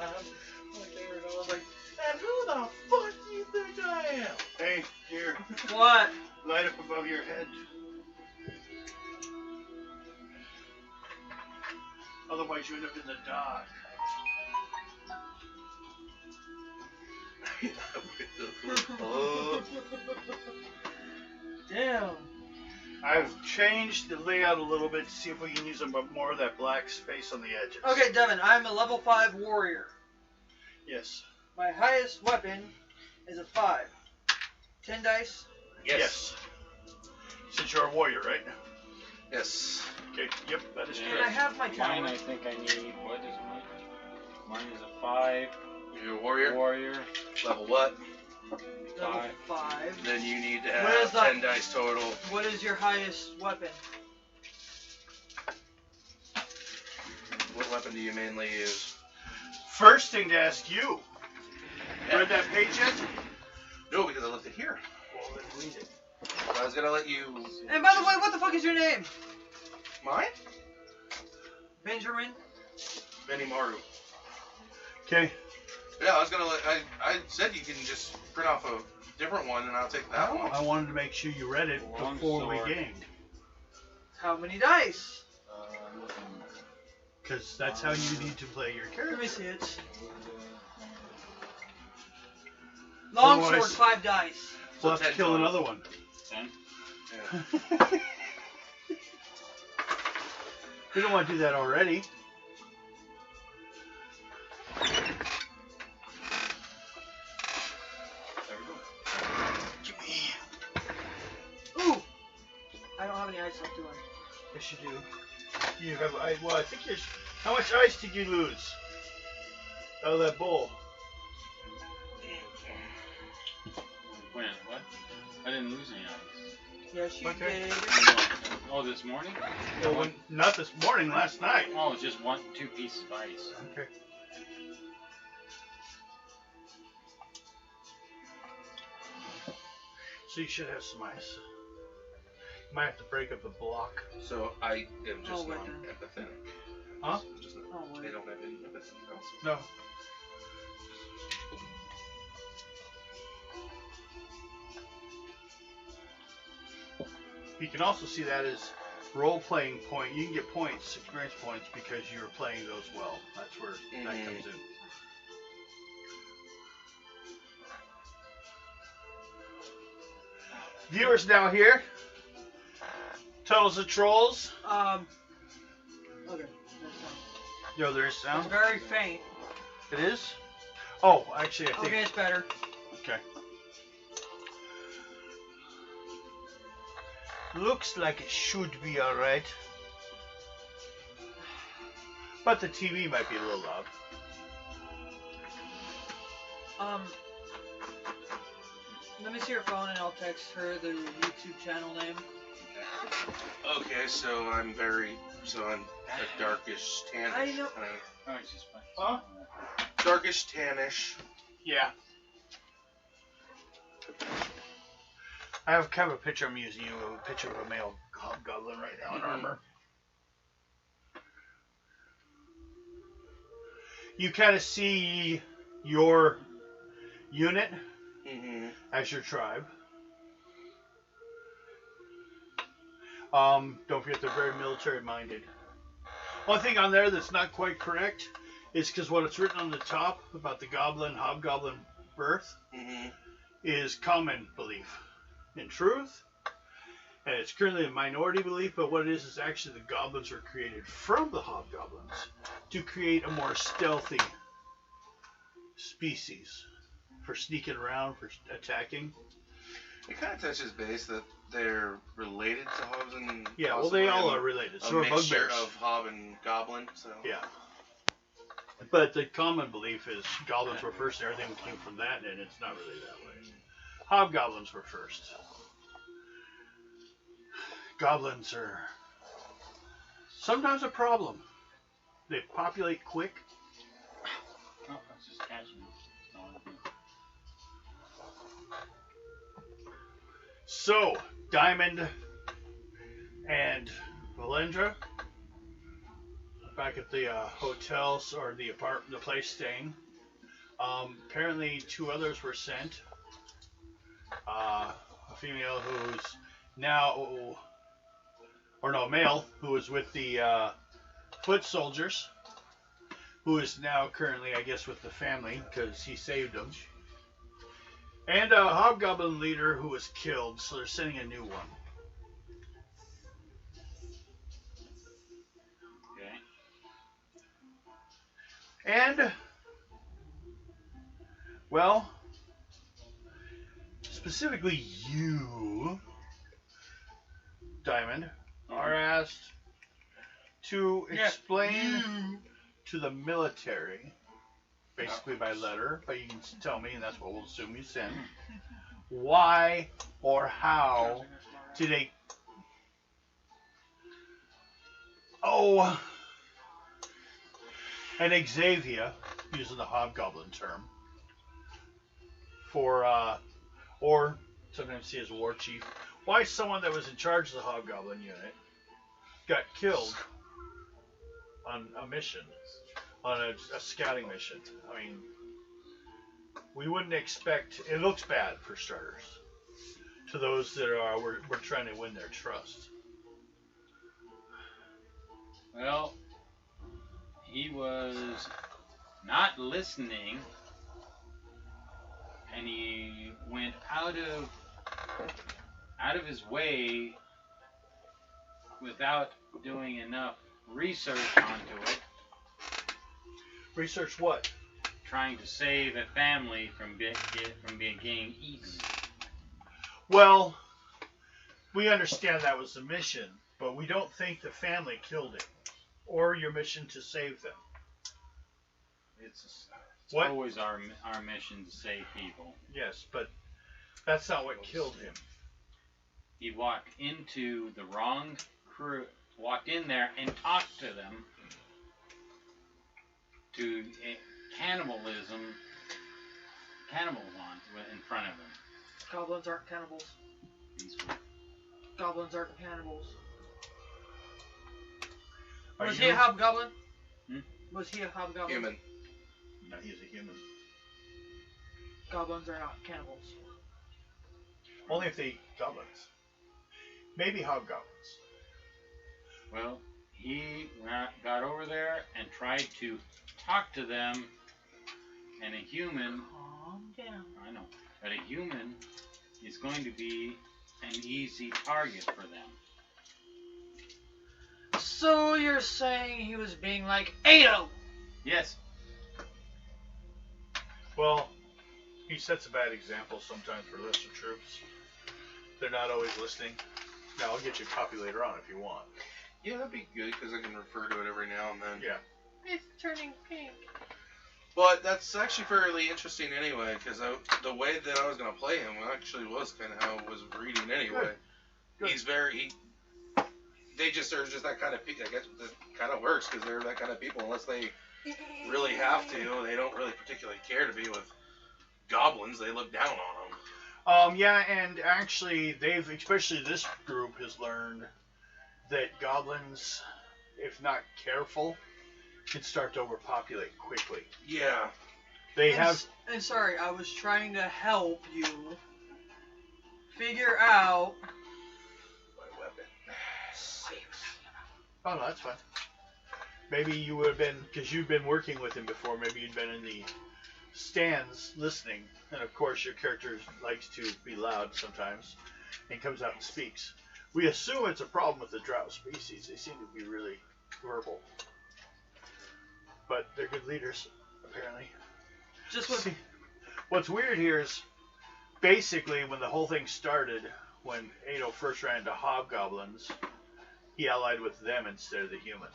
I was like, and who the fuck do you think I am? Hey, here. What? Light up above your head. Otherwise you end up in the dark. Damn. I've changed the layout a little bit to see if we can use more of that black space on the edges. Okay, Devin, I'm a level 5 warrior. Yes. My highest weapon is a 5. 10 dice? Yes. Since you're a warrior, right? Yes. Okay, yep, that is And correct. I have my tower. Mine, I think I need, what is mine? Mine is a 5. You're a warrior? Warrior. Level what? Level 5. Then you need to What is have that? 10 dice total. What is your highest weapon? What weapon do you mainly use? First thing to ask you. Read that page yet? No, because I left it here. Well, then read it. I was gonna let you. And by the way, what the fuck is your name? Mine? Benjamin? Benny Maru. Okay. Yeah, I was gonna let. I said you can just print off a different one, and I'll take that one. I wanted to make sure you read it before we gamed. How many dice? Because that's how you need to play your character. Let me see it. Longsword, Otherwise- 5 dice. We'll have to 10 kill total. another one. 10? Yeah. We don't want to do that already. There we go. Give me. Ooh! I don't have any ice left, do I? Yes, you do. You have. Well, I think you're. How much ice did you lose out of that bowl? When? What? I didn't lose any ice. Yes, you Okay. did. Oh, this morning? Well, not this morning. Last night. Oh, it's just 2 pieces of ice. Okay. So you should have some ice. You might have to break up a block. So I am just wait not then. empathetic. Huh? Just not, Oh, wait. they don't have any empathy. Also. No. You can also see that as role-playing point. You can get points, experience points, because you're playing those well. That's where that comes in. Viewers now here. Totals of Trolls. Okay. That's fine. Yo, there is It's sound. very faint. It is? Oh, actually, I think. Okay, it's better. Okay. Looks like it should be alright. But the TV might be a little loud. Let me see your phone and I'll text her the YouTube channel name. Okay, so I'm a darkish tannish. I know. Oh, it's just fine. Huh? Darkish tannish. Yeah. I have kind of a picture I'm using you, a picture of a male hobgoblin right now in armor. You kind of see your unit as your tribe. Don't forget they're very military minded. One thing on there that's not quite correct is because what it's written on the top about the hobgoblin birth is common belief. In truth, and it's currently a minority belief, but what it is actually the goblins were created from the hobgoblins to create a more stealthy species for sneaking around, for attacking. It kind of touches base that they're related to hobs and Yeah, well, they all are related. So a are mixture bugbears. of hob and goblin. So Yeah. But the common belief is goblins were first, and everything came from that, and it's not really that way. Hobgoblins were first. Goblins are sometimes a problem. They populate quick. Oh, it's just catching me. So, Diamond and Valendra back at the hotels or the place staying. Apparently, 2 others were sent. A female who's now, or no, a male who was with the foot soldiers, who is now currently, I guess, with the family because he saved them. And a hobgoblin leader who was killed, so they're sending a new one. Okay. And, well, specifically you, Diamond, are asked to explain to the military, basically by letter, but you can tell me, and that's what we'll assume you send, why or how did a... Oh... an Xavier, using the hobgoblin term, for, or sometimes see as war chief, why someone that was in charge of the hobgoblin unit got killed on a mission, on a scouting mission. I mean, we wouldn't expect, it looks bad for starters, to those that we're trying to win their trust. Well, he was not listening, and he went out of his way without doing enough research onto it. Research what? Trying to save a family from being eaten. Well, we understand that was the mission, but we don't think the family killed him, or your mission to save them. It's What? always our mission to save people. Yes, but that's not what killed him. He walked into the wrong crew, walked in there and talked to them to cannibalism in front of him. Goblins aren't cannibals. These were Goblins aren't cannibals. Are Was you- he a hobgoblin? Hmm? Was he a hobgoblin? Human. No, he's a human. Goblins are not cannibals. Only if they eat goblins. Maybe hobgoblins. Well, he got over there and tried to talk to them, and a human, Calm down. I know, but a human is going to be an easy target for them. So you're saying he was being like Ado? Yes. Well, he sets a bad example sometimes for lesser troops. They're not always listening. Now, I'll get you a copy later on if you want. Yeah, that'd be good because I can refer to it every now and then. Yeah. It's turning pink. But that's actually fairly interesting anyway, because the way that I was going to play him actually was kind of how I was reading anyway. Good. He's very... They're just that kind of people. I guess that kind of works because they're that kind of people. Unless they really have to, they don't really particularly care to be with goblins. They look down on them. Yeah, and actually, especially this group has learned that goblins, if not careful, can start to overpopulate quickly. Yeah. They have... And sorry, I was trying to help you figure out... My weapon. Oh, no, that's fine. Maybe you would have been, because you've been working with him before, maybe you'd been in the stands listening. And of course, your character likes to be loud sometimes and comes out and speaks. We assume it's a problem with the drow species. They seem to be really verbal. But they're good leaders, apparently. Just with... See, what's weird here is basically when the whole thing started, when Ado first ran into hobgoblins, he allied with them instead of the humans.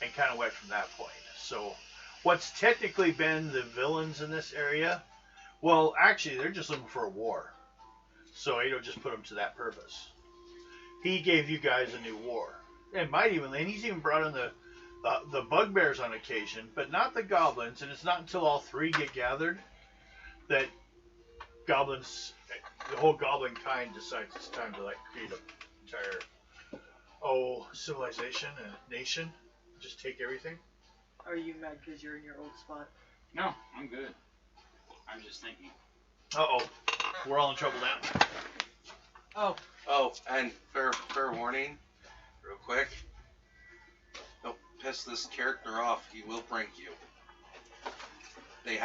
And kind of went from that point. So, what's technically been the villains in this area, well, actually, they're just looking for a war. So, Ado just put them to that purpose. He gave you guys a new war. And he's even brought in the bugbears on occasion, but not the goblins. And it's not until all three get gathered that the whole goblin kind decides it's time to create an entire civilization and nation. Just take everything. Are you mad because you're in your old spot? No, I'm good. I'm just thinking. Uh-oh. We're all in trouble now. Oh. Oh, and fair warning, real quick. Don't piss this character off. He will prank you. They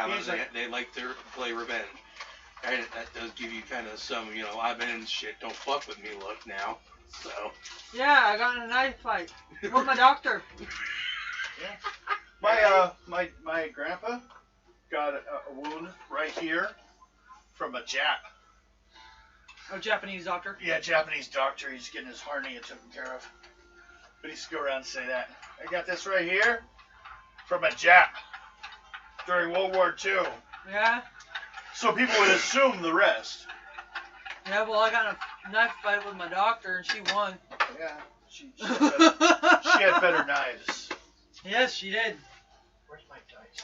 like to play revenge. And that does give you kind of some, I've been in shit, don't fuck with me look now. So. Yeah, I got in a knife fight with my doctor. Yeah. My grandpa got a wound right here from a Jap. A Japanese doctor? Yeah, Japanese doctor. He's getting his hernia taken care of. But he used to go around and say that. I got this right here from a Jap during World War II. Yeah? So people would assume the rest. Yeah, well, I got in a knife fight with my doctor and she won. Yeah, she had better knives. Yes, she did. Where's my dice?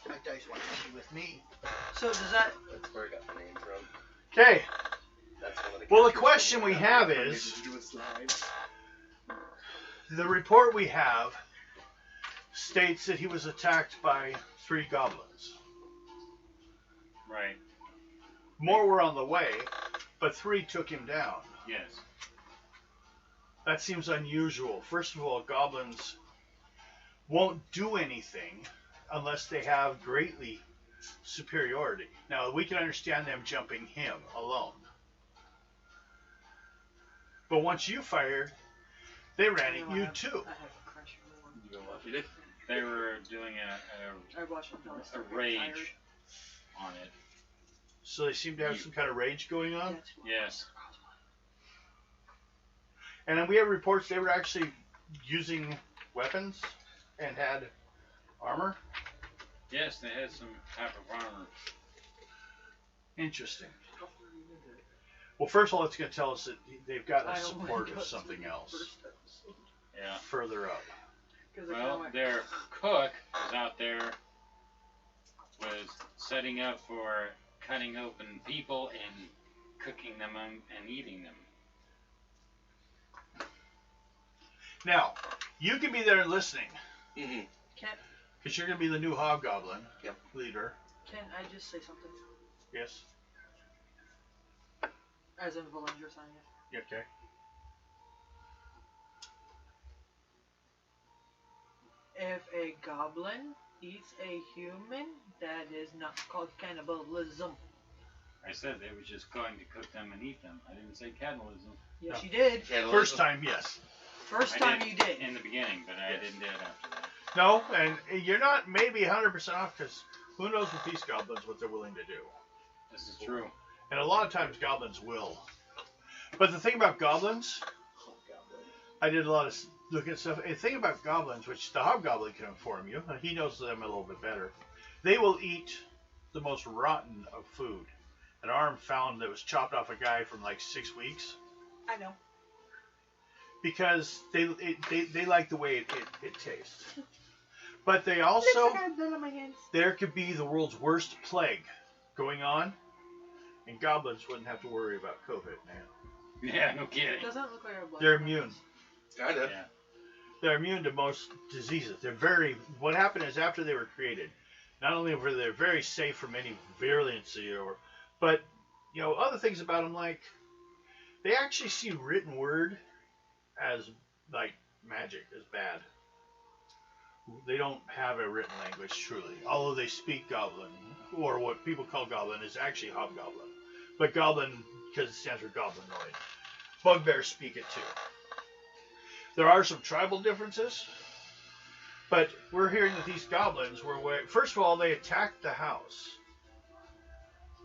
My dice want to be with me. So does that... That's where I got the name from. Okay. That's one of the Well, the question we have is, the report we have states that he was attacked by 3 goblins. Right. More were on the way, but 3 took him down. Yes. That seems unusual. First of all, goblins won't do anything unless they have greatly superiority. Now, we can understand them jumping him alone. But once you fired, they ran at you too. I have a crush on You know what we did? They were doing I watched them a rage on it. So they seem to have some kind of rage going on. Yes. And then we have reports they were actually using weapons and had armor. Yes, they had some type of armor. Interesting. Well, first of all, it's going to tell us that they've got a support of something else Yeah. further up. Well, their cook was out there, was setting up for cutting open people and cooking them and eating them. Now, you can be there listening, Mm-hmm. because you're going to be the new hobgoblin leader. Can I just say something? Yes. As in Valentia signing it. Okay. If a goblin eats a human, that is not called cannibalism. I said they were just going to cook them and eat them. I didn't say cannibalism. Yes, No. you did. First time, yes. First I time you did. in the beginning, but I didn't do it after that. No, and you're not maybe 100% off, because who knows with these goblins what they're willing to do. This is true. And a lot of times goblins will. But the thing about goblins, I did a lot of looking at stuff. And the thing about goblins, which the hobgoblin can inform you, he knows them a little bit better. They will eat the most rotten of food. An arm found that was chopped off a guy from like 6 weeks. I know. Because they like the way it tastes. But they also, there could be the world's worst plague going on, and goblins wouldn't have to worry about COVID now. Yeah, no kidding. It doesn't look like our blood. They're immune. Kinda. Yeah. They're immune to most diseases. What happened is after they were created, not only were they very safe from any virulency but other things about them, like they actually see written word as like magic, as bad. They don't have a written language truly, although they speak goblin, or what people call goblin is actually hobgoblin. But goblin, because it stands for goblinoid. Bugbears speak it too. There are some tribal differences, but we're hearing that these goblins were, first of all, they attacked the house,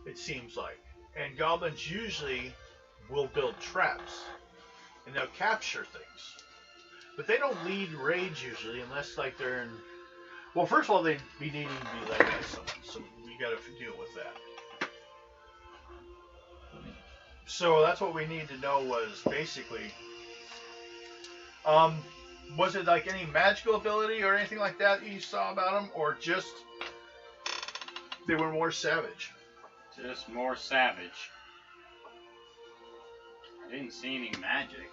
it seems like. And goblins usually will build traps, and they'll capture things. But they don't lead raids usually unless like they're in... Well, first of all, they'd be needing to be led by someone, so we got to deal with that. So that's what we need to know was basically... was it like any magical ability or anything like that you saw about them, or just they were more savage? Just more savage. I didn't see any magic.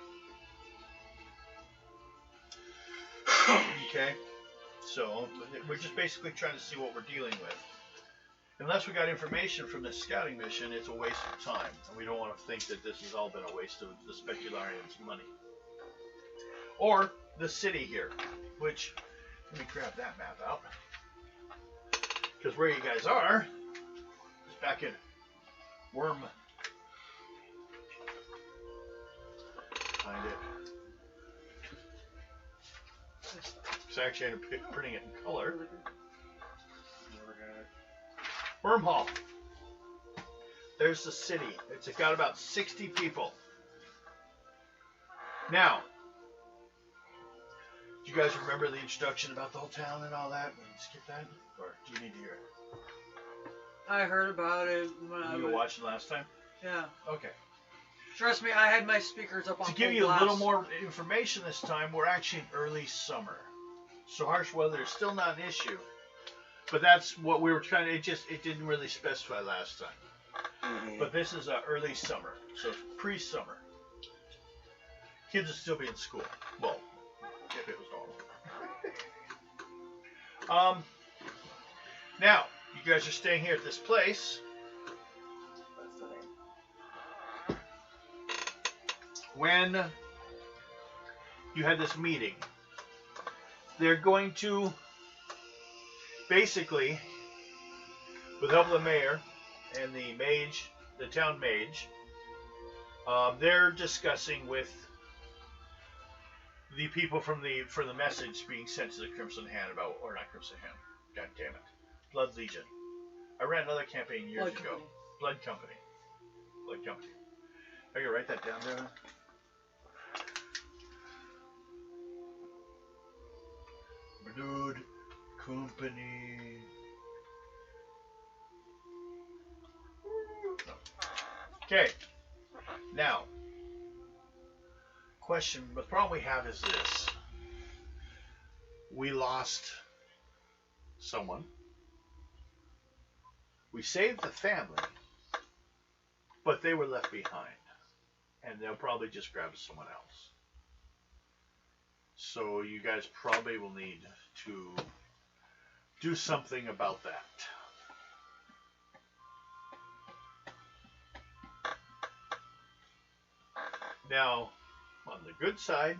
Okay, so we're just basically trying to see what we're dealing with. Unless we got information from this scouting mission, it's a waste of time, and we don't want to think that this has all been a waste of the Specularians' money. Or the city here, which, let me grab that map out, because where you guys are is back in Worm. Find it. It's actually I'm printing it in color. Wormhall. There's the city. It's got about 60 people. Now, do you guys remember the introduction about the whole town and all that? We skip that? Or do you need to hear it? I heard about it when I You were watching last time? Yeah. Okay. Trust me, I had my speakers up on To give full you a blast. little more information this time, we're actually in early summer. So harsh weather is still not an issue. But that's what we were trying to, it didn't really specify last time. Mm-hmm. But this is early summer, so it's pre-summer. Kids will still be in school. Well, if it was normal. Now, you guys are staying here at this place. That's the name. When you had this meeting, they're going to basically, with the help of the mayor and the mage, the town mage, they're discussing with the people for the message being sent to the Crimson Hand about, or not Crimson Hand, god damn it, Blood Legion. I ran another campaign years ago. Company. Blood Company. Blood Company. I can write that down there. Blood Company. Okay. Now, question. The problem we have is this: we lost someone. We saved the family, but they were left behind, and they'll probably just grab someone else. So you guys probably will need to do something about that. Now, on the good side,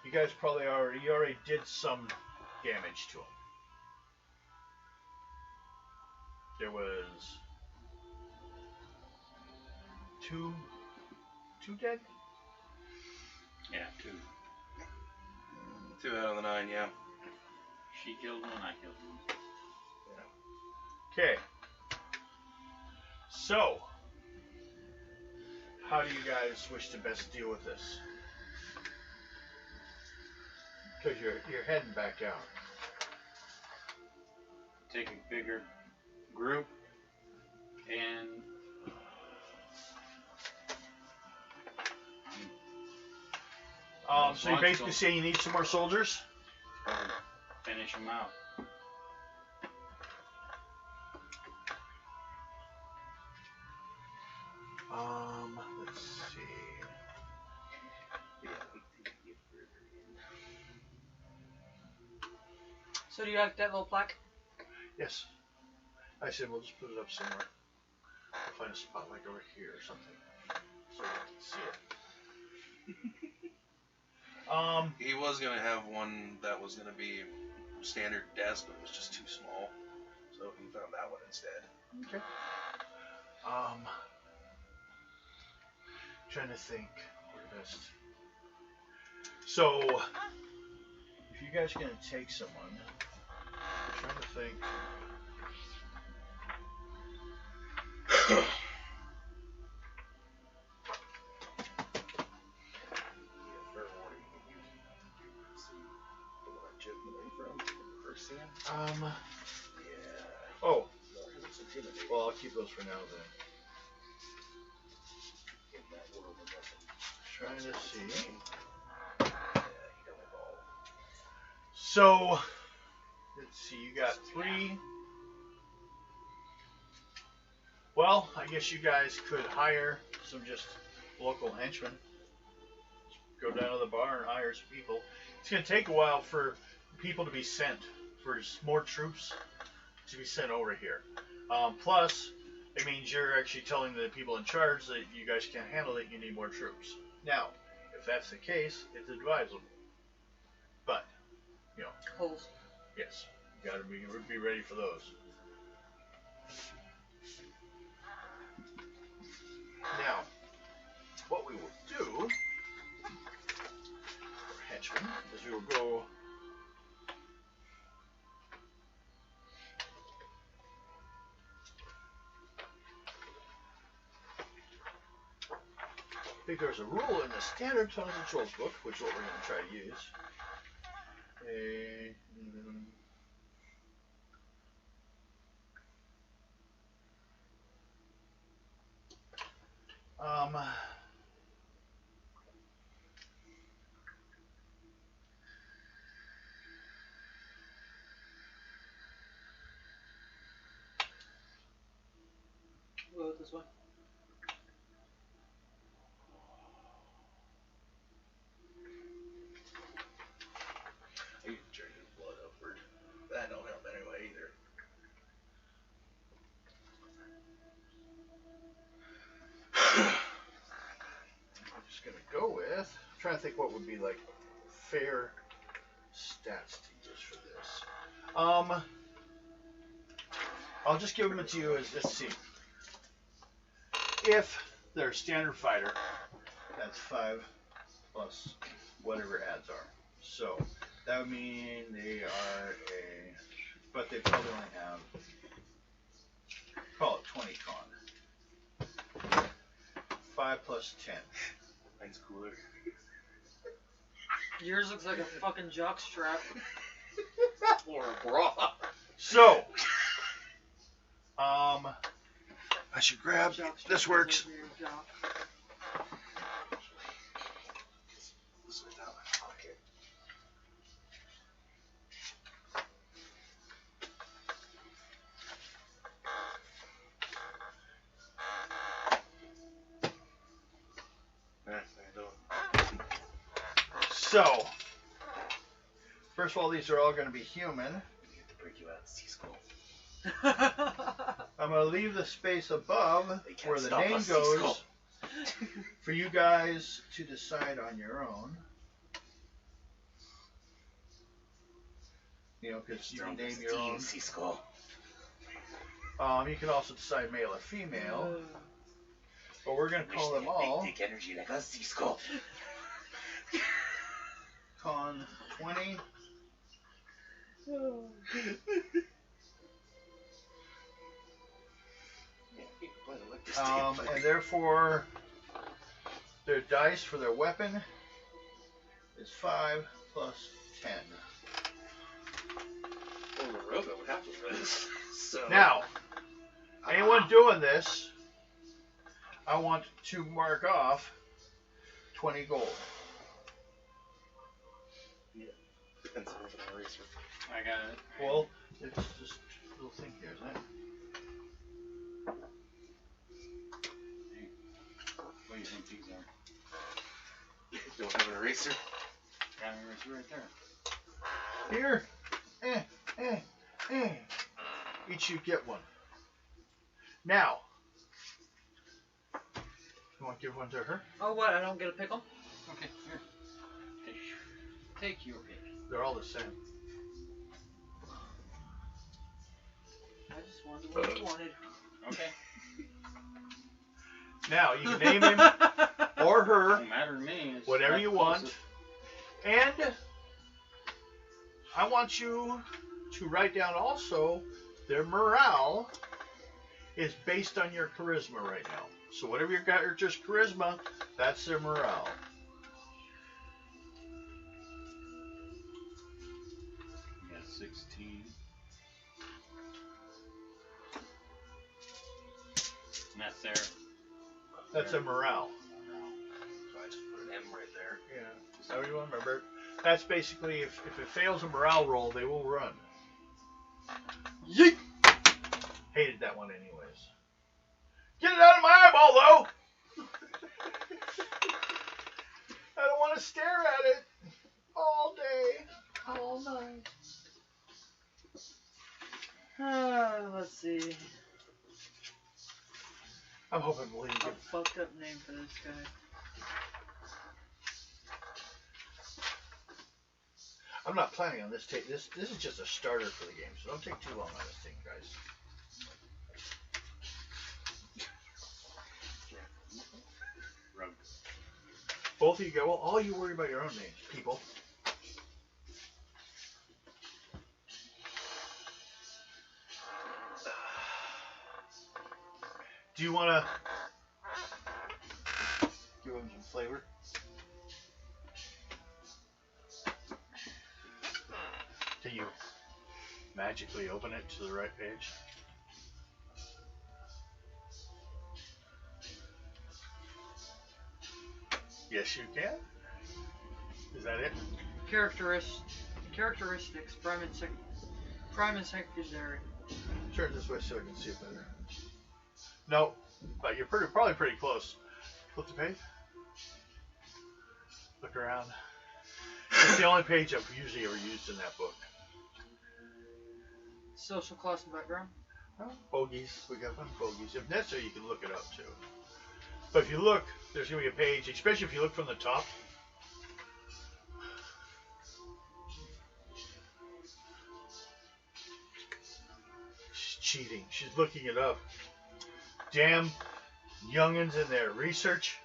you guys probably already did some damage to him. There was two dead? Yeah, 2. 2 out of the 9, yeah. She killed one, I killed one. Okay. So, how do you guys wish to best deal with this? Because you're heading back out. Take a bigger group and So you're basically saying you need some more soldiers? finish them out. Let's see. So do you like that little plaque? Yes. I said we'll just put it up somewhere. We'll find a spot like over here or something, so we can see it. He was gonna have one that was gonna be standard desk, but it was just too small, so he found that one instead. Okay. Trying to think where best. So, if you guys are gonna take someone, I'm trying to think. Oh. Well, I'll keep those for now then. Trying to see. So, let's see. You got 3. Well, I guess you guys could hire some just local henchmen. Just go down to the bar and hire some people. It's going to take a while for people to be sent, for more troops to be sent over here. Plus, it means you're actually telling the people in charge that you guys can't handle it, you need more troops. Now, if that's the case, it's advisable. But, you know. Holes. Yes, you gotta be ready for those. Now, what we will do for henchmen is we will go I think there's a rule in the standard Tons and Trolls book, which is what we're going to try to use. Go with this one. I need to turn his blood upward. That don't help anyway either. I'm just going to go with, I'm trying to think what would be like fair stats to use for this. I'll just give them to you as this scene. If they're a standard fighter, that's 5 plus whatever adds are. So that would mean they are but they probably only have, call it 20 con. 5 plus 10. Mine's cooler. Yours looks like a fucking jockstrap. Or a bra. So, I should grab, Jockstrap this works. over your jock. This was out of my pocket. So, first of all, these are all going to be human. We have to break you out of sea skull. I'm going to leave the space above They can't where the stop name us, goes Sea-Skull. for you guys to decide on your own. You know, because you can name your own. Sea skull. You can also decide male or female. But we're going to call them all Big dick energy like a sea skull. Con 20. And therefore, their dice for their weapon is 5 plus 10. Well, the robot would have to for this. So Now, anyone doing this, I want to mark off 20 gold. pencil with an eraser. I got it. Well, it's just a little thing here, isn't it? Hey, what do you think these are? You don't have an eraser? Got an eraser right there. Here. Each you get one. Now, you want to give one to her? Oh, what? I don't get to pick them? Okay, here. Take your pick. They're all the same. I just wanted what you wanted. Okay. Now, you can name him or her, Don't matter to me. It's whatever not you the want. closest. And I want you to write down also their morale is based on your charisma right now. So whatever you got, your just charisma, that's their morale. You got 16. And that's their. That's their morale. So I just put an M right there. Yeah. So you want to remember. That's basically if it fails a morale roll, they will run. Yeet! Hated that one anyways. Get it out of my eyeball though! I don't want to stare at it all day. all night. Let's see. I'm hoping we'll A fucked up name for this guy. I'm not planning on this take. This is just a starter for the game, so don't take too long on this thing, guys. Both of you go. Well, all you worry about your own names, people. Do you want to give them some flavor? Do you magically open it to the right page? Yes, you can. Is that it? Characteristics. Prime and secondary. Turn this way so I can see it better. No, but you're probably pretty close. Flip the page. Look around. It's the only page I've usually ever used in that book. Social class and background. Oh, bogies. We got one bogies. If necessary, you can look it up too. But if you look, there's going to be a page, especially if you look from the top. She's cheating. She's looking it up. Damn youngins in their research.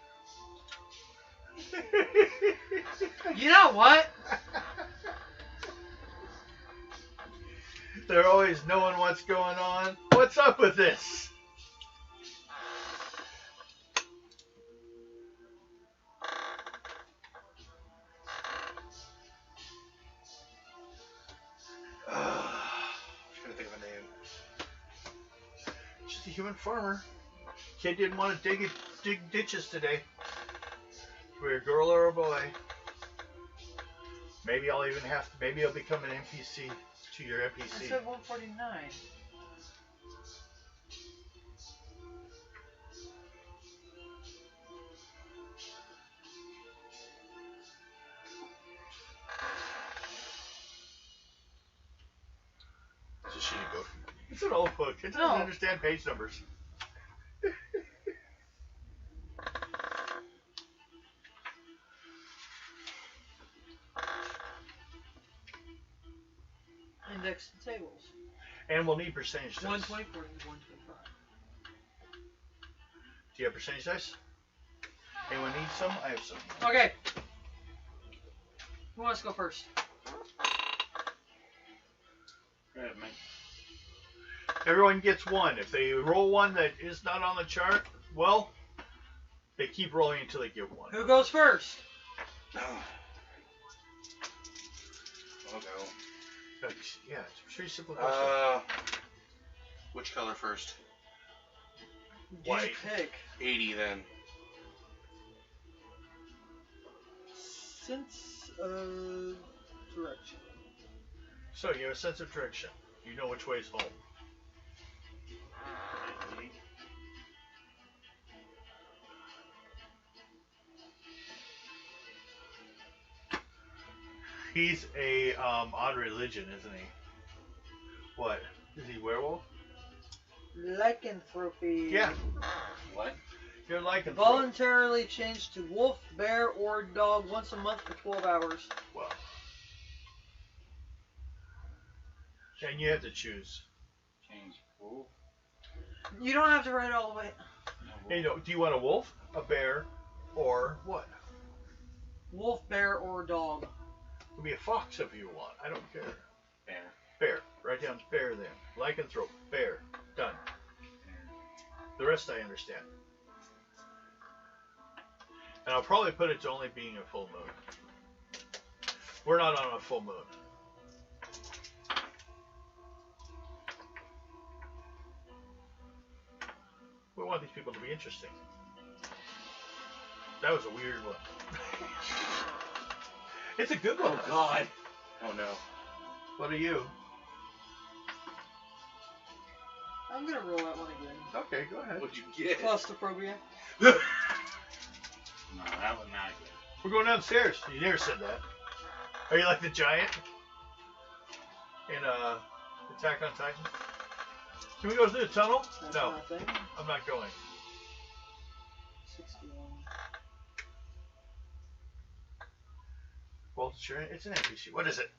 You know what? They're always knowing what's going on. What's up with this? Trying to think of a name. Just a human farmer. Kid didn't want to dig ditches today. For a girl or a boy. Maybe I'll even have to. Maybe I'll become an NPC to your I NPC. said 149. It's a shitty book. It's an old book. It doesn't understand page numbers. Index and tables. And we'll need percentage dice. 124 and 125. Do you have percentage dice? Anyone need some? I have some. Okay. Who wants to go first? Go ahead, Mike. Everyone gets one. If they roll one that is not on the chart, well, they keep rolling until they get one. Who goes first? I'll go. Yeah, it's a pretty simple question. Which color first? White. You pick. 80 then. Sense of direction. So you have a sense of direction. You know which way is home. He's a odd religion, isn't he? What? Is he werewolf? Lycanthropy. Yeah. What? You're lycanthrope. Voluntarily change to wolf, bear, or dog once a month for 12 hours. Well. And you have to choose. Change wolf. You don't have to write it all the way. No, You know, do you want a wolf, a bear, or what? Wolf, bear, or dog. It could be a fox if you want. I don't care. Bear. Bear. Write down bear then. Lycanthrope. Bear. Done. The rest I understand. And I'll probably put it to only being a full moon. We're not on a full moon. We want these people to be interesting. That was a weird one. It's a good one. Oh God. Oh no. What are you? I'm gonna roll that one again. Okay, go ahead. What'd you get? Claustrophobia. No, that was not good. We're going downstairs. You never said that. Are you like the giant? in Attack on Titan? Can we go through the tunnel? That's No, not a thing. I'm not going. 61. Well, sure, it's an NPC. What is it?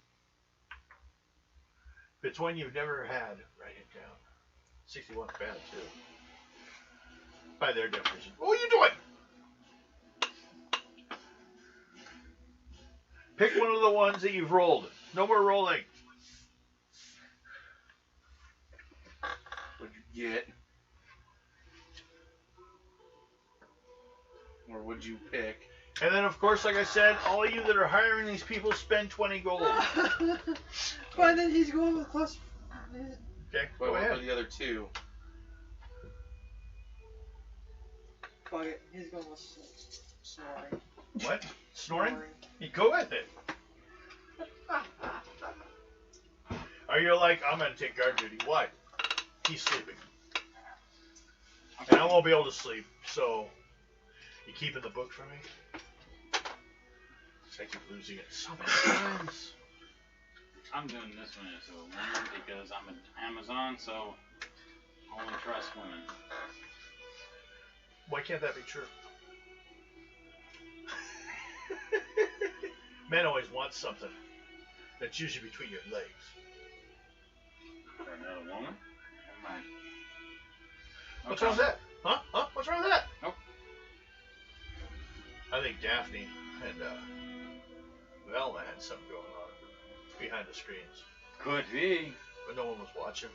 If it's one you've never had, write it down. 61's bad, too. By their definition. What are you doing? Pick one of the ones that you've rolled. No more rolling. What'd you get? Or would you pick? And then, of course, like I said, all of you that are hiring these people spend 20 gold. But then he's going with plus. Okay, What go about ahead. the other two? Fuck it, he's going with snoring. What? Snoring? You go with it. Are you like, I'm going to take guard duty? Why? He's sleeping. And I won't be able to sleep, so you keeping the book from me? I keep losing it so many times. I'm doing this one as a woman because I'm an Amazon, so I only trust women. Why can't that be true? Men always want something that's usually between your legs. For another woman? Never mind. What's wrong with that? Huh? Huh? What's wrong with that? Nope. I think Daphne and Velma had something going on behind the screens. Could be. But no one was watching.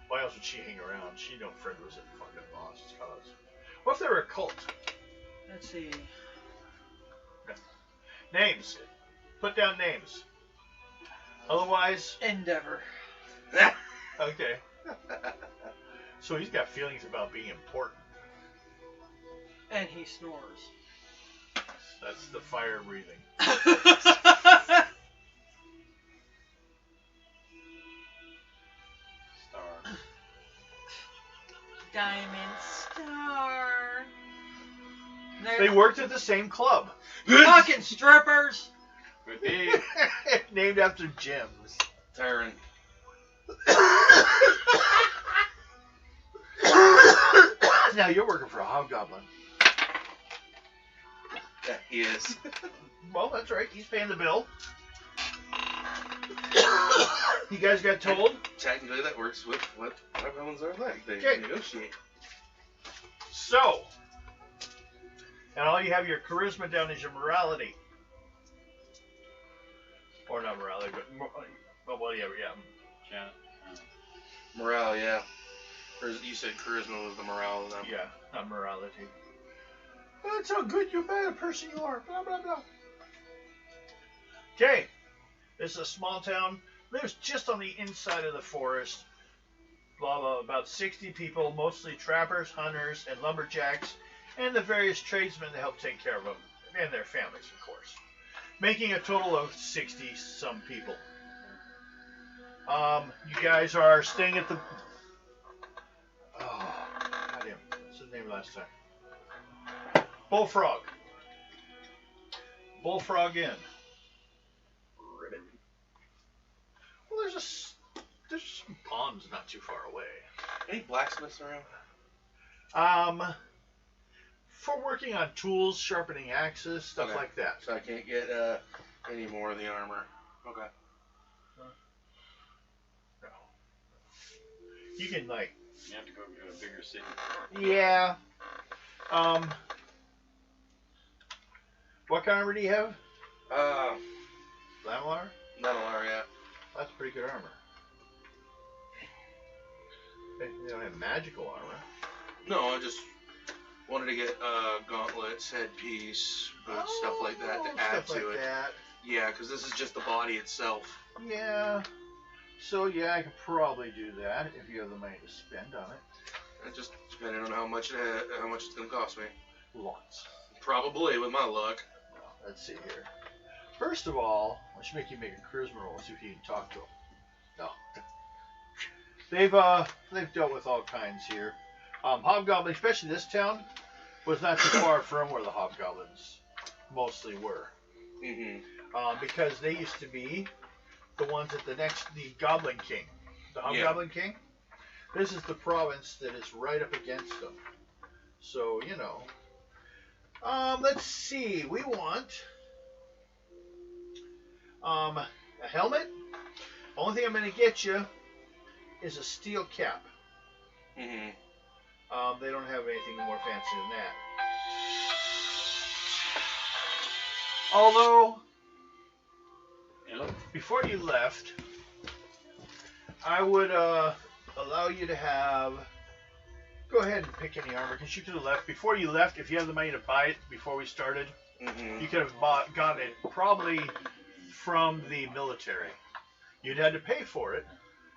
Why else would she hang around? She know Fred was a fucking lost cause. What if they were a cult? Let's see. Names. Put down names. Otherwise, Endeavor. okay. So he's got feelings about being important. And he snores. That's the fire breathing. Star. Diamond Star. They worked at the same club. Fucking strippers. Could be. Named after gems. Tyron. Now you're working for a hobgoblin. Yeah, he is. Well, that's right. He's paying the bill. You guys got told? Technically, that works with what hobgoblins are like. They Okay. negotiate. So, and all you have your charisma down is your morality. Or not morality, but well, yeah. Yeah. Morale, yeah. Or you said charisma was the morale of them. Yeah, not morality. That's how good you bad a person you are. Blah, blah, blah. Okay. This is a small town. Lives just on the inside of the forest. Blah, blah. About 60 people, mostly trappers, hunters, and lumberjacks, and the various tradesmen that help take care of them. And their families, of course. Making a total of 60-some people. You guys are staying at the... Oh, goddamn. What's the name last time? Bullfrog. Bullfrog Inn. Ribbon. Well, there's some ponds not too far away. Any blacksmiths around? For working on tools, sharpening axes, stuff Okay. like that. So I can't get any more of the armor. Okay. No. You can like. You have to go to a bigger city. Yeah. What kind of armor do you have? Lamalar? Metal, yeah. That's pretty good armor. They don't have magical armor. No, I just wanted to get gauntlets, headpiece, boots, stuff like that to add stuff to like it. That. Yeah, because this is just the body itself. Yeah. So yeah, I could probably do that if you have the money to spend on it. And just depending on how much it's gonna cost me. Lots. Probably with my luck. Well, let's see here. First of all, I should make you make a charisma roll, see if you can talk to them. No. They've dealt with all kinds here. Hobgoblins, especially this town, was not too far from where the hobgoblins mostly were. Mm-hmm. Because they used to be the ones at the Goblin King, the Hobgoblin King. This is the province that is right up against them. So, you know. Let's see. We want a helmet. Only thing I'm going to get you is a steel cap. They don't have anything more fancy than that. Although, before you left, I would allow you to have. Go ahead and pick any armor, because you could have left. Before you left, if you have the money to buy it before we started, you could have gotten it probably from the military. You'd had to pay for it.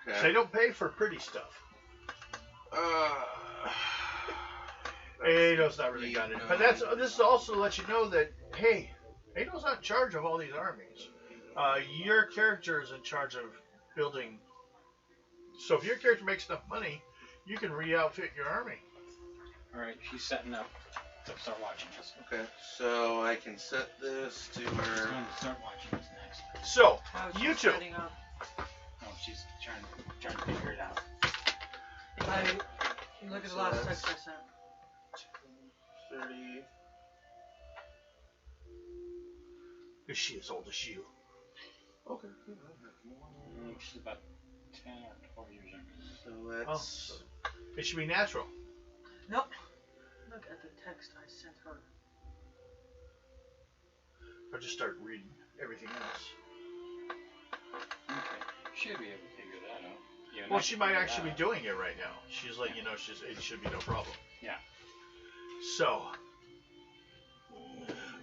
Okay. So they don't pay for pretty stuff. Ado's not really got it. But this is also to let you know that, hey, Ado's not in charge of all these armies. Your character is in charge of building. So if your character makes enough money, you can re-outfit your army. Alright, she's setting up to start watching us. Okay, so I can set this to her. Start watching us next. So, you two. Oh, she's trying to figure it out. Look at the last text I sent. 30. Is she as old as you? Okay. She's about 10 or 12 years younger. So let's. It should be natural. Nope. Look at the text I sent her. Or just start reading everything else. Okay. She'll be able to figure that out. Yeah, well, she might actually be doing it right now. She's letting you know it should be no problem. Yeah. So,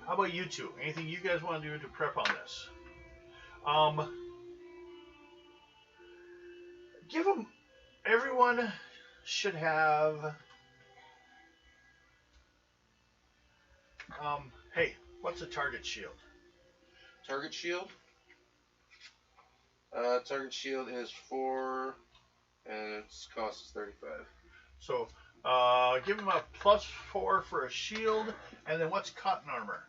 how about you two? Anything you guys want to do to prep on this? Give them. Everyone should have. Hey, what's a target shield? Target shield? Target shield is 4, and its cost is 35. So, give them a +4 for a shield, and then what's cotton armor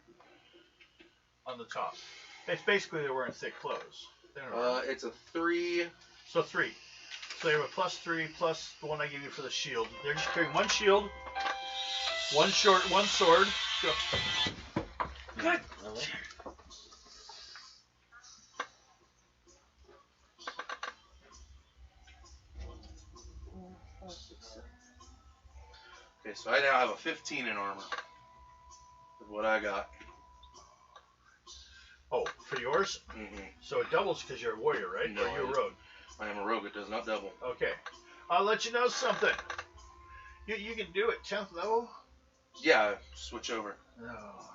on the top? It's basically they're wearing thick clothes. It's a 3. So 3. So they have a +3 plus the one I gave you for the shield. They're just carrying one shield, one sword. Go. Good. Really? Okay, so I now have a 15 in armor. Is what I got. Oh, for yours? Mm-hmm. So it doubles because you're a warrior, right? No, or you're a rogue? I am a rogue. It does not double. Okay. I'll let you know something. You can do it 10th level? Yeah, switch over. No.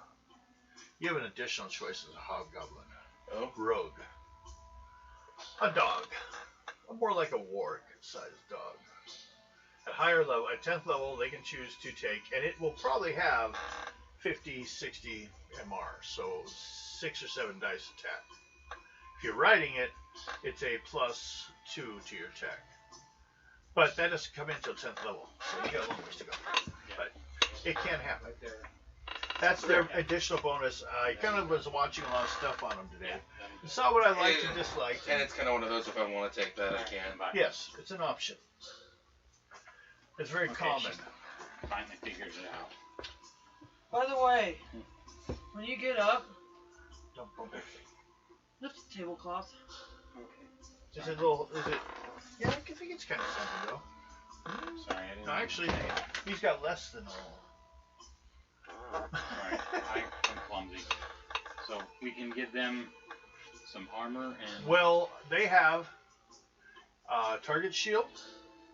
You have an additional choice as a hobgoblin. Oh? Rogue. A dog. More like a warg-sized dog. At higher level, at 10th level, they can choose to take, and it will probably have 50, 60 MR, so 6 or 7 dice attack. If you're riding it, it's a +2 to your attack. But that doesn't come in until 10th level, so you got a long ways to go. But it can happen. Right there. That's their additional bonus. I kind of was watching a lot of stuff on them today. Saw what I liked and disliked. And it's kind of one of those, if I want to take that, I can. Yes, it's an option. It's very common. Finally figures it out. By the way, when you get up, Don't bump it. lift the tablecloth. Okay. Is it a little? Is it? Yeah, I think it's kind of something though. Sorry, I didn't. No, actually, he's got less than all. Alright, I'm clumsy. So we can give them some armor and. Well, they have target shield,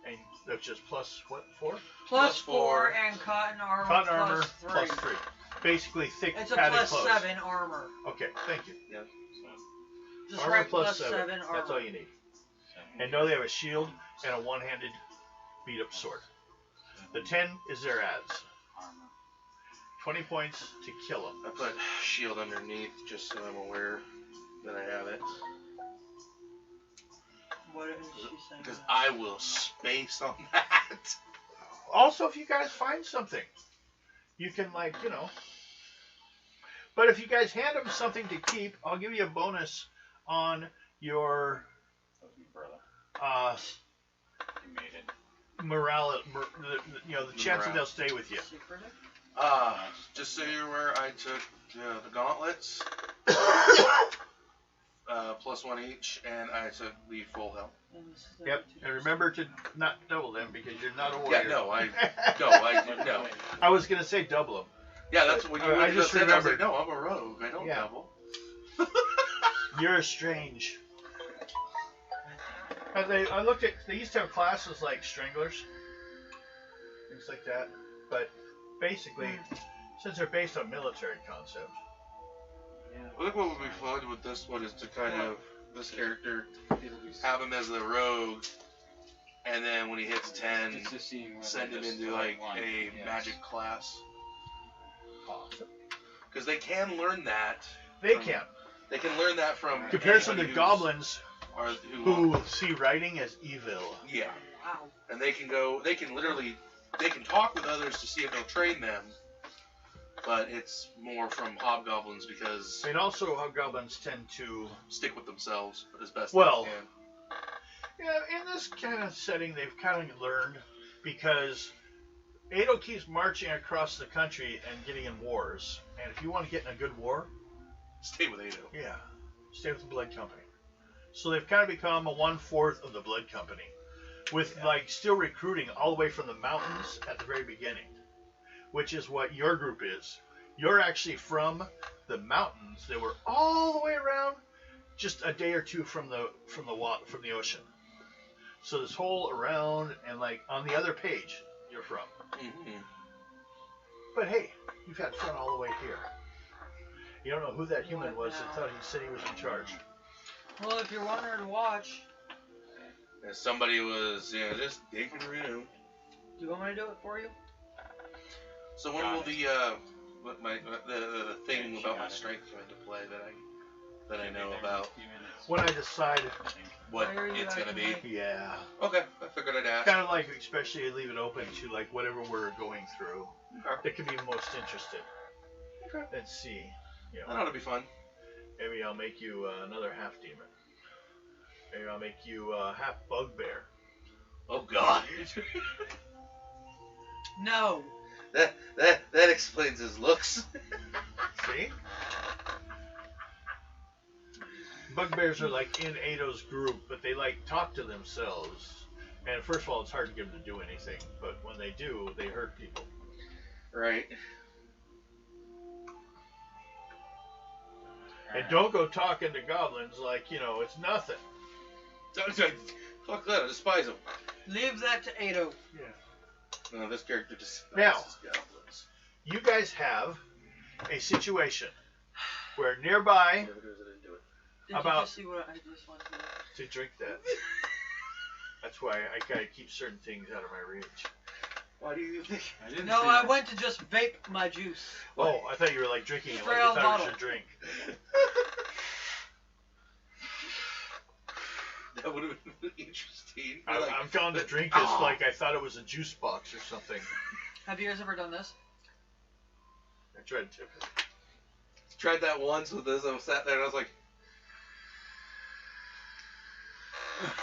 and which is +4? +4 and cotton armor. Cotton armor +3. +3. Basically thick It's a padded clothes. +7 armor. Okay, thank you. So, Just Armor right +7. +7 armor. That's all you need. 7. And know they have a shield and a one-handed beat-up sword. The 10 is their ads. Armor. 20 points to kill them. I put shield underneath just so I'm aware that I have it. What is she saying? Because I will space on that. Also, if you guys find something, you can, like, you know. But if you guys hand them something to keep, I'll give you a bonus on your That was my brother. He made it. morale, the chance that they'll stay with you. Secretive? Just so you're aware, I took the gauntlets, +1 each, and I took the full health. Yep, and remember to not double them because you're not a warrior. Yeah, no. I was gonna say double them. Yeah, that's what you I just just said. I was like, remembered. no, I'm a rogue. I don't double. You're strange. I looked at. They used to have classes like stranglers, things like that. But basically, since they're based on military concepts. I think what would be fun with this one is to kind of this character have him as the rogue, and then when he hits 10, send him into like a magic class. Awesome. Because they can learn that. They can. They can learn that from comparison to goblins who see writing as evil. Yeah. Wow. And they can go. They can talk with others to see if they'll train them. But it's more from hobgoblins because. And also, hobgoblins tend to stick with themselves as best they can. Yeah, in this kind of setting, they've kind of learned because Ado keeps marching across the country and getting in wars. And if you want to get in a good war, stay with Ado. Yeah, stay with the Blood Company. So they've kind of become a 1/4 of the Blood Company, with like still recruiting all the way from the mountains at the very beginning. Which is what your group is. You're actually from the mountains that were all the way around, just a day or two from the ocean. So this whole around and like on the other page, you're from. Mm-hmm. But hey, you've had fun all the way here. You don't know who that human was that thought he said he was in charge. Well, if you're wondering to watch, somebody was just digging around. Do you want me to do it for you? So when will the thing about my strength come into play that I know about? When I decide what it's gonna be. Yeah. Okay, I figured I'd ask. Kind of like, especially leave it open to like whatever we're going through. Okay. That could be most interested. Okay. Let's see. That ought to be fun. Maybe I'll make you another half demon. Maybe I'll make you half bugbear. Oh God. No. That explains his looks. See? Bugbears are like in Ado's group, but they like talk to themselves. And first of all, it's hard to get them to do anything, but when they do, they hurt people. Right. And don't go talking to goblins like, it's nothing. Fuck that, I despise them. Leave that to Ado. Yeah. No, this character despises goblins. You guys have a situation where nearby Did you just see what I just wanted to drink that. That's why I gotta keep certain things out of my reach. Why do you think? I went to just vape my juice. Oh, I thought you were like drinking it Straight like out you the thought it was bottle. your drink. That would have been interesting. I'm telling the drink is like I thought it was a juice box or something. Have you guys ever done this? I tried to. Tried that once with this. I sat there and I was like,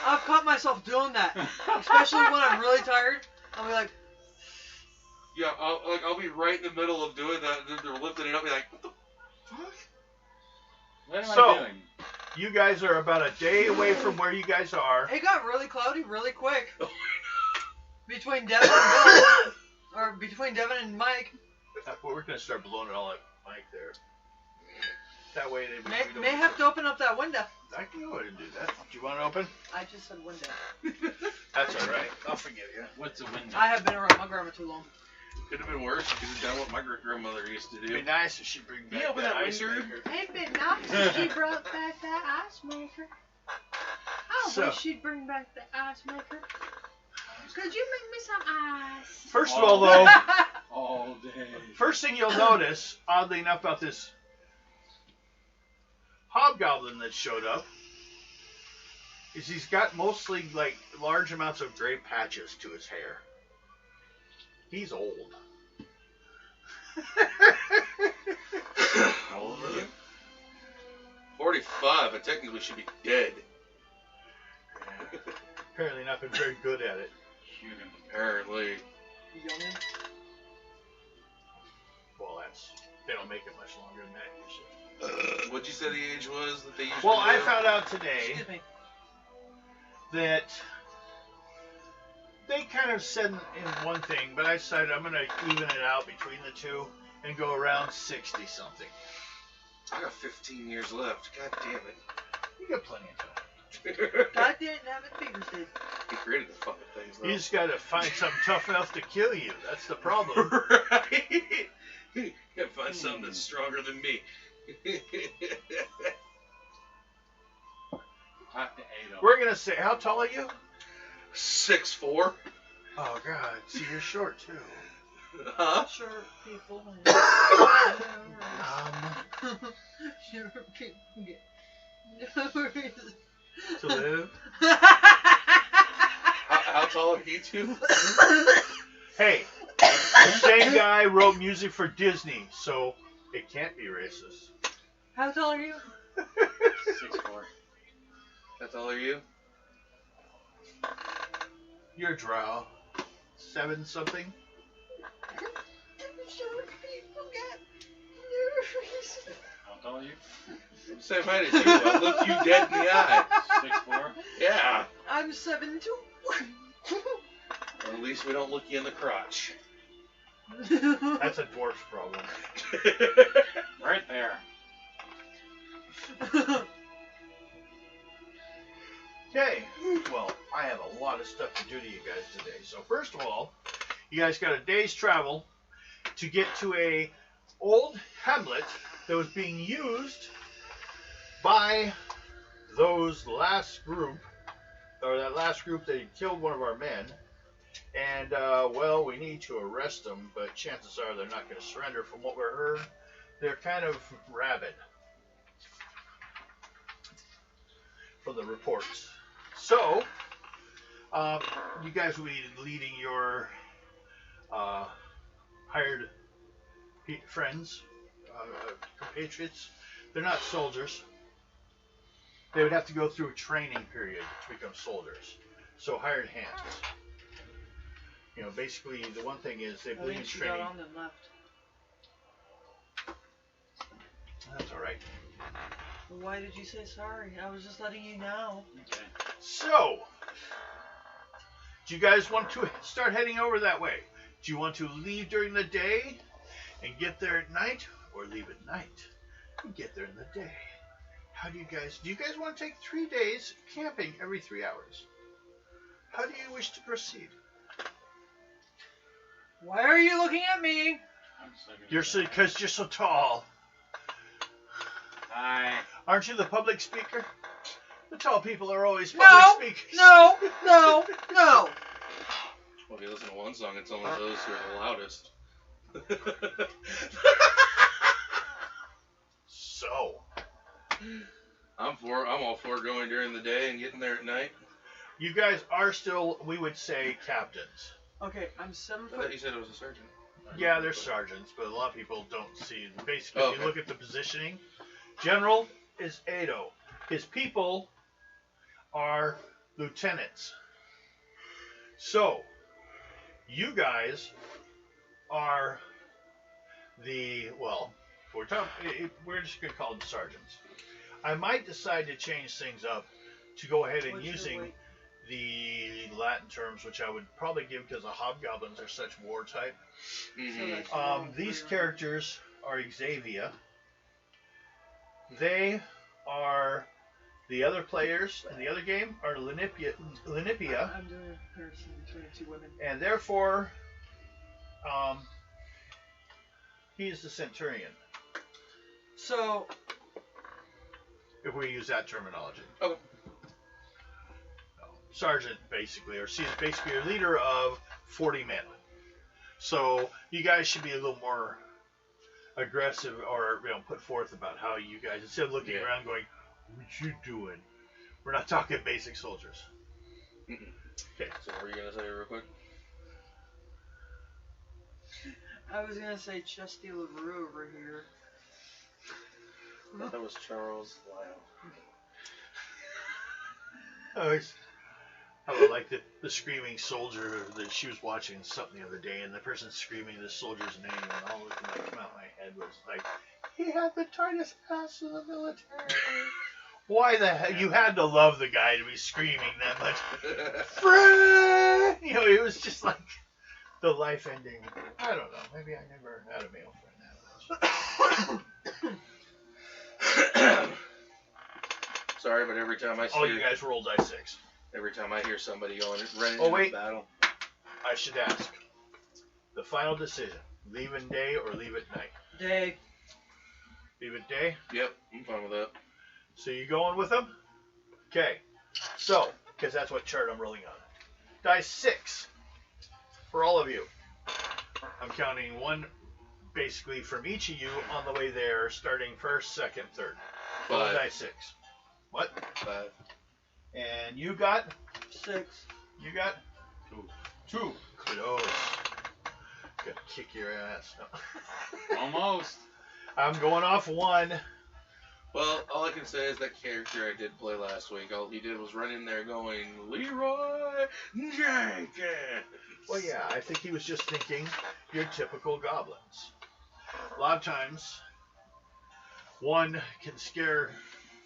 I've caught myself doing that, especially when I'm really tired. I'll be like, yeah, I'll be right in the middle of doing that, and then they're lifting it up, and be like, what the fuck? What am I doing? You guys are about a day away from where you guys are. it got really cloudy really quick. Between Devin and Bill, or between Devin and Mike. Well, we're gonna start blowing it all at Mike there. That way they May have to open up that window. I can go ahead and do that. Do you want to open? I just said window. That's all right. I'll forgive you. What's a window? I have been around my grandma too long. Could have been worse. You could have done what my grandmother used to do. It'd be nice if she'd bring back you open that ice window? maker. It'd be nice if she brought back that ice maker. I wish she'd bring back the ice maker. Could you make me some ice? First of all, though, all day. first thing you'll notice, oddly enough, about this hobgoblin that showed up is he's got mostly like large amounts of gray patches to his hair. He's old. How old are you? 45. I technically should be dead. Apparently not been very good at it. Apparently. Youngin. Well, they don't make it much longer than that usually. What'd you say the age was that they usually Well, I do? found out today Excuse me. that they kind of said in one thing, but I decided I'm going to even it out between the two and go around 60 something. I got 15 years left. God damn it. You got plenty of time. God didn't have it figured it. He created the fucking things, though. You just got to find something tough enough to kill you. That's the problem. Right? You gotta find something that's stronger than me. Talk to Ado. We're going to say, how tall are you? 6'4". Oh, God. See, you're short, too. Huh? Short people. Short people get no reason. To live? How tall are you two? Hey, the same guy wrote music for Disney, so it can't be racist. How tall are you? 6'4". How tall are you? You're drow. 7 something? Short people get no reason. How tall are you? Same height as you. I look you dead in the eye. 6'4". Yeah. I'm 7'2". Well, at least we don't look you in the crotch. That's a dwarf's problem. Right there. Okay, well, I have a lot of stuff to do to you guys today. So first of all, you guys got a day's travel to get to a old hamlet that was being used by those last group, or that last group that had killed one of our men. And, well, we need to arrest them, but chances are they're not going to surrender. From what we heard, they're kind of rabid from the reports. So, you guys will be leading your hired friends, compatriots. They're not soldiers. They would have to go through a training period to become soldiers. So, hired hands. You know, basically, the one thing is they I believe in think she got training. on and left. That's all right. Why did you say sorry? I was just letting you know. Okay. So, do you guys want to start heading over that way? Do you want to leave during the day and get there at night, or leave at night and get there in the day? How do you guys want to take 3 days camping every 3 hours? How do you wish to proceed? Why are you looking at me? I'm just looking at You're that. because you're so tall. Hi. Aren't you the public speaker? The tall people are always No, public speakers. no, no, no. Well, if you listen to one song, it's only those who are the loudest. So, I'm all for going during the day and getting there at night. you guys are still, we would say, captains. Okay, I'm 7 I thought foot. you said it was a sergeant. Yeah, they're sergeants, but a lot of people don't see. Basically, Oh, if you okay. look at the positioning, general is Ado. His people are lieutenants. So, you guys are we're just going to call them sergeants. I might decide to change things up to go ahead and What's your using weight? the Latin terms, which I would probably give because the hobgoblins are such war type. So that's wrong for These your- characters are Xavier. They are the other players in the other game are Linipia, I'm doing a comparison between the two women. and therefore, he is the Centurion, So, if we use that terminology. Okay. Sergeant, basically, or she's basically a leader of 40 men. So you guys should be a little more aggressive, or put forth about how you guys, instead of looking around going, "What you doing?" We're not talking basic soldiers. Okay. So what were you going to say real quick? I was gonna say Chesty LaRue over here. That was Charles Lyle. Oh, How like the screaming soldier that she was watching something the other day, and the person screaming the soldier's name, and all that came out of my head was like, he had the tightest ass in the military. Why the hell? You had to love the guy to be screaming that much. Friend! You know, it was just like the life ending. I don't know. Maybe I never had a male friend that much. Sorry, but every time I see Oh, you guys roll die 6. Every time I hear somebody running Oh, into wait. battle. I should ask. The final decision. Leave in day or leave at night? Day. Leave at day? Yep, I'm fine with that. So you going with them? Okay. So, because that's what chart I'm rolling on. Die 6. For all of you. I'm counting 1 basically from each of you on the way there, starting 1st, 2nd, 3rd. Roll 5. die 6. What? 5. And you got? 6. You got? 2. Close. Gonna kick your ass. No. Almost. I'm going off 1. Well, all I can say is that character I did play last week, all he did was run in there going, Leroy Jenkins! Well, yeah, I think he was just thinking your typical goblins. A lot of times, 1 can scare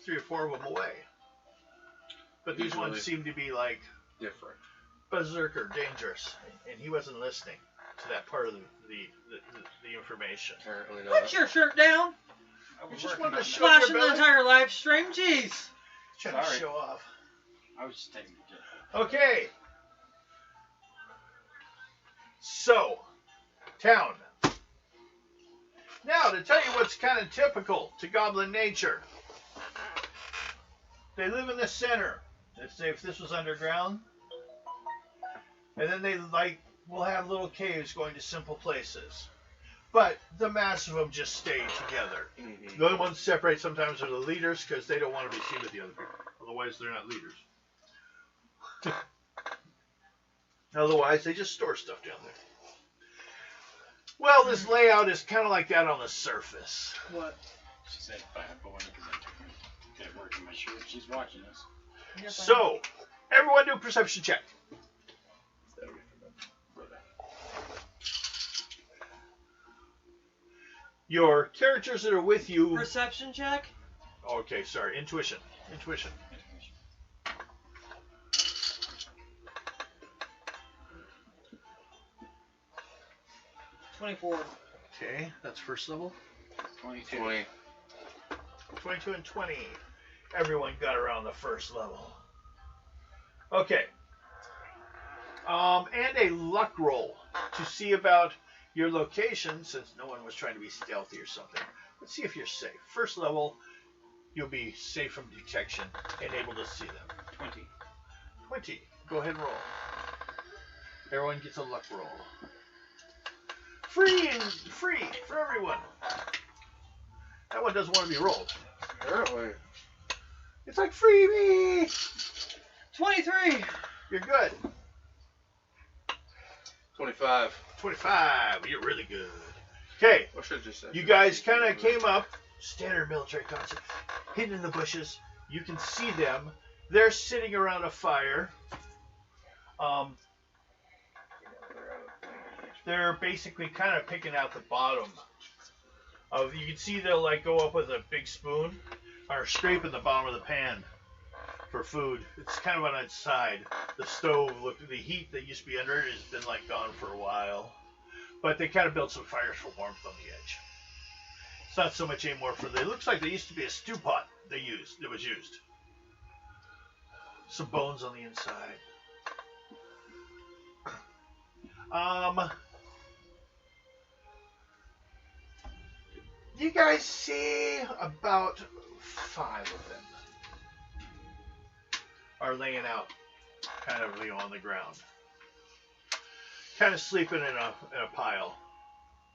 3 or 4 of them away. But these Usually ones seem to be like different. berserker, dangerous, and he wasn't listening to that part of the information. Apparently not. Put your shirt down. I You was just working wanted to on show that. Flashing the belly? entire live stream. Jeez. Trying to Sorry. show off. I was just taking a joke. Okay. So, town. Now, to tell you what's kind of typical to goblin nature. They live in the center. Let's say if this was underground. And then they will have little caves going to simple places. But the mass of them just stay together. Mm-hmm. The only ones separate sometimes are the leaders because they don't want to be seen with the other people. Otherwise, they're not leaders. Otherwise, they just store stuff down there. Well, this layout is kind of like that on the surface. What? She said bad boy because I took her to work in my shirt. She's watching us. So, everyone do a perception check. Your characters that are with you... Perception check. Okay, sorry. Intuition. Intuition. 24. Okay, that's first level. 22. 20. 22 and 20. Everyone got around the first level. Okay. And a luck roll to see about your location, since no one was trying to be stealthy or something. Let's see if you're safe. First level, you'll be safe from detection and able to see them. 20. 20. Go ahead and roll. Everyone gets a luck roll. Free for everyone. That one doesn't want to be rolled. Apparently. It's like freebie. 23. You're good. 25. 25. You're really good. Okay. I should have just said. You guys kind of came up. Standard military concept. Hidden in the bushes. You can see them. They're sitting around a fire. They're basically kind of picking out the bottom of. You can see they'll like go up with a big spoon or scraping the bottom of the pan for food. It's kind of on its side. The stove, look, the heat that used to be under it has been like gone for a while, but they kind of built some fires for warmth on the edge. It's not so much anymore for. It looks like there used to be a stew pot they used. That was used. Some bones on the inside. You guys see about 5 of them are laying out, kind of on the ground, kind of sleeping in a pile.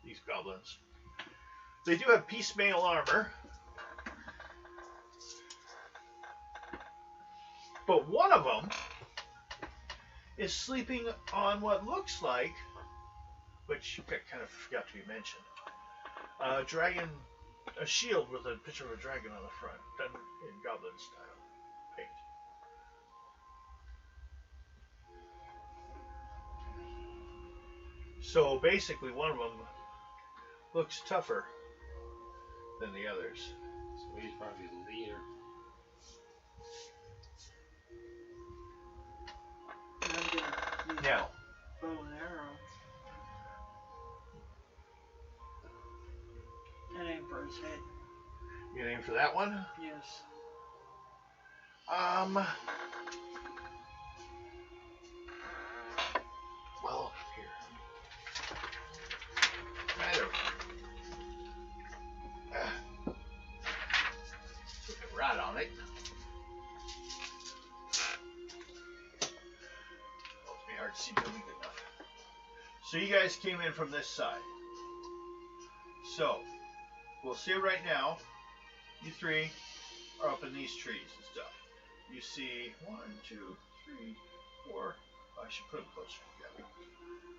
These goblins. They do have piecemeal armor, but one of them is sleeping on what looks like, which kind of forgot to be mentioned, a dragon, a shield with a picture of a dragon on the front, done in goblin style paint. So basically, one of them looks tougher than the others. So he's probably the leader. Now, bow and arrow. And aim for his head. you gonna aim for that one? Yes. Well, here. There we go. Put the rod on it. Oh, it's hard to see building good enough. So you guys came in from this side. So, we'll see right now, you three are up in these trees and stuff. You see 1, 2, 3, 4. I should put them closer together.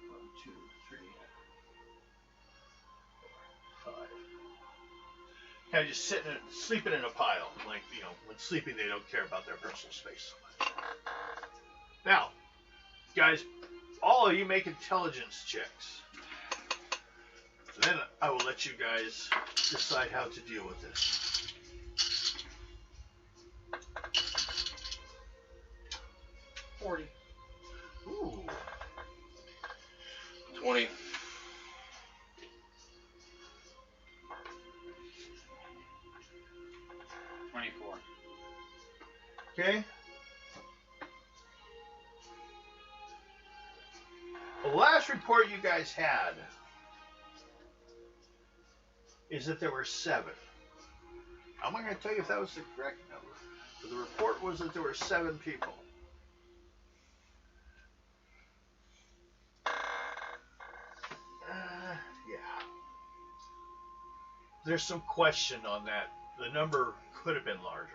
1, 2, 3, 4, 5. Kind of just sleeping in a pile. Like, you know, when sleeping, they don't care about their personal space so much. Now, guys, all of you make intelligence checks. Then I will let you guys decide how to deal with this. 40. Ooh. 20. 24. Okay. The last report you guys had is that there were 7. I'm not going to tell you if that was the correct number, but the report was that there were 7 people. Yeah. There's some question on that. The number could have been larger,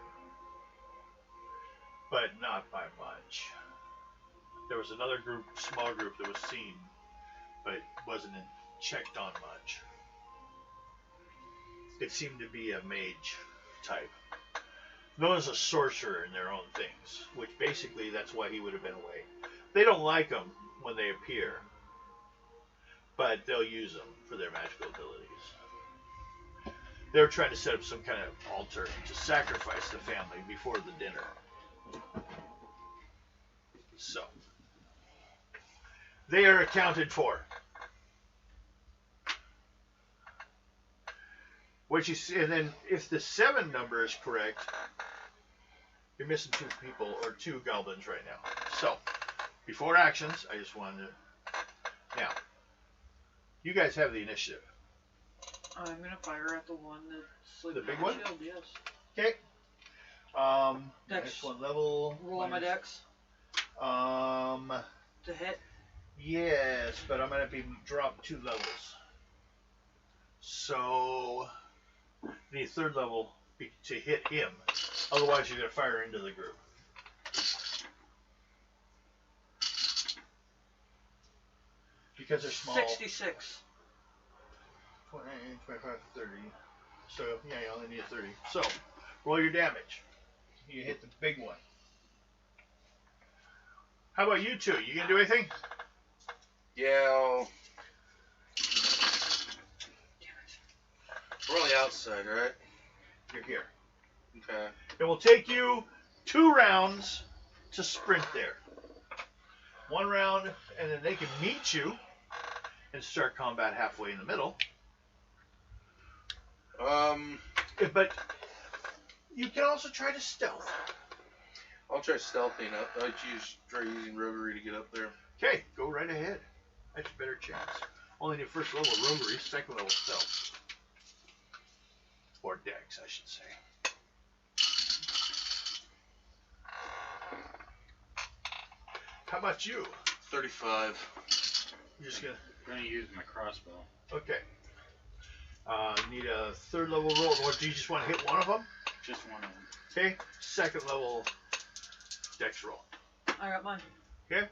but not by much. There was another group, small group, that was seen, but wasn't checked on much. It seemed to be a mage type, known as a sorcerer in their own things, which basically that's why he would have been away. They don't like them when they appear, but they'll use them for their magical abilities. They're trying to set up some kind of altar to sacrifice the family before the dinner. So, they are accounted for. What you see, and then if the 7 number is correct, you're missing 2 people or 2 goblins right now. So, before actions, I just wanted to. Now, you guys have the initiative. I'm gonna fire at the one that's sleeping The big on one? shield, yes. Okay. Dex. Next one level. Roll on my dex To to hit. yes, but I'm gonna be dropped 2 levels. So, need 3rd level to hit him. Otherwise, you're gonna fire into the group. Because they're small. 66. 20, 25, 30. So, yeah, you only need 30. So, roll your damage. You hit the big one. How about you 2? You gonna do anything? Yeah. We're on the outside, right? You're here. Okay. It will take you 2 rounds to sprint there. 1 round, and then they can meet you and start combat halfway in the middle. But you can also try to stealth. I'll try stealthing up. I'll try using roguery to get up there. Okay, go right ahead. That's a better chance. Only need 1st level roguery, 2nd level stealth. Or dex, I should say. How about you? 35. You're just gonna. I'm going to use my crossbow. Okay. Need a 3rd level roll. What, do you just want to hit one of them? Just one of them. Okay. 2nd level dex roll. I got mine. Okay.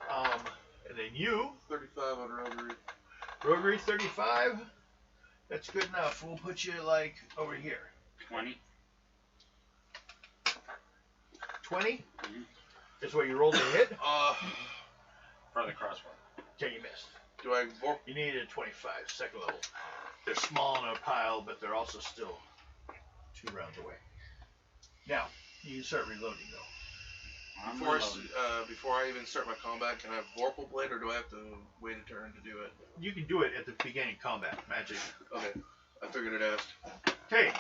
And then you, 35 on roguery. roguery 35. That's good enough. We'll put you like over here. 20. 20 Mhm. is what you rolled to hit. For the crossbow. Okay, you missed. Do I vorp? You needed a 25, second level. They're small in a pile, but they're also still 2 rounds away. Now, you can start reloading, though. Before I even start my combat, can I have Vorpal Blade, or do I have to wait a turn to do it? You can do it at the beginning of combat, magic. Okay, I figured it asked. Okay.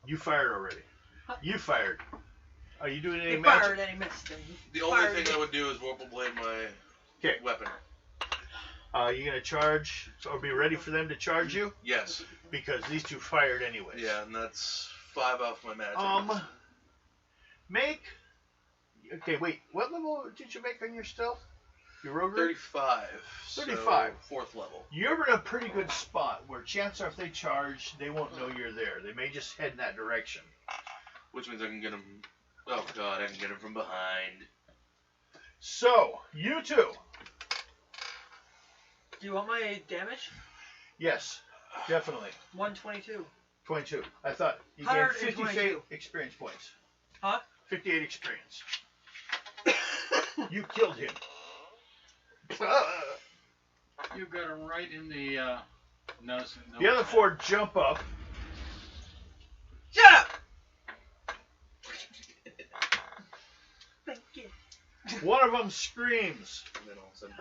You fired already. You fired. Are you doing any He magic? fired and he missed him. The only thing I would do is Vorpal Blade my weapon. You gonna charge, or be ready for them to charge you? Yes. Because these 2 fired anyways. Yeah, and that's 5 off my magic. Make. Okay, wait. What level did you make on your stealth? Your rogue? 35. 35. So 4th level. You're in a pretty good spot where chances are if they charge, they won't know you're there. They may just head in that direction. Which means I can get them. Oh god, I can get them from behind. So, you 2. Do you want my damage? Yes, definitely. 122. 22. I thought you gained 58 experience points. Huh? 58 experience. You killed him. You got him right in the nose. The other 4 jump up. Shut up! Thank you. One of them screams. And then all of a sudden.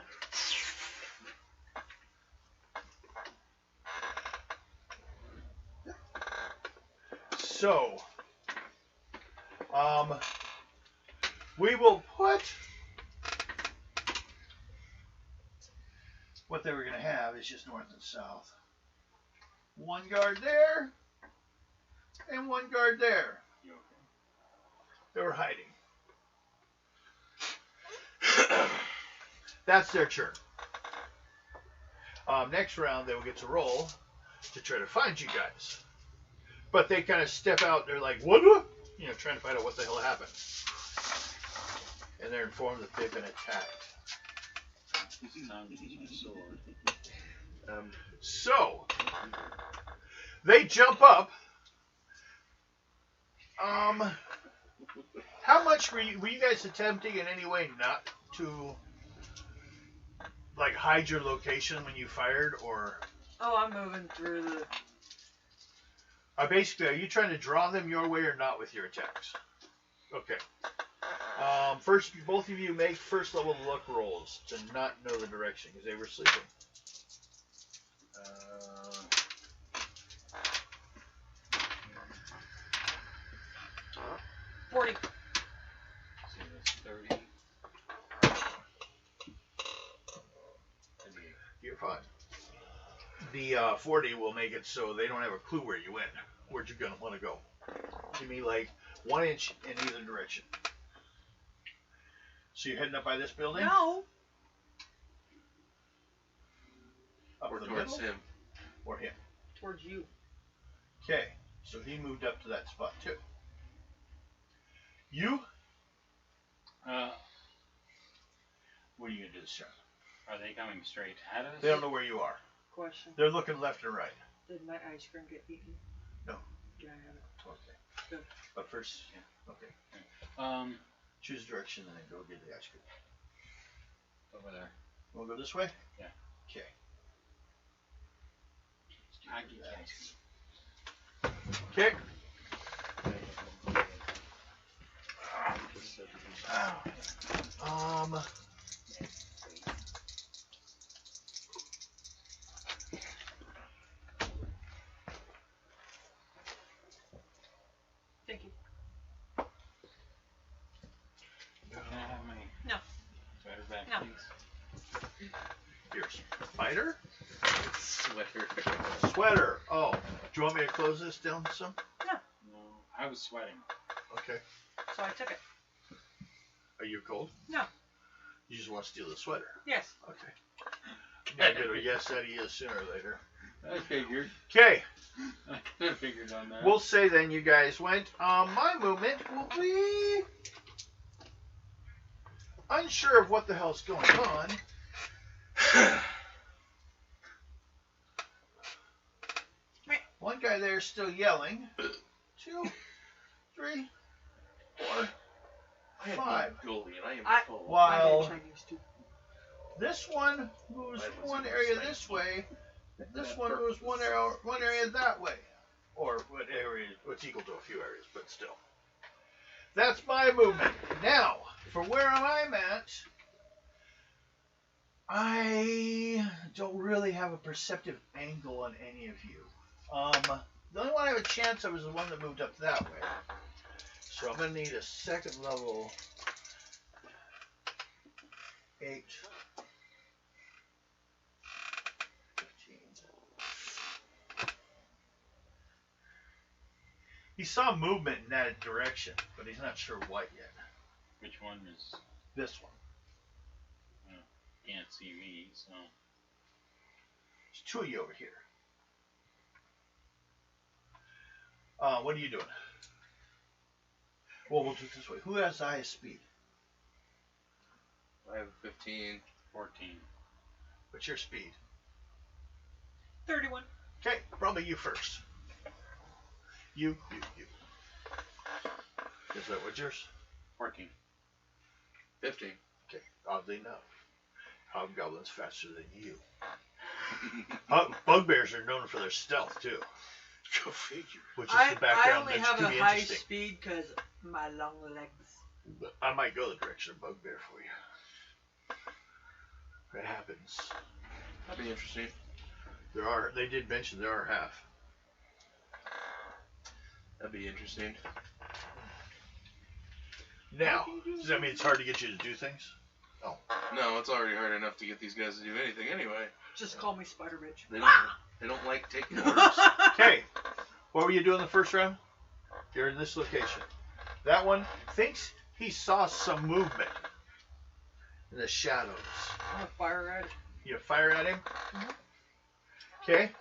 So, we will put what they were going to have is just north and south. 1 guard there, and 1 guard there. They were hiding. That's their turn. Next round, they will get to roll to try to find you guys. But they kind of step out. They're like, what? You know, trying to find out what the hell happened. And they're informed that they've been attacked. So, they jump up. How much were you guys attempting in any way not to, like, hide your location when you fired, or? Oh, I'm moving through the... Basically, are you trying to draw them your way or not with your attacks? Okay. First, both of you make first level luck rolls to not know the direction because they were sleeping. 40. So that's 30. You're fine. The 40 will make it so they don't have a clue where you went. Where'd you gonna want to go? Give me like 1 inch in either direction. So you're heading up by this building? No. Up Or the towards middle? him. Or him. Towards you. Okay, so he moved up to that spot too. You? What are you gonna do this turn? Are they coming straight at us? They don't know where you are. Question. They're looking left and right. Did my ice cream get eaten? No. Can I have it? Okay. Good. But first, okay. Choose direction and then go get the ice cream. Over there. Wanna go this way? Yeah. Okay. I get the ice cream. Okay. Thank you. Can I have my sweater back, No. please? Here's spider. Sweater. Sweater. Oh, do you want me to close this down some? No, I was sweating. Okay. So I took it. Are you cold? No. You just want to steal the sweater? Yes. Okay. I get a yes that he is sooner or later. I figured. Okay. I could have figured on that. We'll say then you guys went. My movement will be unsure of what the hell's going on. One guy there still yelling. 2, 3, 4, I have 5. one goalie and I am I- full. While Chinese too. this one moves I was one in area Spain. this way, this That one moves purpose. one area that way. Or what area, what's equal to a few areas, but still. That's my movement. Now, for where I'm at, I don't really have a perceptive angle on any of you. The only one I have a chance of is the one that moved up that way. So I'm going to need a second level 8. 15. He saw movement in that direction, but he's not sure what yet. Which one is? This one. Can't see me, so. There's 2 of you over here. What are you doing? Well, we'll do it this way. Who has the highest speed? I have 15. 14. What's your speed? 31. Okay, probably you first. You. Is that what yours? 14. 15. Okay, oddly enough. Hobgoblin's faster than you. Bugbears are known for their stealth, too. Go figure. Which is I the background only that's have to a be high interesting. speed because my long legs. But I might go the direction of Bugbear for you. If it happens. That'd be interesting. They did mention there are half. That'd be interesting. Now, does that mean it's hard to get you to do things? No, it's already hard enough to get these guys to do anything anyway. Just call me Spider Bitch. They don't like taking orders. Okay, what were you doing the first round? You're in this location. That one thinks he saw some movement in the shadows. I'm gonna fire at it. You fire at him? Mhm. Okay.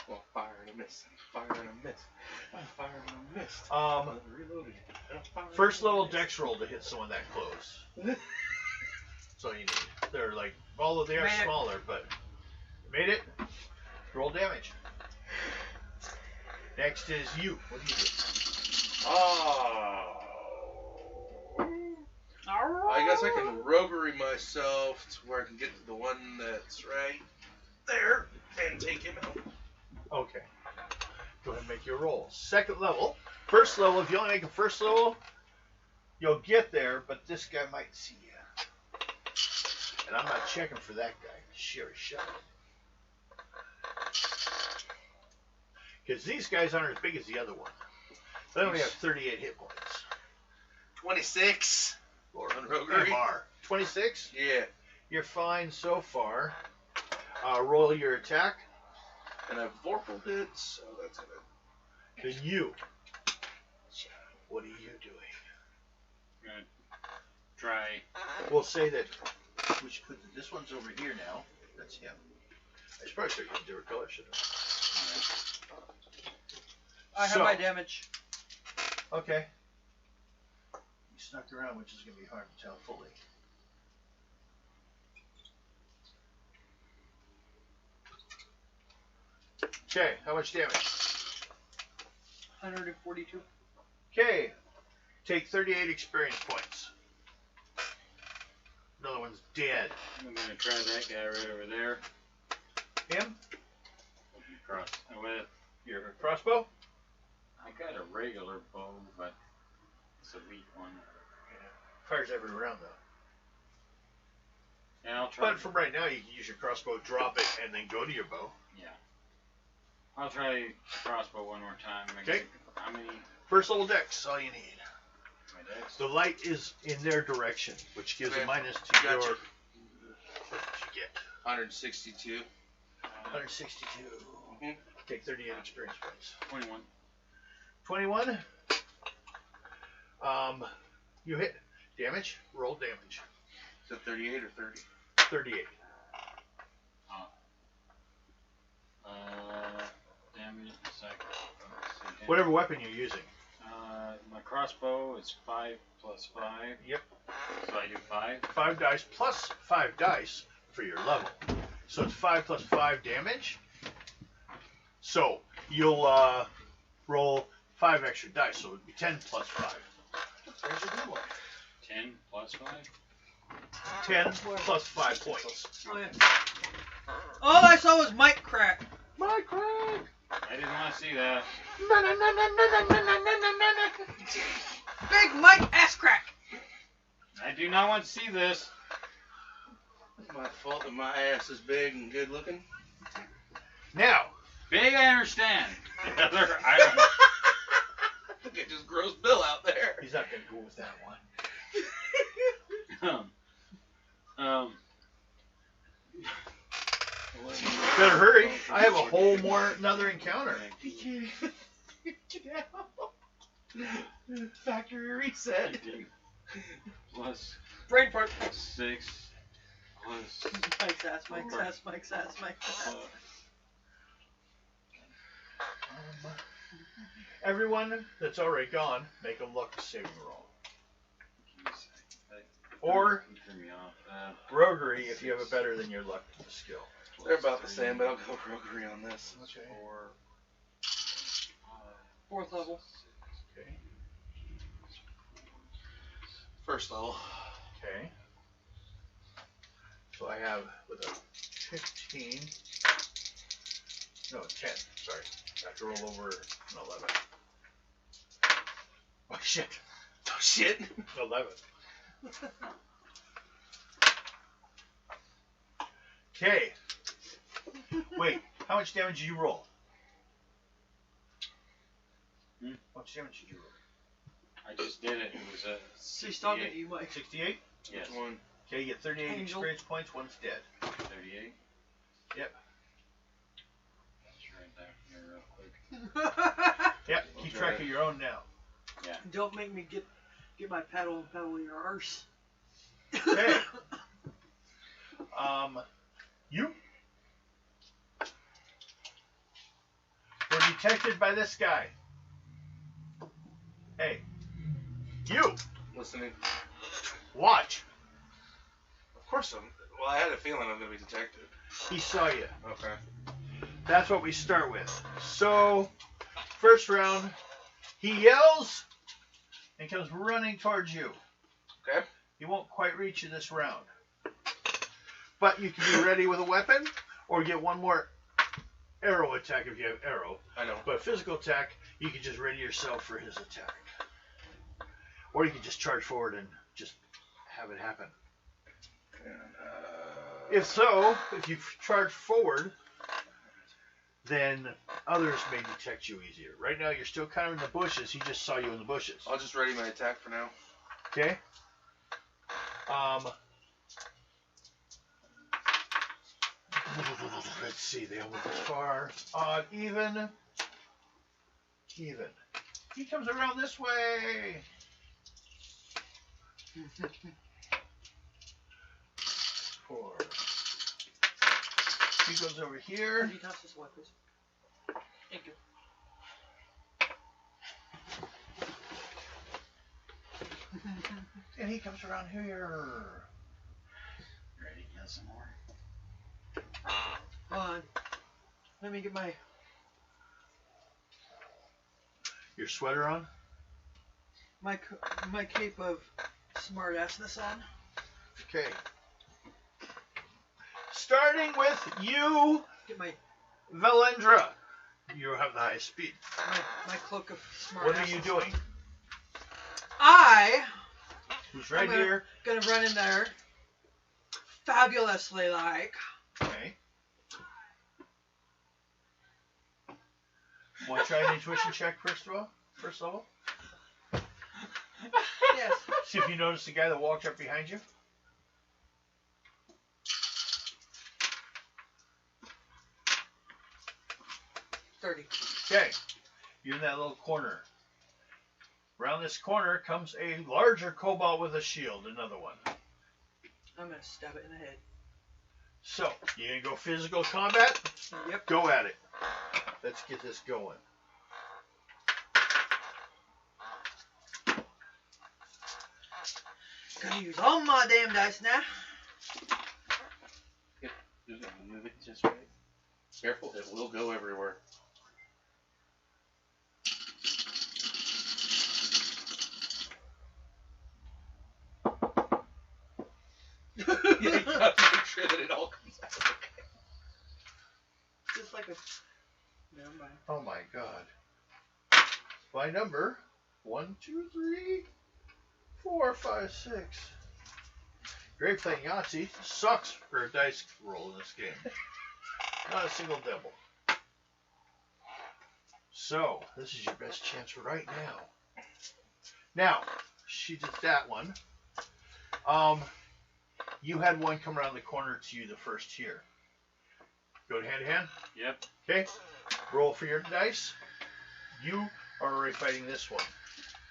Well, fire and a miss. Fire and a miss. Fire and a miss. Reloaded. First level dex roll to hit someone that close. That's all you need. They're like, although they are Made it. smaller, but made it. Roll damage. Next is you. What do you do? Oh. I guess I can roguery myself to where I can get to the one that's right there and take him out. Okay. Go ahead and make your roll. Second level. First level, if you only make a first level, you'll get there, but this guy might see you. And I'm not checking for that guy. Sherry shot. Because these guys aren't as big as the other one. They only have 38 hit points. 26. Or On roguery? MR. 26? Yeah. You're fine so far. Roll your attack. And I've vorpaled it, so that's good. Then you. What are you doing? I'm gonna try. We'll say that we should put this one's over here now. That's him. I should probably show you a different color, shouldn't I have my damage. I? Okay. You snuck around, which is going to be hard to tell fully. Okay, how much damage? 142. Okay, take 38 experience points. Another one's dead. I'm gonna try that guy right over there. Him? Cross with Your crossbow? I got a regular bow, but it's a weak one. Fires every round though. And I'll try. But from right now, you can use your crossbow, drop it, and then go to your bow. Yeah. I'll try crossbow one more time. Okay. How many? First level dex, all you need. My dex? The light is in their direction, which gives Okay. a minus to Gotcha. your. What did you get? 162. 162. Mhm. Take 38 experience points. 21. 21. You hit damage. Roll damage. Is it 38 or 30? 38. Damage. Second. Whatever weapon you're using. My crossbow is 5 plus 5. Yep. So I do 5. 5 dice plus 5 dice for your level. So it's 5 plus 5 damage. So you'll roll 5 extra dice. So it would be 10 plus 5. There's your good one. 10. plus 5? 10 plus 5 points. Oh, yeah. All I saw was Mike crack. My crack! I didn't want to see that. Big Mike ass crack. I do not want to see this. It's my fault that my ass is big and good looking. Now, Big, I understand. The other, I don't. I think I just grossed Bill out there. he's not going to go with that one. Better hurry. I have a whole another encounter. He can't even get out. Factory reset. Plus Brain fart. 6. Plus. Mike's ass, Mike's ass, Mike's ass, Mike's ass. Everyone that's already gone, make a luck saving roll. Or roguery if you have a better than your luck skill. They're about the same, but I'll go roguery on this. Okay. 4th level. Okay. First level. Okay. So I have with a 15. No, 10. Sorry. I have to roll over an 11. Oh shit. Oh shit. 11. Okay. Wait, how much damage did you roll? How much damage did you roll? I just did it. It was a. She's talking to 68. you, Mike. 68? Yes. Which one? Okay, you get 38 Angel. experience points, one's dead. 38. Yep. Let's write that here real quick. Yep, keep track of your own now. Yeah. Don't make me get my paddle and pedal your arse. Okay. You were detected by this guy. Hey. You. Listening. Watch. Of course I'm. Well, I had a feeling I'm going to be detected. He saw you. Okay. That's what we start with. So, first round, he yells and comes running towards you. Okay. He won't quite reach you this round. But you can be ready with a weapon or get one more arrow attack if you have arrow. I know. But physical attack, you can just ready yourself for his attack. Or you can just charge forward and just have it happen. If so, if you charge forward, then others may detect you easier. Right now, you're still kind of in the bushes. He just saw you in the bushes. I'll just ready my attack for now. Okay? Let's see. They went this far. Odd, even. Even. He comes around this way. Four. He goes over here. Can you toss this away, please? Thank you. And he comes around here. Ready to get some more? Hold on. Let me get my Sweater on? my cape of smartassness on. Okay. Starting with you, Get my Valendra. You have the highest speed. my cloak of smartassness. What are you doing? I Who's right I'm gonna- here? gonna run in there fabulously like. Okay. Want to try an intuition check first of all? First level? Yes. See if you notice the guy that walked up behind you. $30. Okay. You're in that little corner. Around this corner comes a larger kobold with a shield, another one. I'm gonna stab it in the head. So, you gonna go physical combat? Yep. Go at it. Let's get this going. Gonna use all my damn dice now. Just move it just right. Careful, it will go everywhere. sure that it all comes out okay. Just like a. Never mind. Oh my God. By number 1, 2, 3, 4, 5, 6. Great playing Yahtzee sucks for a dice roll in this game. Not a single double. So, this is your best chance right now. Now, she did that one. You had one come around the corner to you the first here. Go hand to hand? Yep. Okay. Roll for your dice. You are already fighting this one.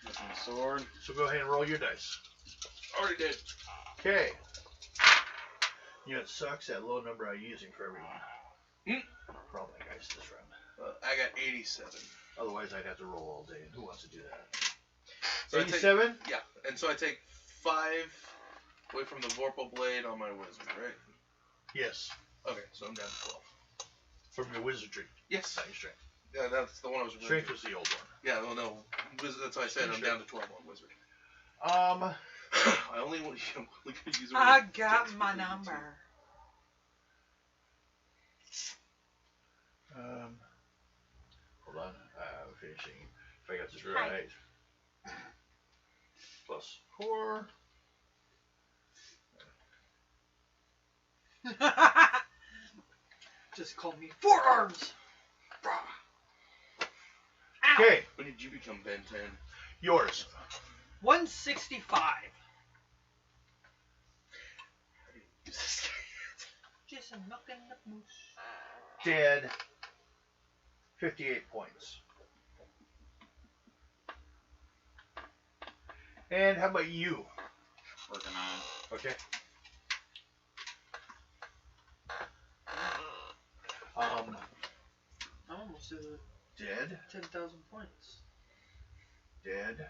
With my sword. So go ahead and roll your dice. Already did. Okay. You know, it sucks that low number I'm using for everyone. For all my guys this round. I got 87. Otherwise, I'd have to roll all day. And who wants to do that? So 87? Yeah, and so I take 5 away from the Vorpal Blade on my wizard, right? Yes. Okay, so I'm down to 12. From your wizardry. Yes. Not your strength. Yeah, that's the one I was. Strength was the old one. Yeah, well, no, that's why I said I'm down to 12 on wizard. Um, I only could use. I got my number. Hold on. I'm finishing. If I got this right. Plus 4. Just call me Forearms. Okay. When did you become Ben 10? Yours. 165. Just a milk in the moose. Dead. 58 points. And how about you? Working on Okay. I almost did it. Dead. 10,000 points. Dead.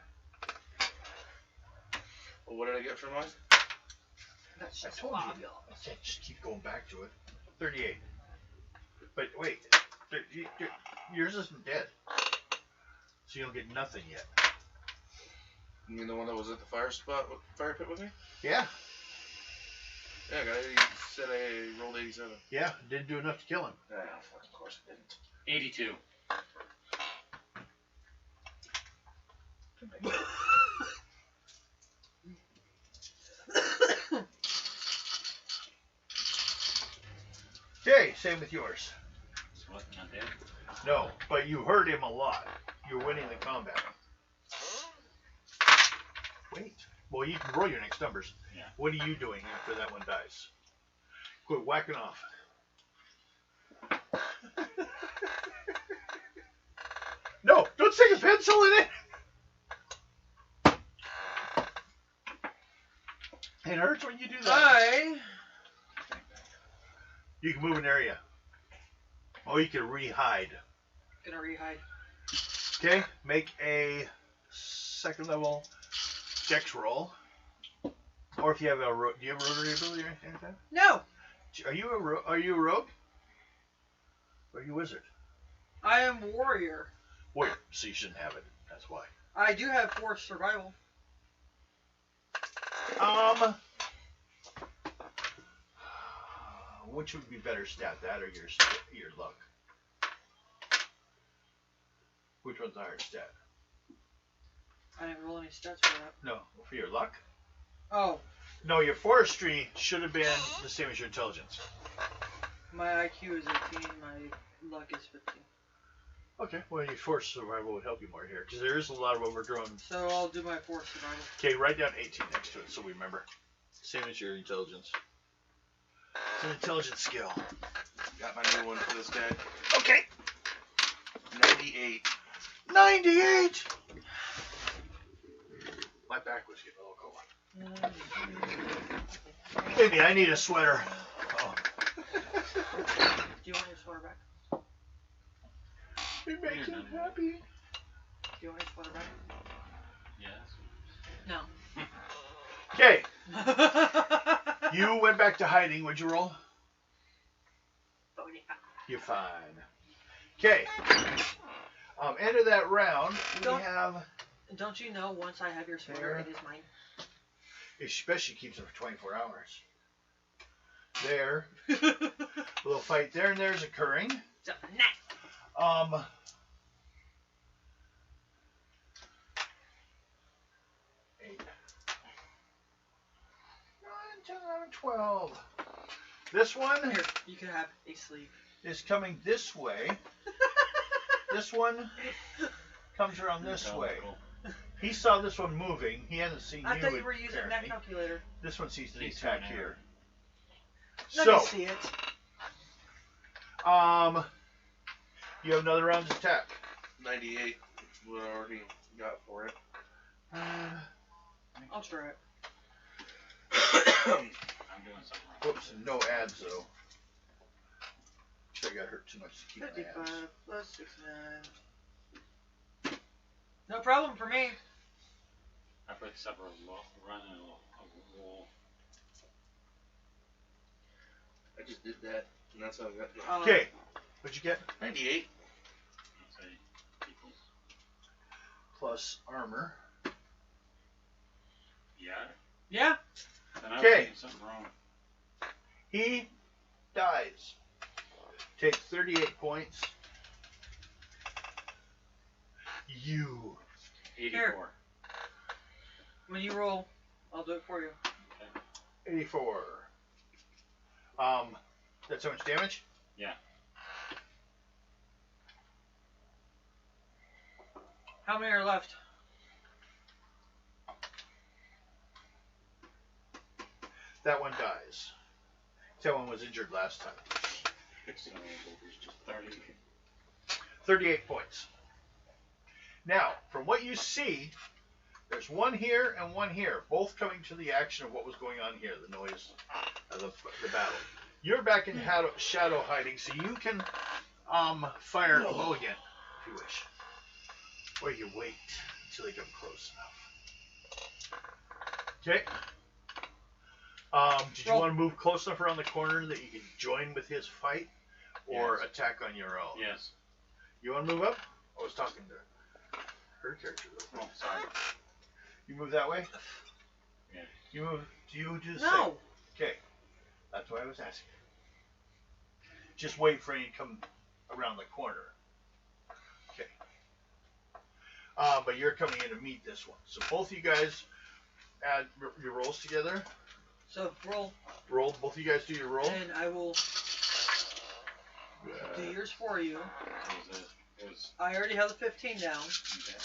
Well, what did I get for mine? That's I just told you. fabulous. I can't just keep going back to it. 38. But wait. Yours isn't dead. So you don't get nothing yet. You mean the one that was at the fire pit with me? Yeah. Yeah, said I rolled 87. Yeah. Didn't do enough to kill him. Yeah, of course it didn't. 82. Okay, same with yours. So what, not dead? No, but you hurt him a lot. You're winning the combat. Wait. Well, you can roll your next numbers. Yeah. What are you doing after that one dies? Quit whacking off. No, don't stick a pencil in it. It hurts when you do that. You can move an area. Or you can re-hide. Gonna rehide. Okay, make a second level dex roll. Or if you have a do you have a rotary ability or anything like that? No, Are you a rogue? Or are you a wizard? I am warrior. Warrior, so you shouldn't have it. That's why. I do have forced survival. Which would be better stat, that or your luck? Which one's the higher stat? I didn't roll any stats for that. No, for your luck? Oh, No, your forestry should have been the same as your intelligence. my IQ is 18, my luck is 15. Okay, well, your forced survival would help you more here, because there is a lot of overgrown. So I'll do my forced survival. Okay, write down 18 next to it so we remember. Same as your intelligence. It's an intelligence skill. Got my new one for this guy. Okay. 98. 98! My back was getting a little cold. Maybe I need a sweater. Oh. Do you want your sweater back? It makes him happy. Do you want your sweater back? Yes. No. Okay, you went back to hiding. What'd you roll? 45. You're fine. Okay. End of that round, we Don't- have. Don't you know once I have your sweater, it is mine? Especially keeps it for 24 hours. there. A little fight there and there's occurring. So, nah. 8, 9, 10, 11, 12. This one Here, you can have a sleeve. is coming this way. This one comes around this way. He saw this one moving. He hasn't seen I you. thought you were using that apparently. calculator. This one sees the He's attack trying to- here. Let So, me see it. you have another round's attack. 98. What I already got for it. I'll try it. I'm doing something wrong. Whoops, no ads though. Sure, I got hurt too much to keep my 55 ads. plus 69. No problem for me. I put several running a wall. I just did that, and that's how I got Okay, what'd you get? 98. Let's say equals. Plus armor. Yeah. Yeah. Then I was Okay. doing something wrong. He dies. Takes 38 points. You. 84. When you roll, I'll do it for you. 84. That's how much damage? Yeah. How many are left? That one dies. That one was injured last time. So it's just 30. 38 points. Now, from what you see, there's one here and one here, both coming to the action of what was going on here, the noise of the battle. You're back in shadow hiding, so you can fire a bow again, if you wish. Or you wait until they come close enough. Okay. Did you Roll. want to move close enough around the corner that you can join with his fight? Or Yes. attack on your own? Yes. You want to move up? I was talking to her character though. Oh, sorry. You move that way? Yeah. You move. Do you do the same? No. Okay. That's why I was asking. Just wait for any to come around the corner. Okay. But you're coming in to meet this one. So both of you guys add your rolls together. So roll, Roll. Both of you guys do your roll. and I will do yours for you. It was I already have the 15 down. okay.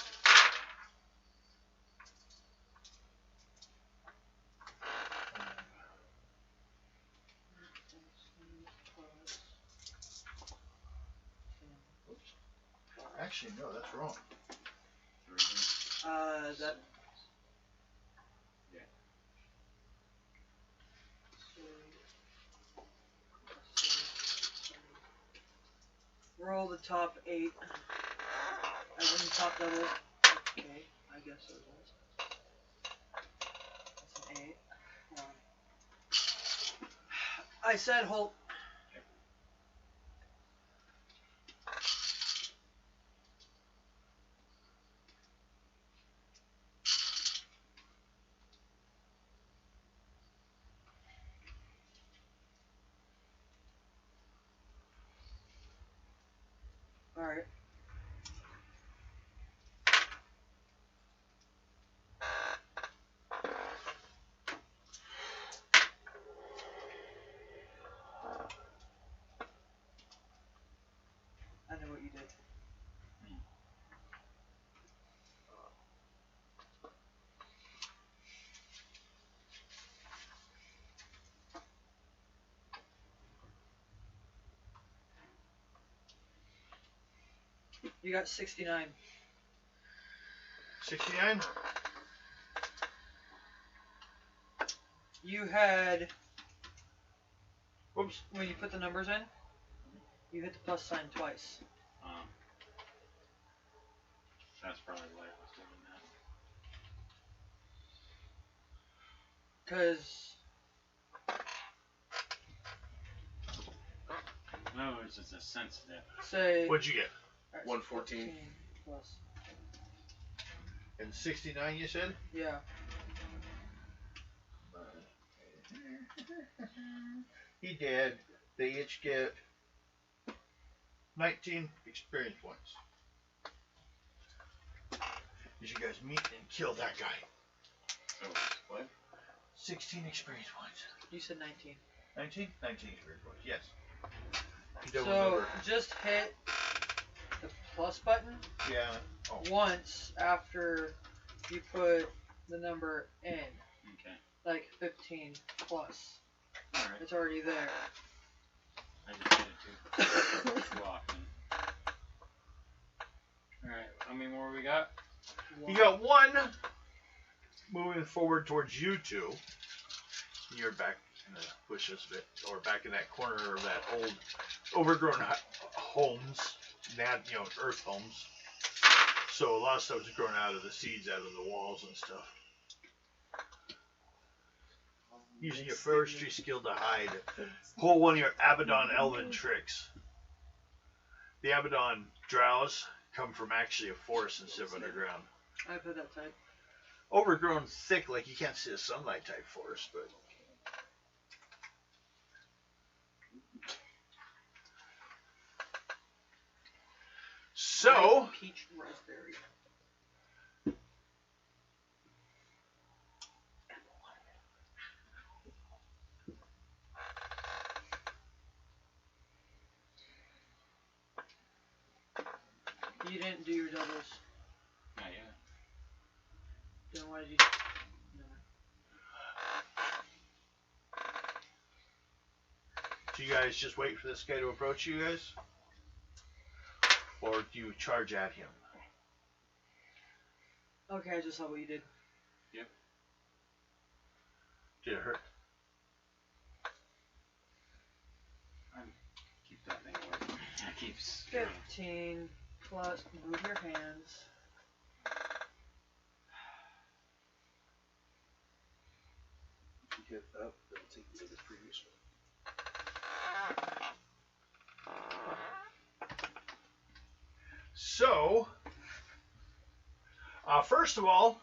Oops. Actually, no, that's wrong. 3. That. Yeah. Roll the top 8. I win the top double. Okay, I guess it was. That's an 8. I said hold. Alright. I know what you did. You got 69. 69. You had, Whoops. when you put the numbers in, you hit the plus sign twice. That's probably why I was doing that. Because No, it's just a sensitive. say What'd you get? 114. Plus. And 69, you said? Yeah. He did. They each get 19 experience points. As you guys meet and kill that guy. So, what? 16 experience points. You said 19. 19? 19 experience points, yes. You don't So remember. just hit the plus button Yeah. Oh. once after you put the number in. Okay. Like 15 plus. Alright. It's already there. I just did it too often. Alright, how many more we got? You got one moving forward towards you two. You're back in the bushes a bit, or back in that corner of that old, overgrown homes, earth homes. So a lot of stuff is grown out of the seeds, out of the walls and stuff. Using your forestry skill to hide. Pull one of your Abaddon elven tricks. The Abaddon drows come from actually a forest instead of underground. I put that type. Overgrown thick, like you can't see a sunlight type forest, but. So. Peach raspberry. You didn't do your doubles. Not yet. Then why did you? No. Do you guys just wait for this guy to approach you guys? Or do you charge at him? Okay, I just saw what you did. Yep. Did it hurt? Keep that thing away from me. It keeps 15 plus move your hands. If you get up, it'll take you to the previous one. So, first of all,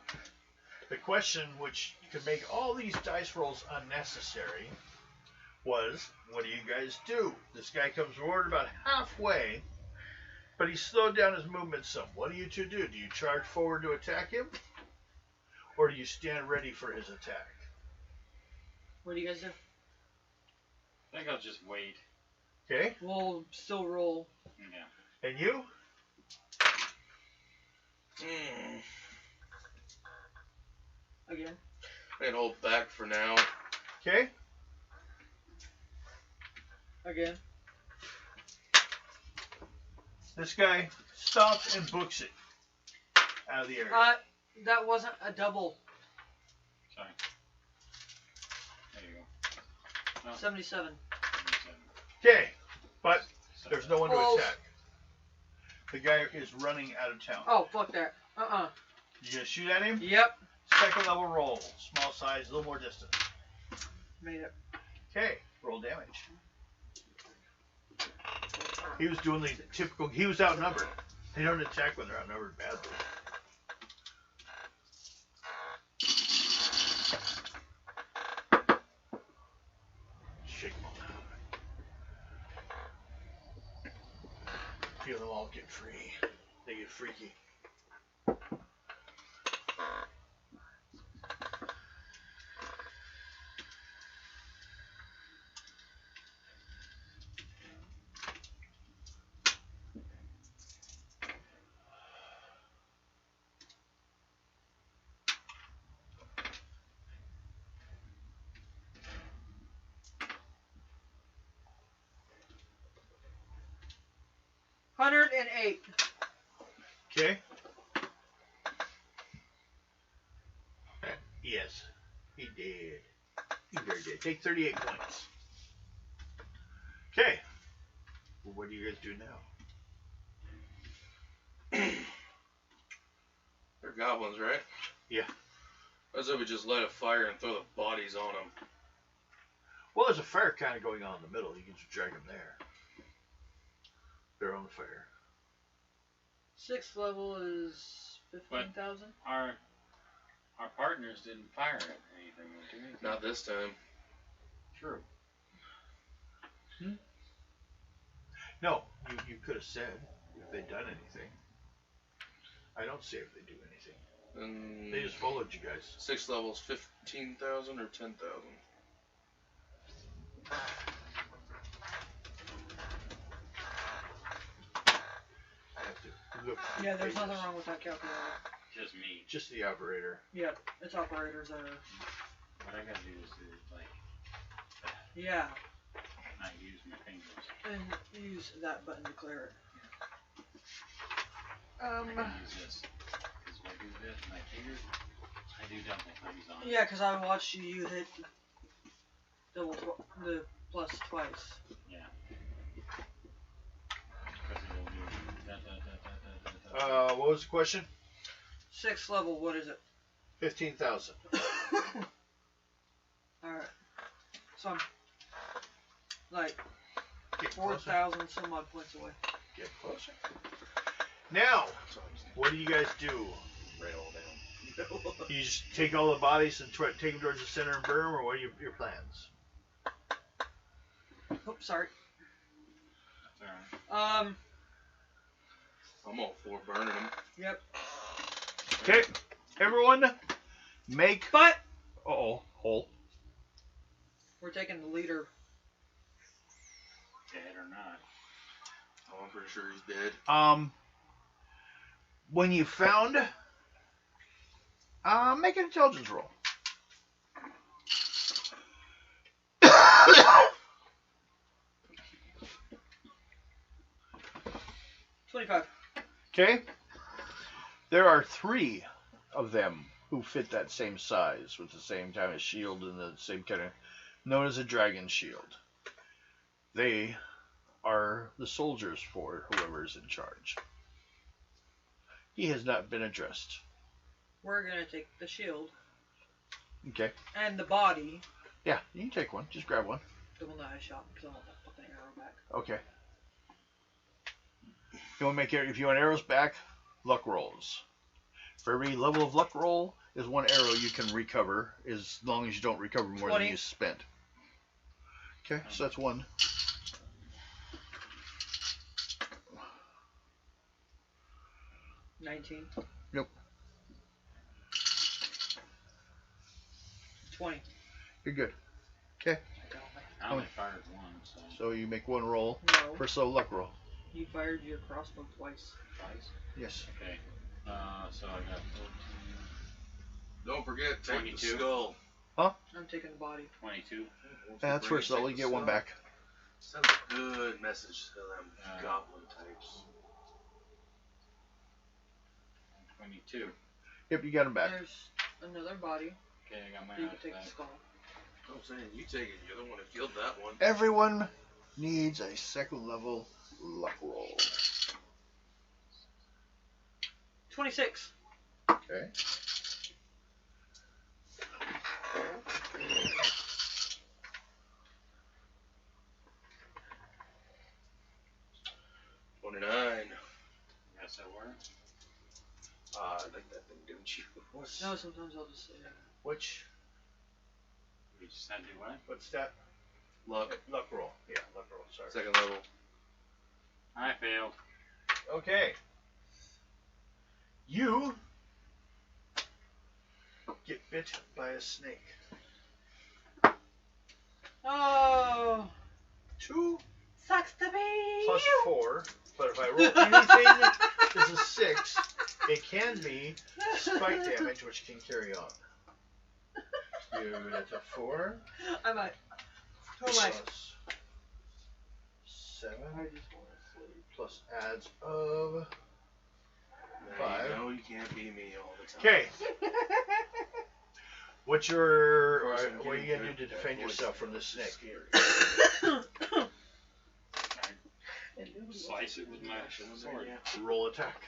the question which could make all these dice rolls unnecessary was, what do you guys do? This guy comes forward about halfway, but he slowed down his movement some. What do you two do? Do you charge forward to attack him? Or do you stand ready for his attack? What do you guys do? I think I'll just wait. Okay? We'll still roll. Yeah. And you? Again. I can hold back for now. Okay? Again. This guy stops and books it out of the area. That wasn't a double. Sorry. There you go. No. 77. 77. Okay, but there's no one to Close. attack. The guy is running out of town. Oh, fuck that. You gonna shoot at him? Yep. Second level roll. Small size, a little more distance. Made it. Okay, roll damage. He was doing the typical, he was outnumbered. They don't attack when they're outnumbered badly. Shake them all out. Feel them all get free. They get freaky. $108. Okay. Yes, he did. He very did. Take 38 points. Okay. Well, what do you guys do now? They're goblins, right? Yeah. I said we just light a fire and throw the bodies on them. Well, there's a fire kind of going on in the middle. You can just drag them there. They're on the fire. 6th level is 15,000. Our partners didn't fire at anything, did they? Not this time. True. No, you could have said if they'd done anything. I don't say if they do anything. And They just followed you guys. 6 levels, 15,000 or 10,000? I have to look. Yeah, there's pages. nothing wrong with that calculator. Just me. Just the operator. Yep, it's operator's error. What I gotta do is like Yeah, not use my fingers. and use that button to clear it. I can use this. Because if I do this with my fingers, I do double thumbs on. Yeah, because I watched you hit the plus twice. Yeah. Because it'll do da, da, da, da, da, da, da. What was the question? 6th level, what is it? 15,000. Alright. So I'm like Get closer. 4,000 some odd points away. Get closer. Now, what do you guys do? Right all down. You just take all the bodies and take them towards the center and burn them, or what are your plans? Oops, sorry. That's alright. I'm all for burning them. Yep. Okay, everyone, make. But Uh-oh, hole. we're taking the leader. Dead or not. Oh, I'm pretty sure he's dead. When you found, make an intelligence roll. $25. Okay. There are 3 of them who fit that same size with the same kind of shield and the same kind of, known as a dragon shield. They are the soldiers for whoever is in charge. He has not been addressed. We're gonna take the shield Okay. and the body. Yeah, you can take one. Just grab one. The one that I shot because I want that fucking arrow back. Okay. If you want arrows back, luck rolls. For every level of luck roll is 1 arrow you can recover, as long as you don't recover more 20. than you spent. Okay, so that's 1. $19. Nope. 20. You're good. Okay, I only fired one, so. so you make 1 roll No. per so luck roll. You fired your crossbow twice. Twice? Yes. Okay. So I got 14, Don't forget, take 22. the skull. I'm taking the body. 22. That's first level. You get 1 back. Send a good message to them goblin types. 22. Yep, you got him back. There's another body. Okay, I got my You eyes can take back. the skull. I'm saying, you take it. You're the one who killed that one. Everyone needs a 2nd level luck roll. 26. Okay. Yes, I were. I like that thing, don't you? No, sometimes I'll just say that. Which? We just had to do what? What's that? Luck. Luck roll. Yeah, luck roll. Sorry. 2nd level. I failed. Okay. You get bit by a snake. Oh, 2 sucks to be plus you. 4. But if I roll anything that's a 6, it can be spike damage, which can carry on. That's a 4. I might. Who am I? Plus 7. Plus adds of There 5. you go. You can't be me all the time. Okay. What are you Getting gonna do good to at defend voice yourself from this is snake? scary. Slice it with my sword. Roll attack.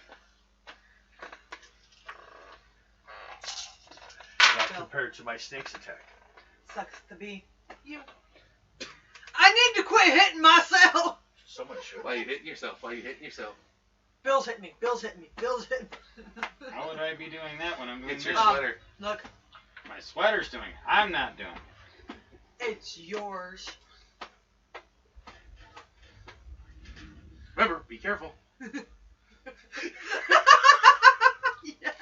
Not compared to my snake's attack. Sucks to be you. I need to quit hitting myself. Someone should. Why are you hitting yourself? Why are you hitting yourself? Bill's hitting me. Bill's hitting me. Bill's hitting me. How would I be doing that when I'm doing It's your this? sweater. Look, My sweater's doing it. I'm not doing it. it's yours. Remember, be careful. Yes.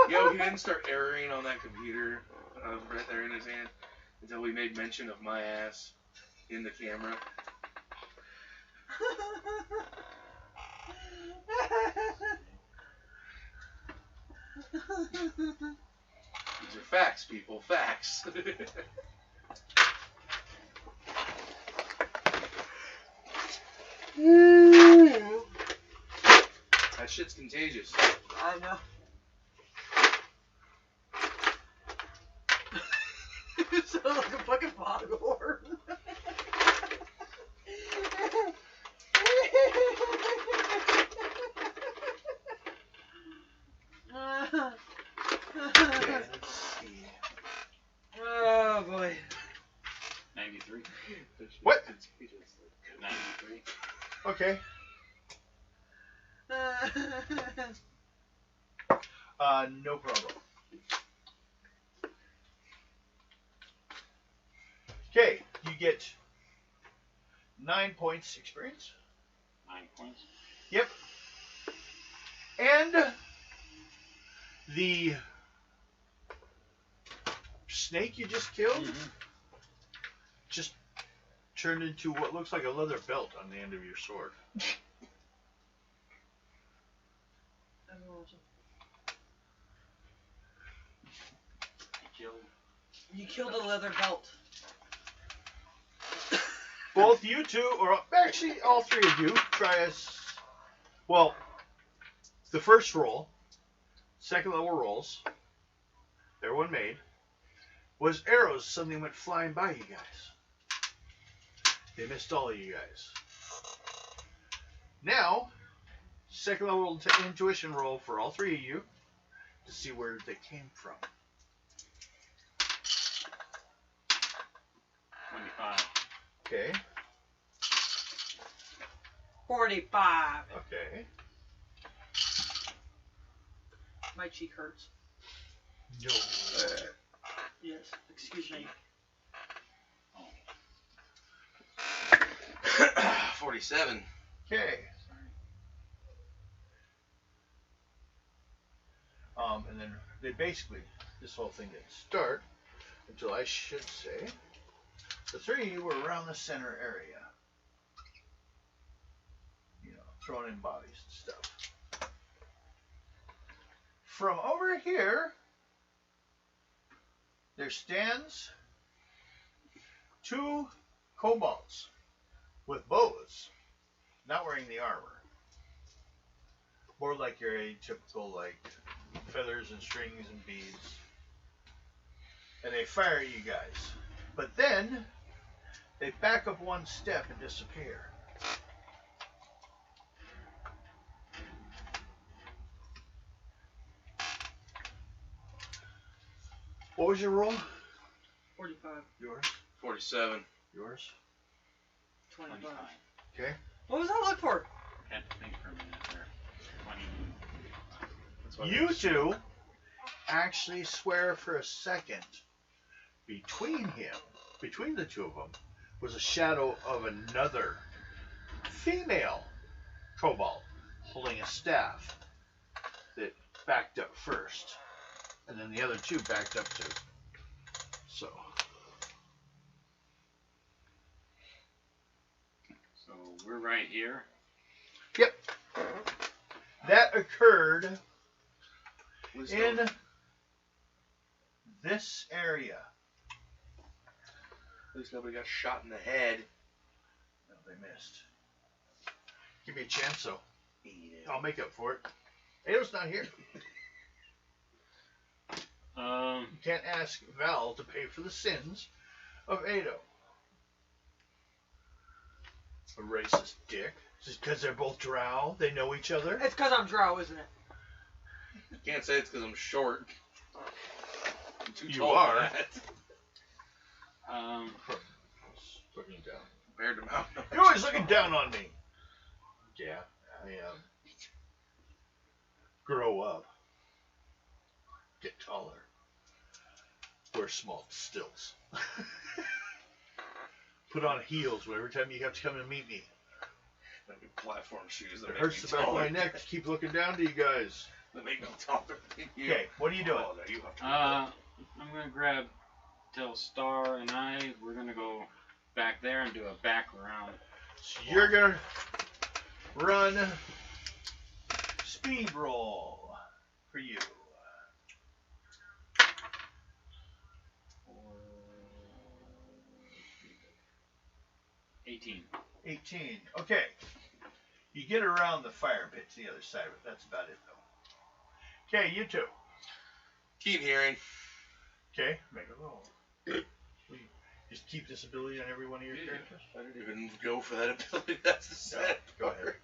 Yo, he didn't start erroring on that computer when I was right there in his hand until we made mention of my ass in the camera. These are facts, people. Facts. That shit's contagious. I know. You sound like a fucking foghorn. Okay, let's see. Oh boy. 93. What? 93. Okay. No problem. Okay, you get 9 points experience. 9 points. Yep. And the snake you just killed just turned into what looks like a leather belt on the end of your sword. That's awesome. You killed a leather belt. Both you two, or actually all three of you, try as well. The first roll, second level rolls, everyone made, was arrows suddenly went flying by you guys. They missed all of you guys. Now, second level intuition roll for all three of you to see where they came from. 25. Okay. 45. Okay. My cheek hurts. No. Yes. Excuse me. 47. Okay. And then they basically, this whole thing didn't start until I should say, the three of you were around the center area. You know, throwing in bodies and stuff. From over here, there stands 2 kobolds with bows, not wearing the armor. More like your atypical, like, feathers and strings and beads. And they fire at you guys. But then, they back up 1 step and disappear. What was your roll? 45. Yours? 47. Yours? 25. 25. Okay. What was that look for? Had to think for a minute there. 20. That's why You two actually swear for a second between the two of them, was a shadow of another female kobold holding a staff that backed up first. And then the other two backed up too. So. So we're right here. Yep. That occurred in this area. At least nobody got shot in the head. No, they missed. Give me a chance, so I'll make up for it. Ado's not here. You can't ask Val to pay for the sins of Ado. A racist dick. Just because they're both drow, they know each other. It's because I'm drow, isn't it? Can't say it's because I'm short. I'm too You tall are. for that. Looking down. Compared to Mountain. You're always looking down on me. Yeah, I am. Grow up. Get taller. Wear small stills. put on heels every time you have to come and meet me. That'd be platform shoes. That It make hurts me the back of my taller. neck to keep looking down to you guys. That make me taller than you. Okay, what are you doing? Oh, no, you have to I'm gonna grab Star and I. We're gonna go back there and do a back round. So you're gonna run speed roll for you. 18. 18. Okay. You get around the fire pit to the other side of it. That's about it, though. Okay, you two. Keen hearing. Okay, make a roll. Will you just keep this ability on every one of your characters? I didn't even go for that ability. That's the sad Go part. ahead.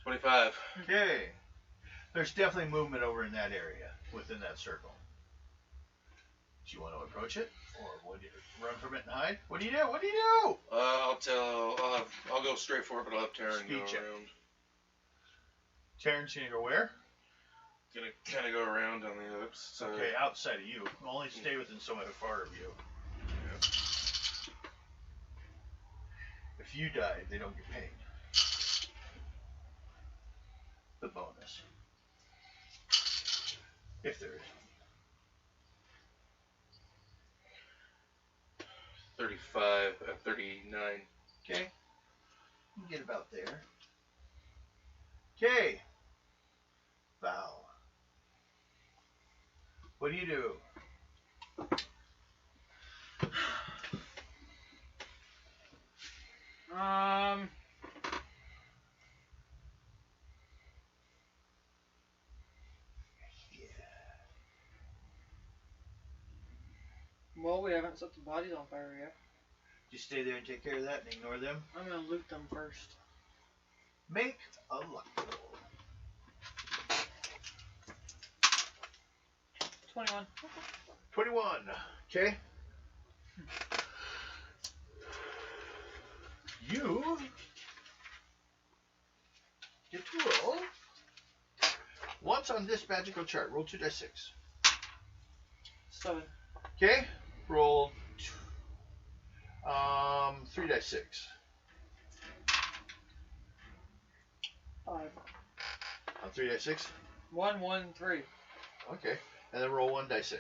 25. Okay. There's definitely movement over in that area, within that circle. Do you want to approach it? Or would you run from it and hide? What do you do? What do you do? I'll go straight for it, but I'll have Taryn Speed go check. around. Taryn's going to go where? Gonna kind of go around on the other side. Okay, outside of you. Only stay within so far of you. Yeah. If you die, they don't get paid. The bonus. If there is. 35, 39. Okay. You get about there. Okay. Vow. What do you do? Well, we haven't set the bodies on fire yet. You stay there and take care of that and ignore them. I'm gonna loot them first. Make a luck roll. 21. 21. Okay. You get to roll. Once on this magical chart, roll 2d6. 7. Okay. Roll 3d6. 5. On 3d6. 1, 1, 3. Okay. And then roll 1d6.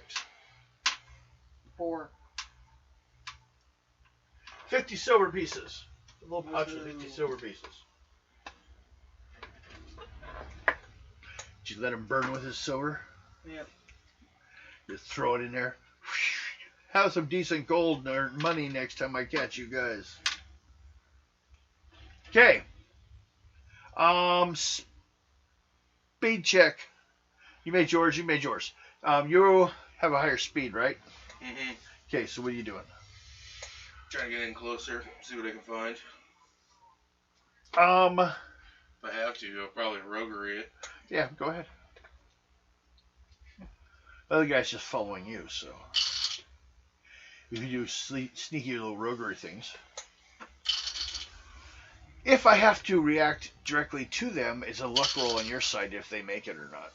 4. 50 silver pieces. A little pouch with 50 Ooh. silver pieces. Did you let him burn with his silver? Yep. Just throw it in there. Have some decent gold or money next time I catch you guys. Okay. Speed check. You made yours. You made yours. You have a higher speed, right? Mm-hmm. Okay. So what are you doing? Trying to get in closer, see what I can find. If I have to, I'll probably roguery it. Yeah. Go ahead. The other guy's just following you, so you can do sneaky little roguery things. If I have to react directly to them, it's a luck roll on your side if they make it or not.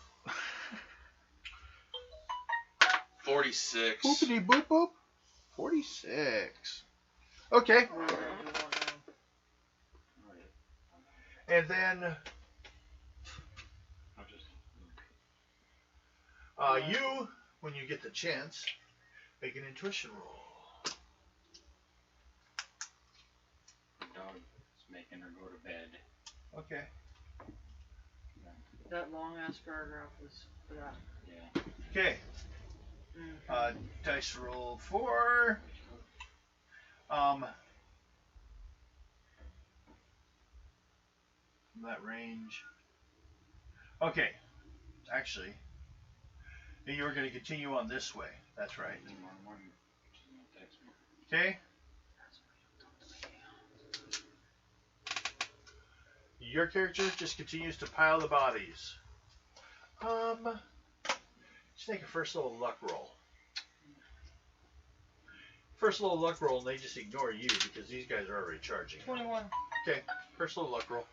46. Boopity boop boop. 46. Okay. And then you, when you get the chance, make an intuition roll. The dog is making her go to bed. Okay. That long ass paragraph was for that. Yeah. Okay. Dice roll 4. That range. Okay. Actually, you were going to continue on this way. That's right. Okay. Your character just continues to pile the bodies. Just take a first little luck roll. First little luck roll, and they just ignore you because these guys are already charging. 21. Okay, first little luck roll.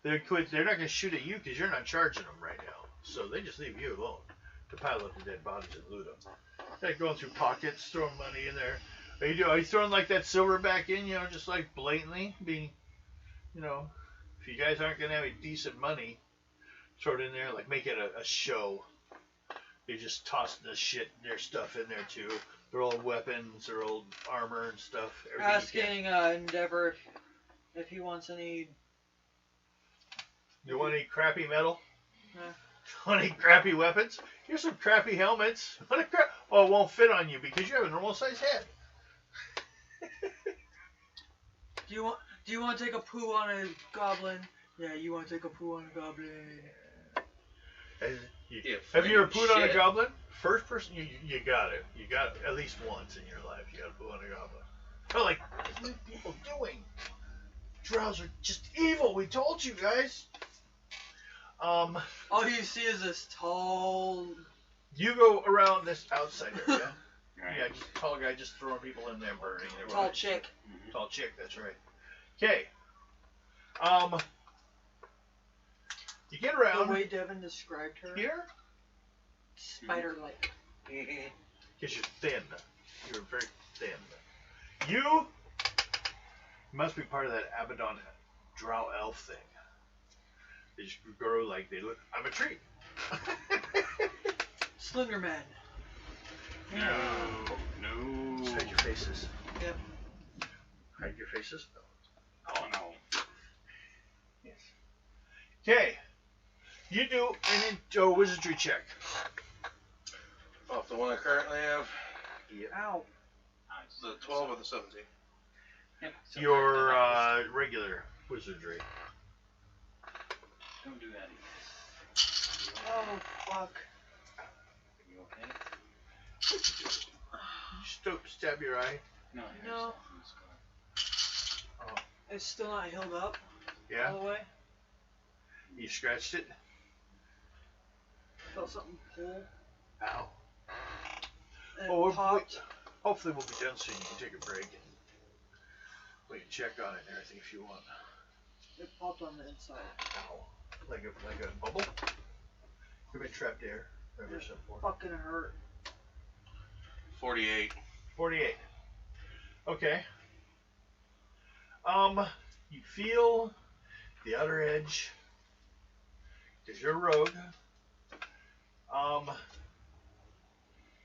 They're not going to shoot at you because you're not charging them right now. So they just leave you alone. to pile up the dead bodies and loot them. Like going through pockets, throwing money in there. Are you throwing like that silver back in? You know, just like blatantly being, you know, if you guys aren't gonna have any decent money, throw it in there. Like make it a show. They just toss their stuff in there too. Their old weapons, their old armor and stuff. Asking Endeavor if he wants any. You want any crappy metal? Huh? Want any crappy weapons? Here's some crappy helmets. What a crap! Oh, it won't fit on you because you have a normal size head. Do you want to take a poo on a goblin? Yeah, you want to take a poo on a goblin. Have you ever pooed on a goblin? First person, you got it. You got it at least once in your life. You got to poo on a goblin. But like, what are people doing? Drows are just evil. We told you guys. All you see is this tall. You go around this outside area. Right. Yeah, just a tall guy just throwing people in there, burning. Tall chick. Mm-hmm. Tall chick. That's right. Okay. You get around. The way Devin described her. Here. Spider-like. Because you're thin. You're very thin. You must be part of that Abaddon drow elf thing. They just grow like they look. I'm a tree. Slender Man. No. Just hide your faces. Yep. Hide your faces? No. Oh no. Yes. Okay. You do a wizardry check. Off the one I currently have. Yep. Ow. The 12 or the 17? Yep. So Your regular wizardry. Don't do that again. Oh, fuck. Are you okay? You just stab your eye. No. No. Oh. It's still not healed up Yeah. all the way. You scratched it. Felt something pull. Ow. And Oh, it popped. Hopefully we'll be done soon. You can take a break. We can check on it and everything if you want. It popped on the inside. Ow. Like a bubble? You've been trapped air. Ever so far. Fucking hurt. 48. 48. Okay. You feel the outer edge. Because you're a rogue.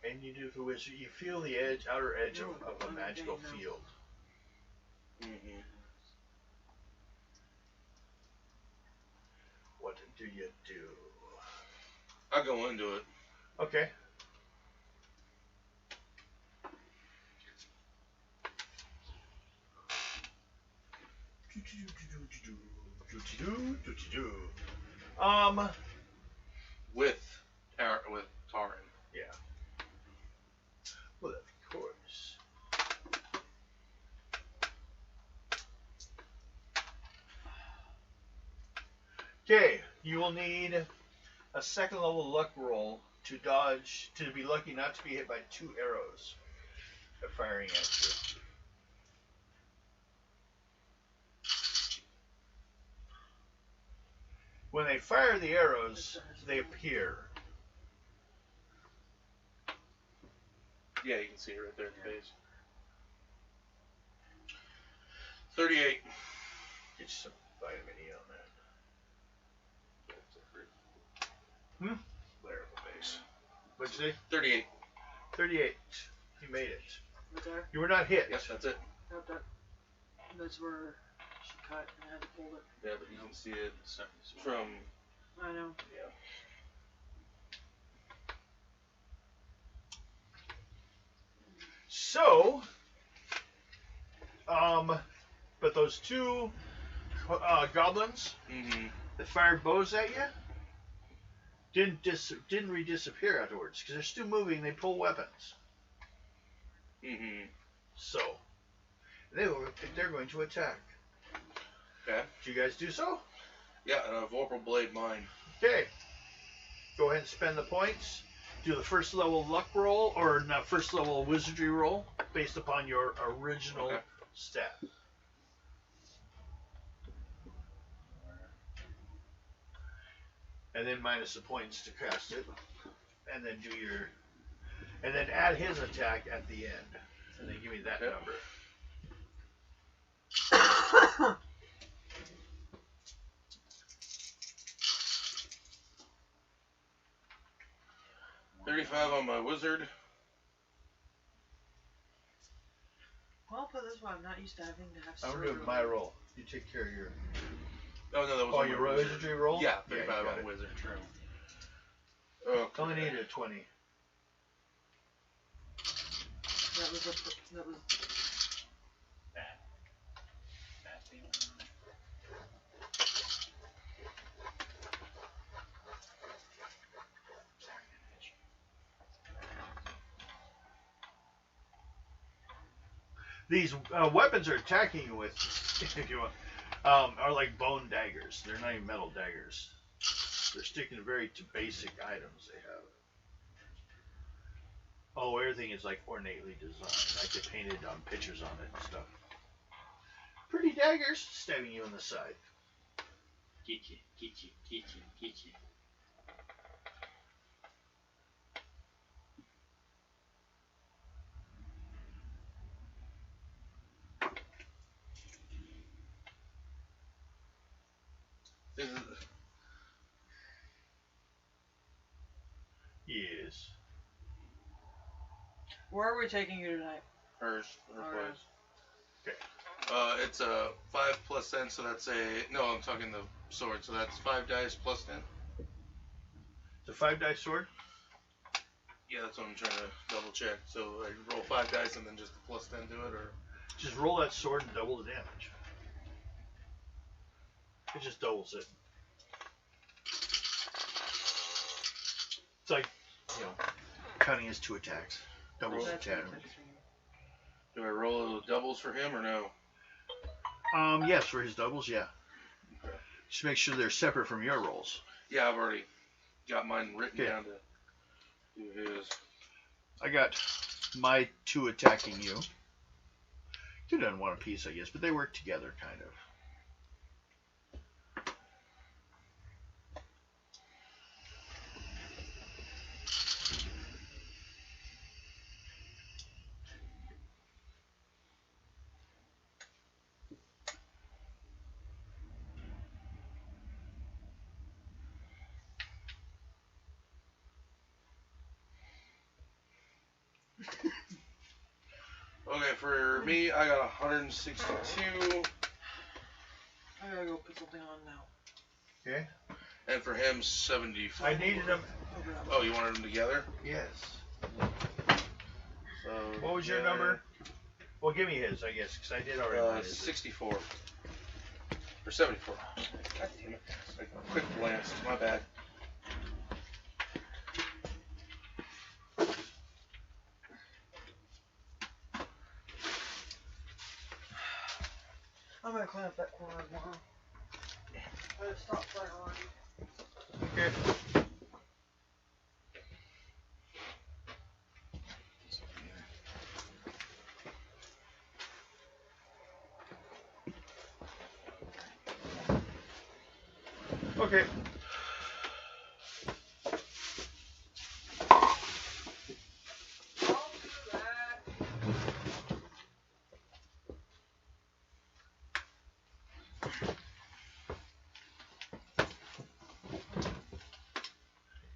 And you do the wizard. You feel the outer edge of a magical field. Mm-hmm. What do you do? I'll go into it. Okay. With Taran. Yeah. Well, of course. Okay, you will need a second level luck roll to dodge, to be lucky not to be hit by 2 arrows that are firing at you. When they fire the arrows, they appear. Yeah, you can see it right there in the face. 38. Get you some vitamin E on that. There in the face. What'd you say? 38. 38. You made it. Right there. You were not hit. Yes, that's it. Yep, that's where she cut and I had to pull it. Yeah, but you can see it from. I know. Yeah. So, but those 2 goblins Mm-hmm. that fired bows at you didn't re-disappear afterwards because they're still moving. They pull weapons. Mm-hmm. So, they're going to attack. Okay. Did you guys do so? Yeah, and a Vorpal Blade mine. Okay. Go ahead and spend the points. Do the first level luck roll, or not first level wizardry roll, based upon your original stat. And then minus the points to cast it. and then do your, and then add his attack at the end, and then give me that number. 35 on my wizard. Well, I'll put this one. I'm not used to having to have. I'm gonna do my roll. You take care of your. Oh no, that was. Oh, your wizardry roll. Yeah, 35 on wizard. True. Okay. Only needed a 20. That was Bad feeling. These weapons are attacking you with, if you want, are like bone daggers. They're not even metal daggers. They're sticking very to basic items they have. Oh, everything is like ornately designed. Like they painted on pictures on it and stuff. Pretty daggers stabbing you in the side. Get you. Yes. Where are we taking you tonight? Her Alright. place. Okay. It's a 5 plus 10, so that's a. No, I'm talking the sword, so that's 5 dice plus 10. It's a 5-dice sword? Yeah, that's what I'm trying to double check. So I roll 5 dice and then just the plus 10 to it, or. Just roll that sword and double the damage. It just doubles it. It's like, you know, cutting his 2 attacks. Doubles the That's damage. Do I roll doubles for him or no? Yes, for his doubles, yeah. Okay. Just make sure they're separate from your rolls. Yeah, I've already got mine written Okay. down to do his. I got my 2 attacking you. Could have done one apiece, I guess, but they work together, kind of. Okay, for me, I got 162. I gotta go put something on now. Okay. And for him, 74. I needed them. Oh, you wanted them together? Yes. So. What was your number? Well, give me his, I guess, because I did already. 64. Or 74. God damn it. It's like a quick glance. My bad. I'm gonna clean up that corner tomorrow. I gotta stop playing on you. Okay. Okay.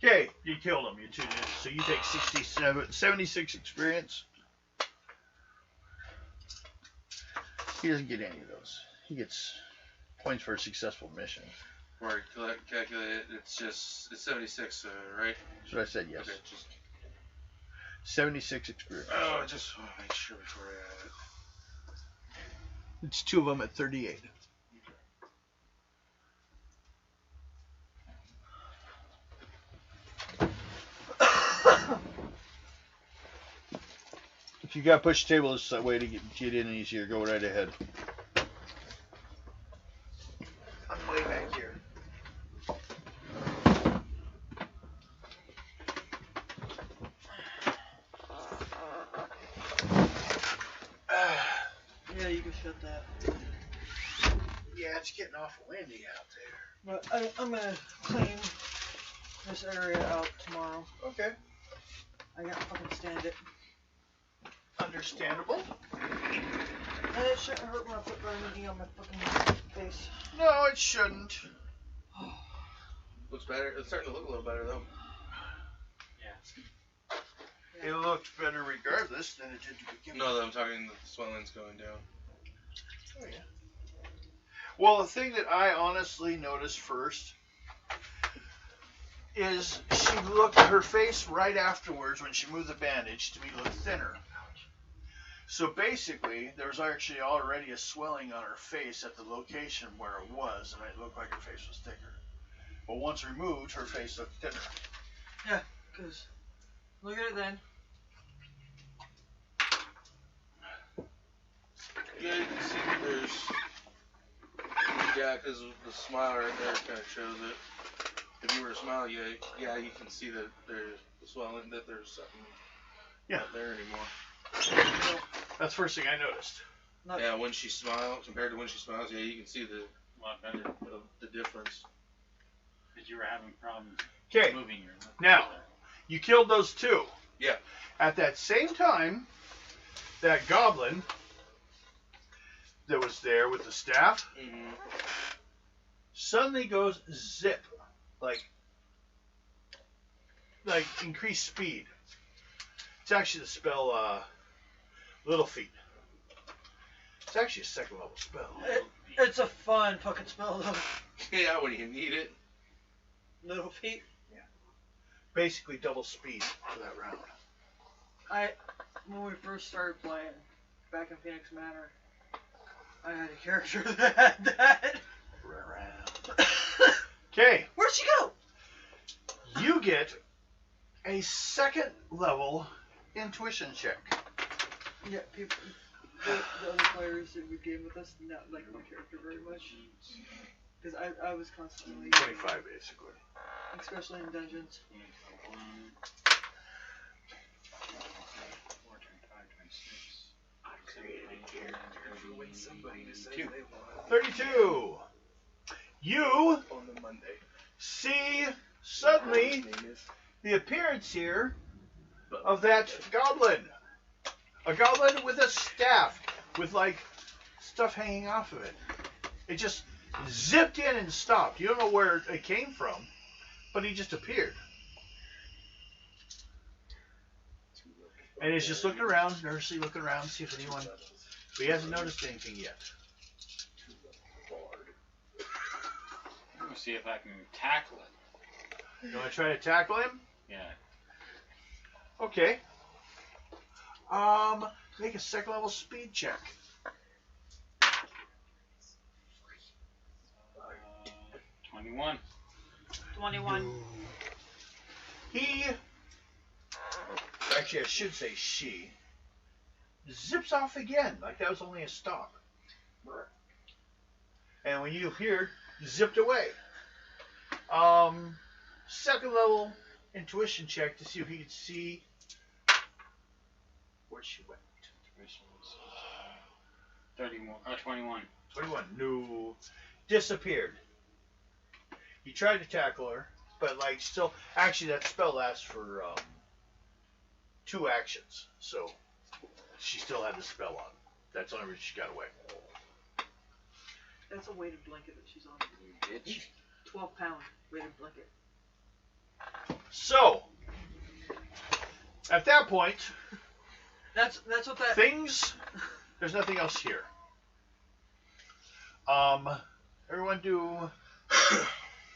Okay, you killed him. You 2 did. So you take 76 experience. He doesn't get any of those. He gets points for a successful mission. Where I calculate it, it's 76, right? That's what I said, yes. Okay, just. 76 experience. Oh, I just want to make sure before I add it. It's 2 of them at 38. If you got push table, it's a way to get in easier. Go right ahead. I'm way back here. Yeah, you can shut that. Yeah, it's getting awful windy out there. But I'm gonna clean this area out tomorrow. Okay. I can't fucking stand it. Understandable. And it shouldn't hurt when I put vitamin D on my fucking face. No, it shouldn't. Looks better. It's starting to look a little better though. Yeah. It looked better regardless than it did to begin with. No, I'm talking the swelling's going down. Oh, yeah. Well, the thing that I honestly noticed first is she looked at her face right afterwards when she moved the bandage to me look thinner. So basically, there was actually already a swelling on her face at the location where it was, and it looked like her face was thicker. But once removed, her face looked thinner. Yeah, because look at it then. Yeah, you can see that there's. Yeah, because the smile right there kind of shows it. If you were to smile, you can see that there's the swelling, that there's something not there anymore. That's the first thing I noticed. Yeah, when she smiles, compared to when she smiles, yeah, you can see the better. the difference. Because you were having problems Okay, moving your lip. now, you killed those two. Yeah. At that same time, that goblin that was there with the staff suddenly goes zip, like increased speed. It's actually the spell Little Feet. It's actually a second level spell. It's a fun fucking spell though. Yeah, when you need it. Little feet. Yeah. Basically double speed for that round. When we first started playing back in Phoenix Manor, I had a character that had that. Okay. Where'd she go? You get a second level intuition check. Yeah, people, the other players that would game with us did not like my character very much. Because I was constantly 25 basically. especially in dungeons. 32. You On the Monday. see suddenly the appearance here of that goblin. A goblin with a staff with like stuff hanging off of it. It just zipped in and stopped. You don't know where it came from, but he just appeared. And he's just looking around, nervously looking around, see if anyone. But he hasn't noticed anything yet. I'm gonna see if I can tackle it. You want to try to tackle him? Yeah. Okay. Make a second level speed check. 21. 21. He, actually I should say she, zips off again, like that was only a stop. And when you appeared, zipped away. Second level intuition check to see if he could see where she went. 31. 21. 21. No. Disappeared. You tried to tackle her, but like still, actually that spell lasts for 2 actions, so she still had the spell on. That's the only reason she got away. That's a weighted blanket that she's on. Bitch. 12-pound weighted blanket. So, at that point, That's what that. things. There's nothing else here. Everyone do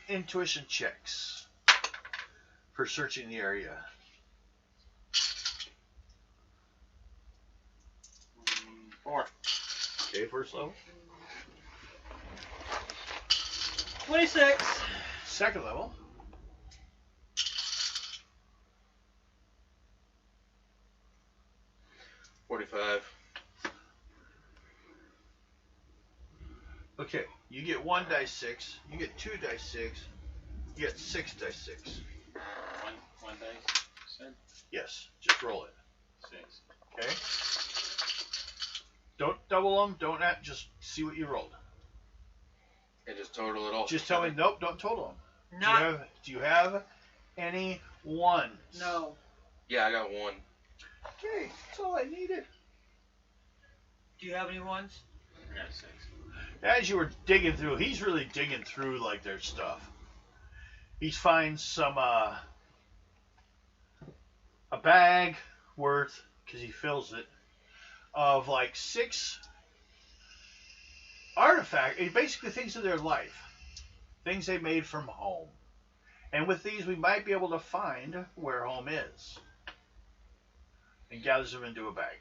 intuition checks for searching the area. 4. Okay, first level. 26. Second level. 45. Okay, you get 1 dice 6, you get 2 dice 6, you get 6 dice 6. One dice. Said Yes, just roll it. 6. Okay? Don't double them, just see what you rolled. And just total it all. Just tell me, nope, don't total them. Not. Do you have Any one? No. Yeah, I got one. Okay, that's all I needed. Do you have any ones? I got 6. As you were digging through, he's really digging through like their stuff. He finds some a bag worth, because he fills it, of like 6 artifacts, basically things of their life, things they made from home. And with these, we might be able to find where home is. And gathers them into a bag.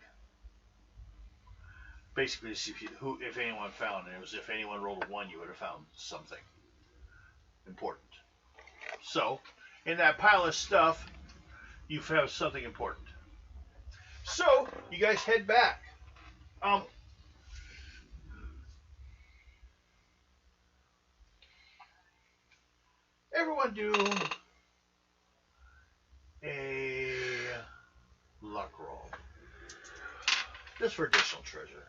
Basically, to see if anyone found it. It was if anyone rolled a 1, you would have found something important. So, in that pile of stuff, you have something important. So, you guys head back. Everyone do a luck roll. Just for additional treasure.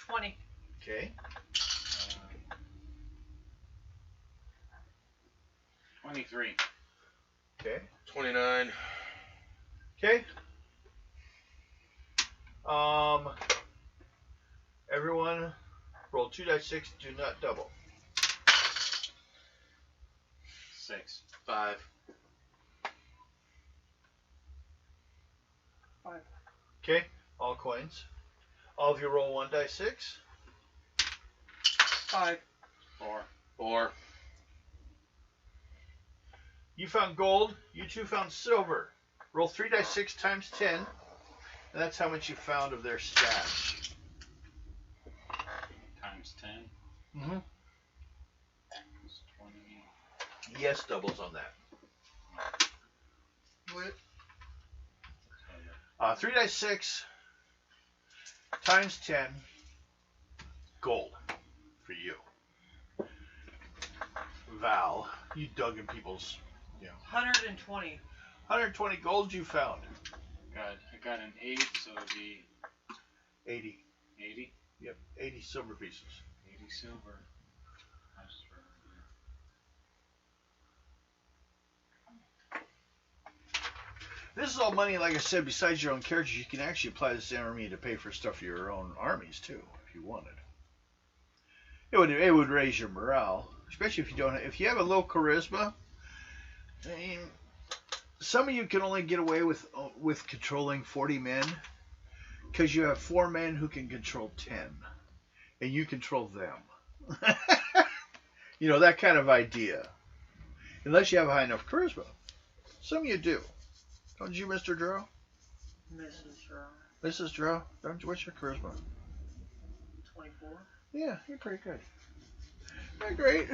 20. Okay. 23. Okay. 29. Okay. Everyone roll 2 dice 6. Do not double. 6. 5. 5. Okay. All coins. All of you roll 1 dice 6. 5. 4. 4. You found gold. You two found silver. Roll 3 dice 6 times 10. And that's how much you found of their stash. Times 10. Mm-hmm. Is 20. Yes, doubles on that. What? 3 dice 6 times 10. Gold for you. Val, you dug in people's, 120. 120 gold you found. I got an 8, so it'd be 80. 80. Yep, 80 silver pieces. 80 silver. That's This is all money, like I said, besides your own characters. You can actually apply this army to pay for stuff for your own armies, too, if you wanted. It would raise your morale, especially if you have a low charisma. I mean, some of you can only get away with controlling 40 men because you have 4 men who can control 10, and you control them. That kind of idea. Unless you have a high enough charisma. Some of you do. Don't you, Mr. Drow? Mrs. Drow. Mrs. Drow? What's your charisma? 24. Yeah, you're pretty good. Not great.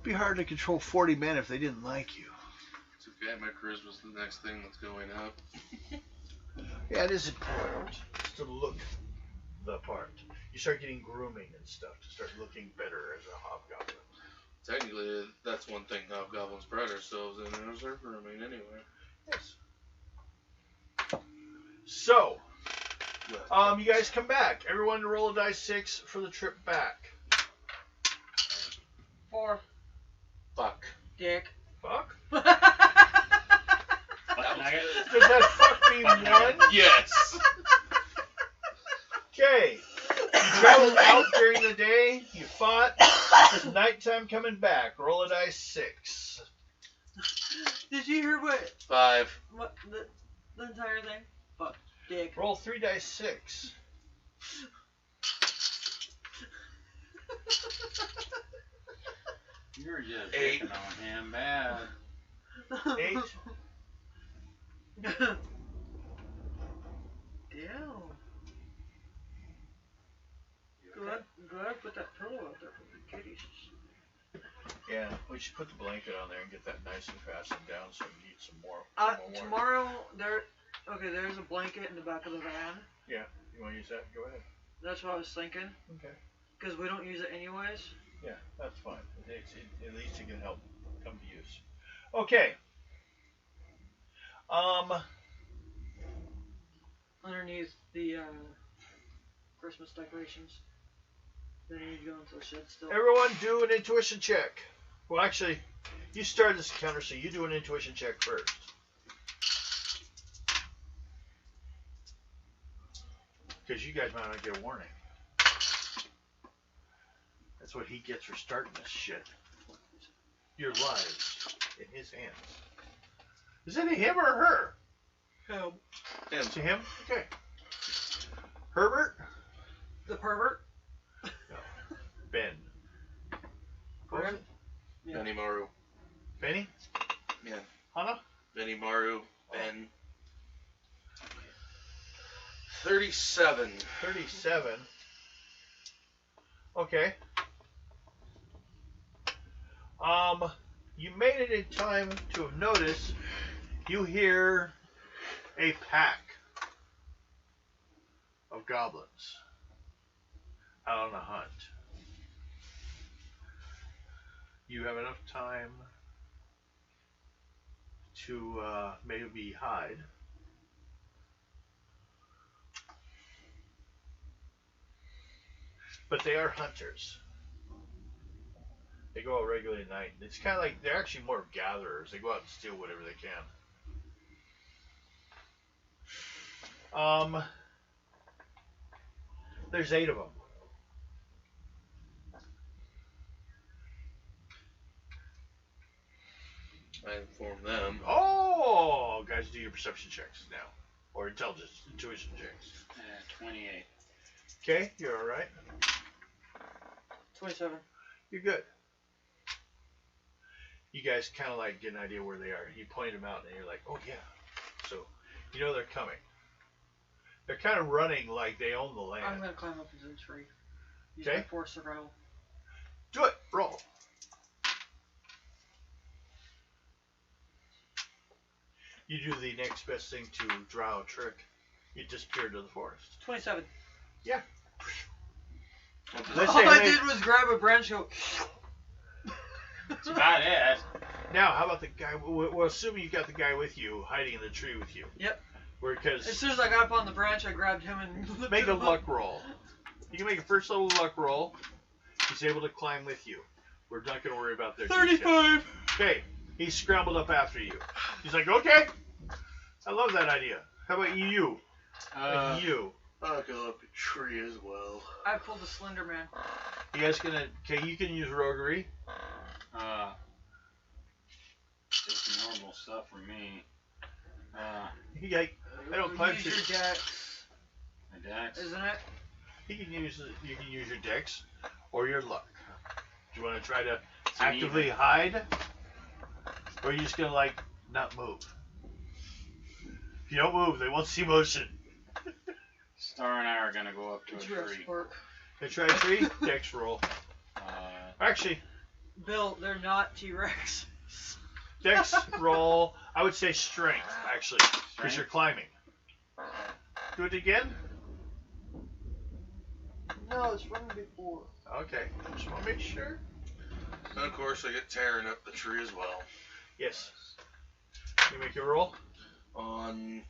Be hard to control 40 men if they didn't like you. It's okay, my charisma's the next thing that's going up. Yeah, it is important to look the part. You start getting grooming and stuff to start looking better as a hobgoblin. Technically, that's one thing hobgoblins pride ourselves in is our grooming anyway. Yes. So, you guys come back. Everyone roll a dice 6 for the trip back. 4. Fuck. Dick. Fuck? But nugget. Does that fuck mean 1? Yes! Okay. You traveled out during the day. You fought. It's nighttime coming back. Roll a dice 6. Did you hear what 5. the entire thing? Fuck. Dick. Roll 3 dice 6. You're just 8. picking on him bad. 8. Damn. Glad I put that pillow out there for the kitties. Yeah, we should put the blanket on there and get that nice and fastened down so we need some more. Tomorrow, there's a blanket in the back of the van. Yeah, you want to use that? Go ahead. That's what I was thinking. Okay. Because we don't use it anyways. Yeah, that's fine. At least it can help come to use. Okay. Underneath the Christmas decorations. Then you need to go into the shed still. Everyone do an intuition check. Well, actually, You start this encounter, so you do an intuition check first. Because you guys might not get a warning. That's what he gets for starting this shit. Your lives in his hands. Is it a him or a her? Him. It's a him? Okay. Herbert? The pervert? No. Ben. What was it? Yeah. Benny Maru. Benny? Yeah. Hannah? Benny Maru. Ben. 37. 37. Okay. You made it in time to have noticed you hear a pack of goblins out on a hunt. You have enough time to maybe hide. But they are hunters. They go out regularly at night. It's kind of like they're actually more gatherers. They go out and steal whatever they can. There's 8 of them. I informed them. Oh, guys, do your perception checks now, or intelligence, intuition checks. 28. Okay, you're all right. 27. You're good. You guys kind of like get an idea where they are. You point them out, and you're like, oh yeah. So you know they're coming. They're kind of running like they own the land. I'm gonna climb up into the tree. Use Okay. my force survival. Do it. Roll. You do the next best thing to drow trick. You disappear into the forest. 27. Yeah. All I did was grab a branch and go. That's about it. Now, how about the guy? Well, assuming you got the guy with you, hiding in the tree with you. Yep. Because As soon as I got up on the branch, I grabbed him and make a luck roll. You can make a first level luck roll. He's able to climb with you. We're not going to worry about their details. 35. Okay, he scrambled up after you. He's like, okay, I love that idea. How about you? You. I'll go up a tree as well. I pulled the Slender Man. You guys gonna? Okay, you can use roguery. Just normal stuff for me. I don't climb Use trees. your dex, My dex. isn't it? You can use your dex or your luck. Do you want to try to It's actively even. hide, or are you just gonna like not move? If you don't move, they won't see motion. Star and I are gonna go up to a tree. Work. They try a tree. Dex roll. Actually, Bill, they're not T-Rex. dex roll. I would say strength, actually, because Strength? you're climbing. Do it again. No, it's from before. Okay, just want to make sure. And of course, I get tearing up the tree as well. Yes. You make a roll On.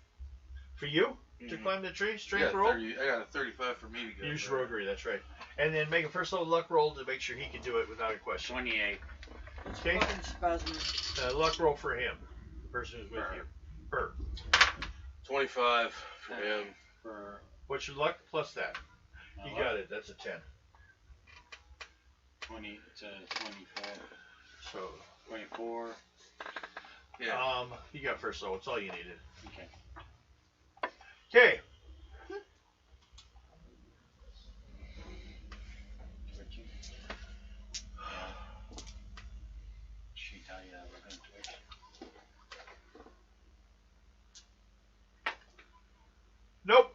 for you to Mhm. climb the tree. Strength Yeah, roll. 30, I got a 35 for me to go. Use there. roguery. That's right. And then make a first level luck roll to make sure he can do it without a question. 28. It's Okay. fucking spasming. Luck roll for him, the person who's with Her. you. Her. 25 for him. For What's your luck plus that? You got it. That's a 10. 20 to 24. So, 24. Yeah. you got first level. It's all you needed. Okay. Okay. She tell you that we're gonna twitch. Nope.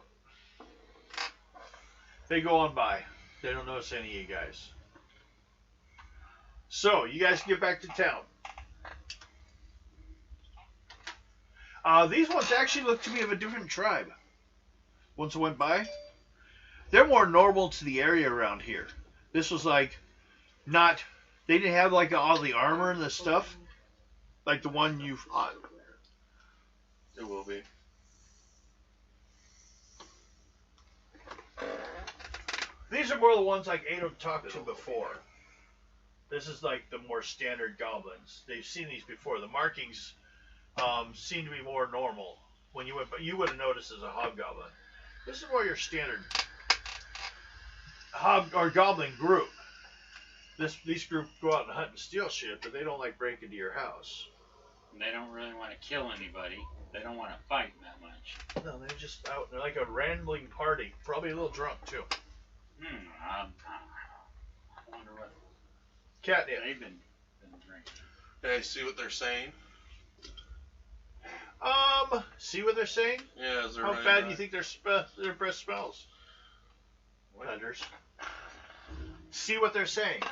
They go on by. They don't notice any of you guys. So, you guys get back to town. These ones actually look to be of a different tribe. Once it went by. They're more normal to the area around here. This was like, not, they didn't have like all the armor and the stuff. Like the one you fought. It will be. These are more the ones like Ada talked to before. This is like the more standard goblins. They've seen these before. The markings seem to be more normal. When you went, but you would have noticed as a hobgoblin. This is more your standard goblin group. These groups go out and hunt and steal shit, but they don't like break into your house. They don't really want to kill anybody. They don't want to fight that much. No, they're just out. They're like a rambling party. Probably a little drunk too. I wonder what Catnip. they've been drinking. Can I see what they're saying? See what they're saying? Yeah, is there How bad do you think their breath smells? What? Hunters. See what they're saying.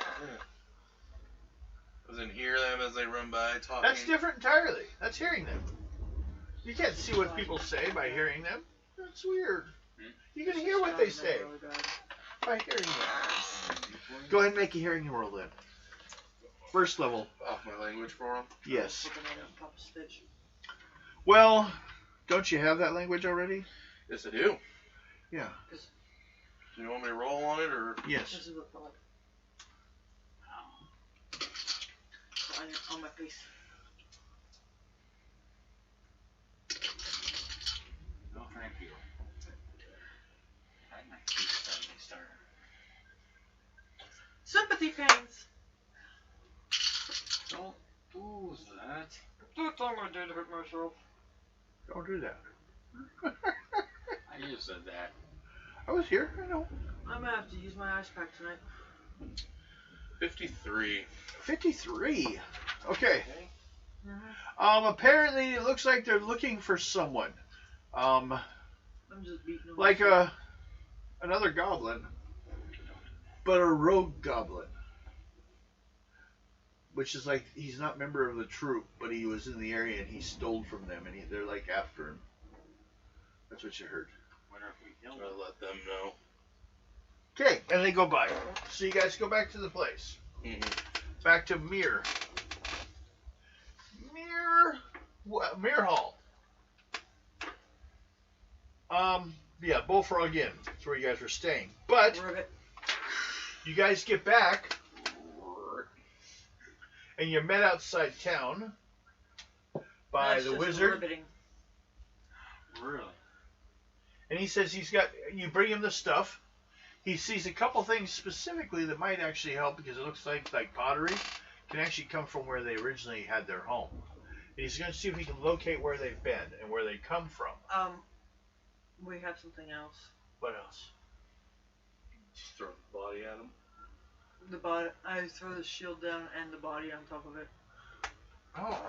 As in hear them as they run by talking? That's different entirely. That's hearing them. You can't see what people say by hearing them. That's weird. You can hear what they say by hearing them. Go ahead and make a hearing roll then. First level. Off my language for them? Yes. Looking at it on top of Stitch. Well, don't you have that language already? Yes, I do. Yeah. Do you want me to roll on it, or? Yes. This is what I like. On my face. No, thank you. I had my teeth suddenly started. Sympathy pains. Don't do that. Third time I did hurt myself. Don't do that. I just said that. I was here. I know. I'm gonna have to use my ice pack tonight. 53. 53. Okay. Mm-hmm. Apparently it looks like they're looking for someone. I'm just beating them. Like another goblin, but a rogue goblin. Which is like, he's not a member of the troop, but he was in the area and he stole from them, and they're like after him. That's what you heard. Wonder if we killed I'll him. let them know. Okay, and they go by. So you guys go back to the place. Mm-hmm. Back to Mir Hall. Yeah, Bullfrog Inn. That's where you guys were staying. But Ribbit. you guys get back, and you're met outside town by That's the just wizard. Ribbiting. Really? And he says you bring him the stuff. He sees a couple things specifically that might actually help, because it looks like pottery can actually come from where they originally had their home. And he's going to see if he can locate where they've been and where they come from. We have something else. What else? Just throw the body at them. The body. I throw the shield down and the body on top of it. Oh.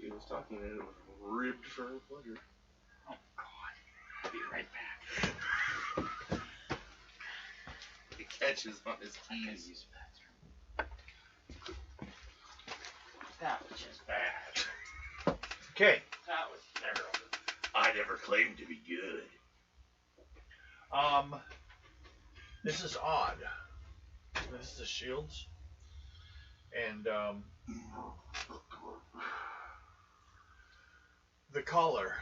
He was talking and it was ribbed for her pleasure. Oh, God. I'll be right back. He catches on his I gotta keys. use the bathroom. That was just bad. Okay. That was terrible. I never claimed to be good. This is odd. This is the shields. And, the collar.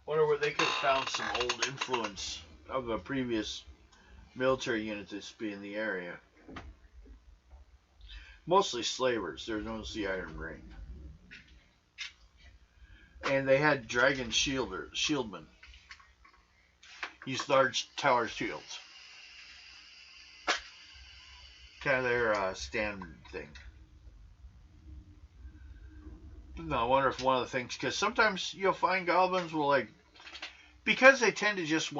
Wonder where they could have found some old influence of a previous military unit that's be in the area. Mostly slavers. There's no Iron Ring. And they had dragon shieldmen. Use large tower shields. Kind of their standard thing. No, I wonder if one of the things, because sometimes you'll find goblins will because they tend to just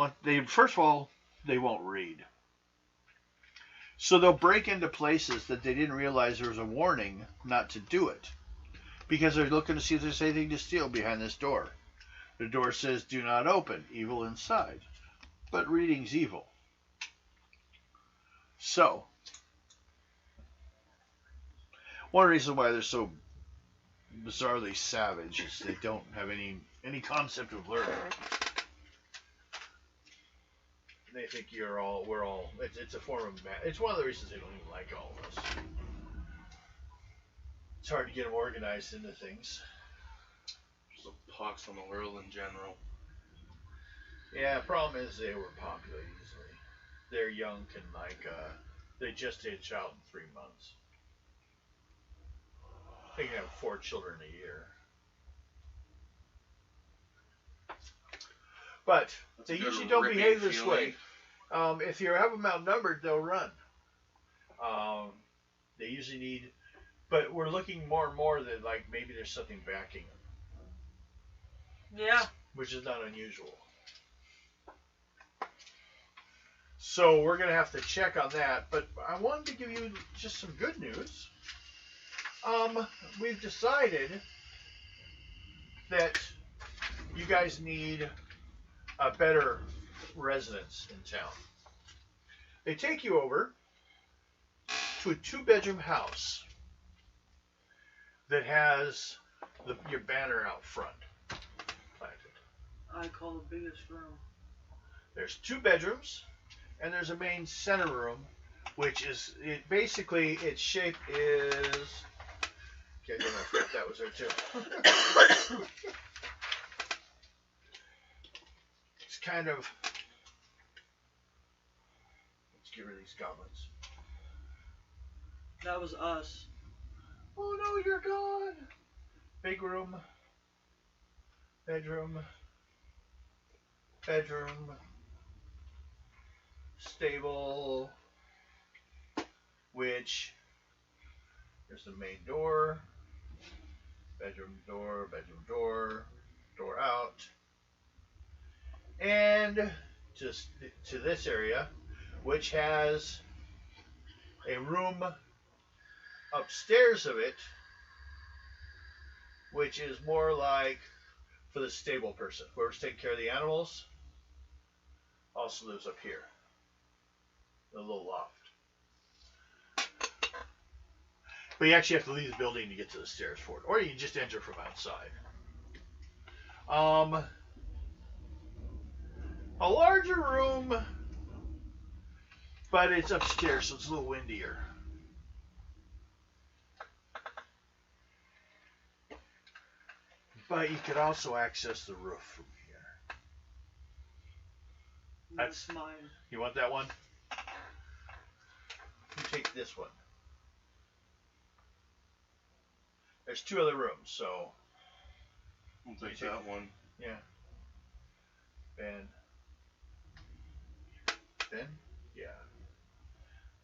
first of all, they won't read. So they'll break into places that they didn't realize there was a warning not to do it. Because they're looking to see if there's anything to steal behind this door. The door says, do not open, evil inside. But reading's evil. So, one reason why they're so bizarrely savage is they don't have any concept of learning. They think we're all, it's a form of, it's one of the reasons they don't even like all of us. It's hard to get them organized into things. Just a pox on the world in general. Yeah, problem is they were populate easily. They're young can they just had a child in 3 months. They can have 4 children a year. But That's they a good usually don't ripping behave this feeling. way. If you have them outnumbered, they'll run. They usually need, but we're looking more and more that like maybe there's something backing them. Yeah. Which is not unusual. So we're gonna have to check on that. But I wanted to give you just some good news. We've decided that you guys need a better residence in town. They take you over to a 2-bedroom house that has your banner out front planted. I call the biggest room. There's 2 bedrooms, and there's a main center room, which is its shape is. Okay, I forgot that was there too. It's kind of. Let's get rid of these goblins. That was us. Oh no, you're gone. Big room. Bedroom. Stable. Which. There's the main door. Bedroom door. Door out. And just to this area, which has a room upstairs of it, which is more like for the stable person. Whoever's taking care of the animals also lives up here. In a little loft. But you actually have to leave the building to get to the stairs for it. Or you can just enter from outside. A larger room, but it's upstairs, so it's a little windier. But you could also access the roof from here. That's mine. You want that one? You take this one. There's 2 other rooms, so. I'll take that one. Yeah. Ben. Yeah.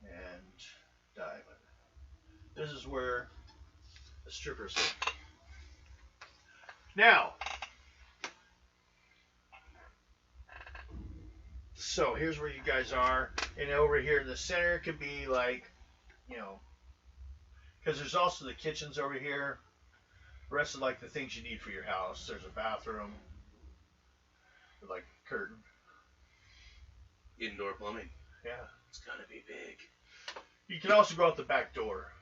And Diamond. This is where the strippers live. Now, so here's where you guys are, and over here in the center could be like, because there's also the kitchens over here. The rest of like the things you need for your house. There's a bathroom with like a curtain. Indoor plumbing. Yeah. It's gonna be big. You can also go out the back door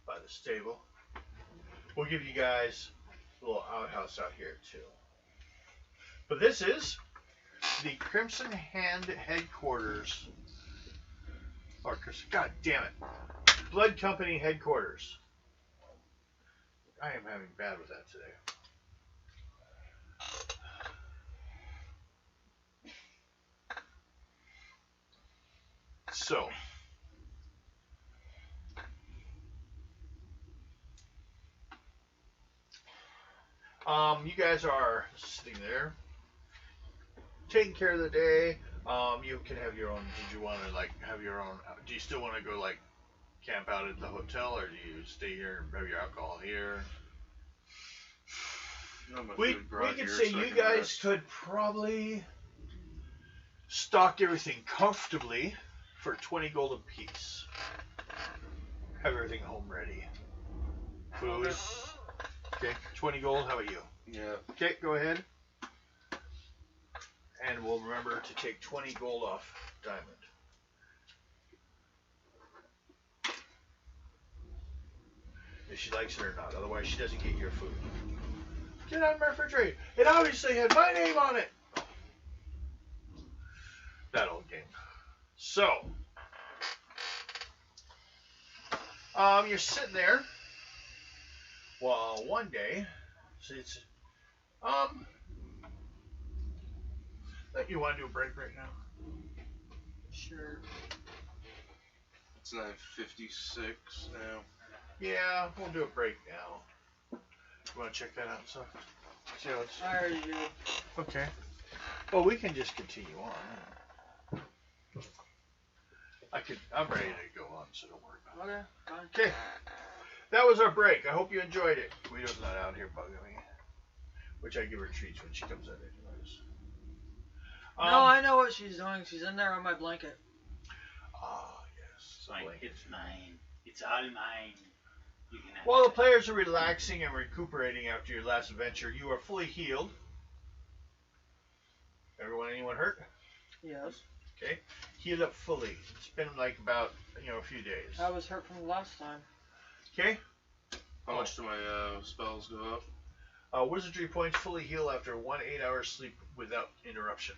by the stable. We'll give you guys a little outhouse out here too. But this is the Crimson Hand headquarters. Or, God damn it. Blood Company headquarters. I am having bad with that today. So, you guys are sitting there, taking care of the day. You can have your own. Did you want to like have your own? Do you still want to go like camp out at the hotel, or do you stay here and have your alcohol here? We could say you guys could probably stock everything comfortably for 20 gold apiece. Have everything home ready. Food. Okay, 20 gold. How about you? Yeah. Okay, go ahead. And we'll remember to take 20 gold off Diamond. If she likes it or not. Otherwise, she doesn't get your food. Get on my refrigerator. It obviously had my name on it. That old game. So, you're sitting there. Well, one day, You want to do a break right now? Sure. It's 9:56 now. Yeah, we'll do a break now. You want to check that out and stuff? See how it's... I already did. Okay. Well, we can just continue on. I'm ready to go on, so don't worry about it. Okay, fine. Okay. That was our break. I hope you enjoyed it. Guido's not out here bugging me. Which I give her treats when she comes out anyways. No, I know what she's doing. She's in there on my blanket. Ah, yes. It's like, it's mine. It's all mine. You can have While the it. players are relaxing and recuperating after your last adventure, you are fully healed. Anyone hurt? Yes. Okay. Healed up fully. It's been like about, a few days. I was hurt from the last time. Okay. How much do my spells go up? Wizardry points fully heal after 1 8-hour sleep without interruption.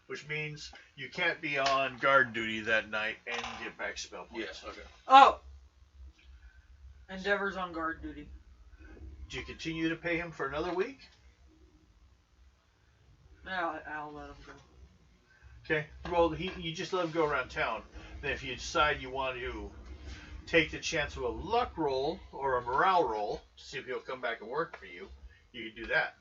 Which means you can't be on guard duty that night and get back spell points. Yes, okay. Oh! Endeavor's on guard duty. Do you continue to pay him for another week? Yeah, I'll let him go. Okay. Well, you just let him go around town. Then if you decide you want to take the chance of a luck roll or a morale roll to see if he'll come back and work for you, you can do that.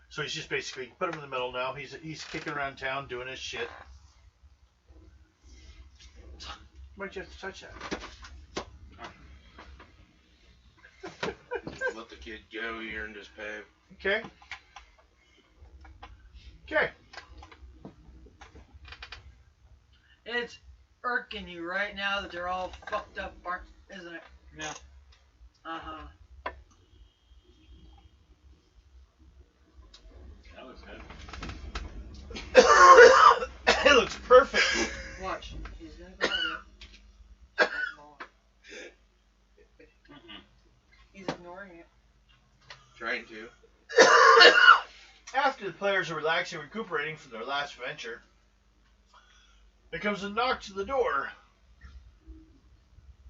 So he's just basically, put him in the middle now. He's kicking around town doing his shit. Why'd you have to touch that? Let the kid go, you earned his pay. Okay. Okay. It's irking you right now that they're all fucked up, isn't it? Yeah. Uh-huh. That looks good. It looks perfect. Watch. He's gonna go at it. He's ignoring it. Trying to. After the players are relaxing and recuperating from their last adventure, there comes a knock to the door,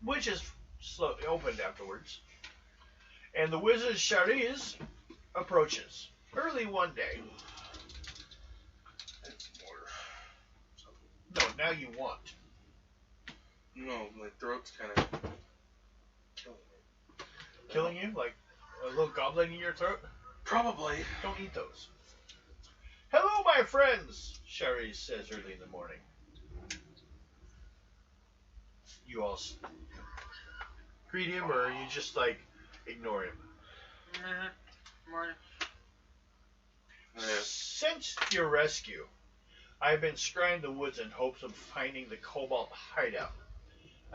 which is slowly opened afterwards, and the wizard Chariz approaches early one day. That's more. No, now you want. No, my throat's kind of killing me. Killing you? Like a little goblin in your throat? Probably. Don't eat those. Hello, my friends, Chariz says early in the morning. You all greet him, or you just like ignore him? Morning. Since your rescue, I have been scrying the woods in hopes of finding the Cobalt hideout.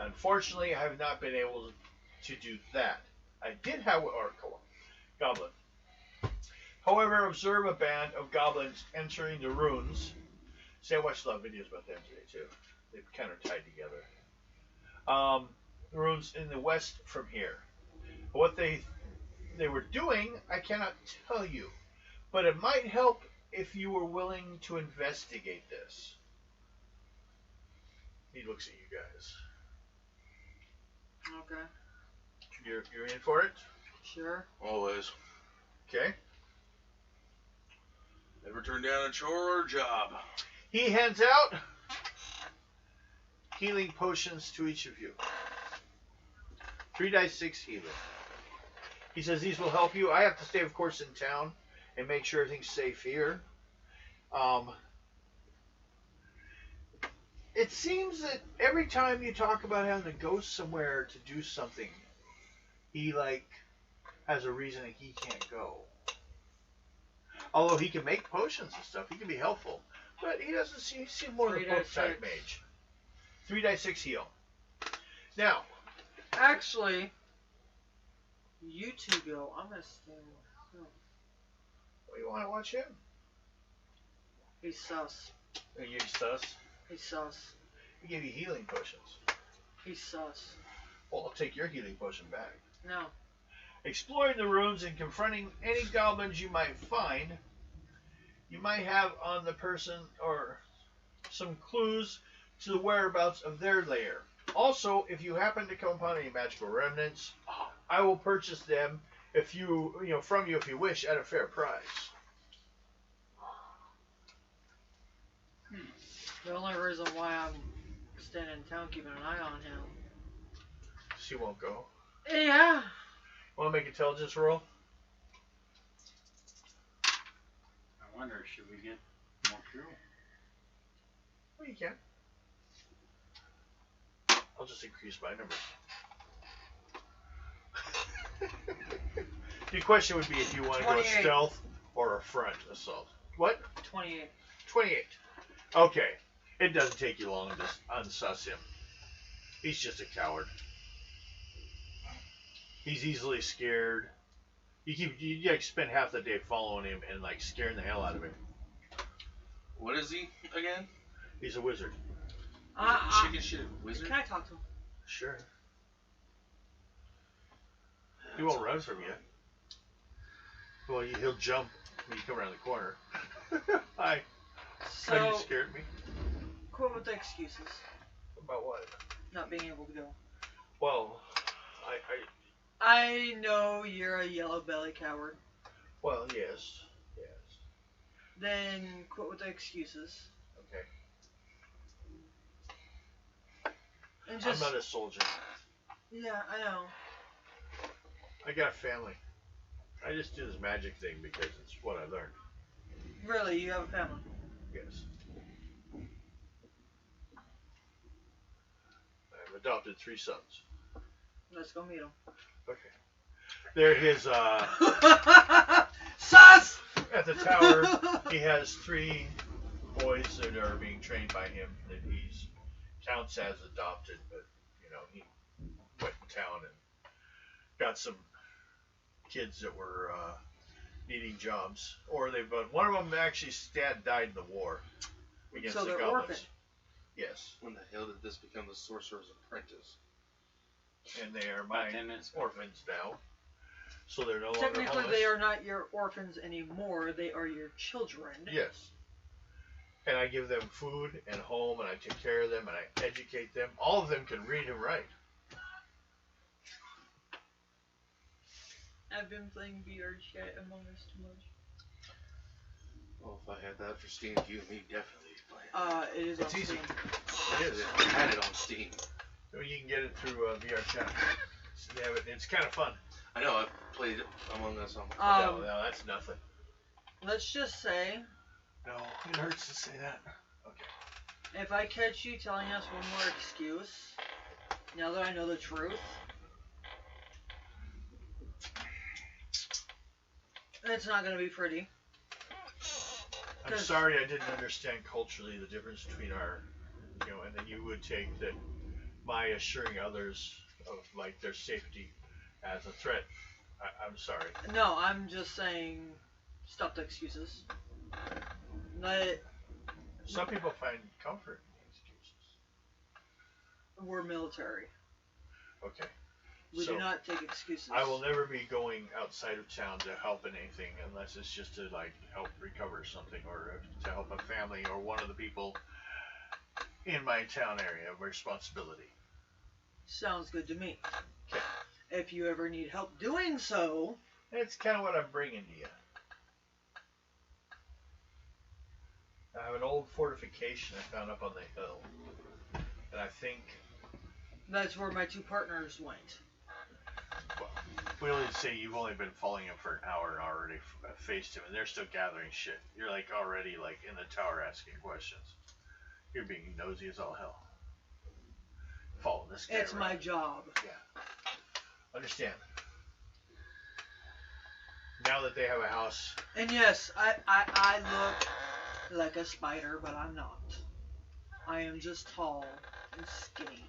Unfortunately, I have not been able to do that. I did have goblin. However, observe a band of goblins entering the ruins. See, I watched a lot of videos about them today too. They're kind of tied together. Ruins in the west from here. What they were doing, I cannot tell you, but it might help if you were willing to investigate this. He looks at you guys. Okay. You're in for it? Sure. Always. Okay. Never turn down a chore or job. He hands out healing potions to each of you. 3 dice 6 healing. He says these will help you. I have to stay, of course, in town and make sure everything's safe here. It seems that every time you talk about having to go somewhere to do something, he has a reason that he can't go. Although he can make potions and stuff, he can be helpful, but he doesn't seem more of a book type mage. 3 dice 6 heal. Now, actually, you two go. I'm gonna stay with him. what, you want to watch him? He's sus. He's sus. He's sus. He gave you healing potions. He's sus. Well, I'll take your healing potion back. No. Exploring the ruins and confronting any goblins you might find, you might have on the person or some clues to the whereabouts of their lair. Also, if you happen to come upon any magical remnants, I will purchase them from you if you wish at a fair price. The only reason why I'm staying in town keeping an eye on him. She won't go. Yeah. Want to make intelligence roll? I wonder, should we get more fuel? Well, you can. I'll just increase my numbers. The question would be if you want to go 28. stealth or a front assault. What? 28. 28. Okay. It doesn't take you long to unsuss him. He's just a coward. He's easily scared. You like spend half the day following him and like scaring the hell out of him. What is he again? He's a wizard. Chicken shit wizard? Can I talk to him? Sure. He won't run from you. Well, he'll jump when you come around the corner. Hi. How you So, scared me? quit with the excuses. About what? Not being able to go. Well, I know you're a yellow belly coward. well, yes. Yes. Then quit with the excuses. Okay. And just, I'm not a soldier. yeah, I know. I got a family. I just do this magic thing because it's what I learned. Really, you have a family. Yes. I've adopted 3 sons. Let's go meet them. Okay. They're his, Sus! at the tower, he has 3 boys that are being trained by him that he's counts as adopted, but, you know, he went to town and got some kids that were needing jobs, but one of them actually died in the war against So the they're goblins. orphaned. Yes, When the hell did this become the Sorcerer's Apprentice? and they are About my 10 minutes. orphans now, so they're no longer Technically, homeless. they are not your orphans anymore. They are your children. Yes, and I give them food and home, and I take care of them, and I educate them. All of them can read and write. I've been playing VR chat Among Us too much. Well, if I had that for Steam, you and me definitely play. It is It's on easy. Steam. It is. I had it on Steam. So you can get it through VR chat. So they have it. It's kind of fun. I know, I've played Among Us on my phone. No, that's nothing. Let's just say, No, it hurts to say that. Okay. if I catch you telling us one more excuse, now that I know the truth, it's not going to be pretty. I'm 'Cause- sorry I didn't understand culturally the difference between our, and then you would take that my assuring others of like their safety as a threat. I'm sorry. No, I'm just saying, stop the excuses. Let, Some people find comfort in the excuses. we're military. Okay. We So, do not take excuses. I will never be going outside of town to help in anything unless it's just to like help recover something or to help a family or one of the people in my town area of responsibility. Sounds good to me. Okay. If you ever need help doing so, That's kind of what I'm bringing to you. I have an old fortification I found up on the hill, and I think, that's where my 2 partners went. well, we only say you've only been following him for an hour and already faced him, and they're still gathering shit. You're like already like in the tower asking questions. You're being nosy as all hell. Follow this guy It's my around. job. Yeah. Understand. Now that they have a house, And yes, I look like a spider, but I'm not. I am just tall and skinny.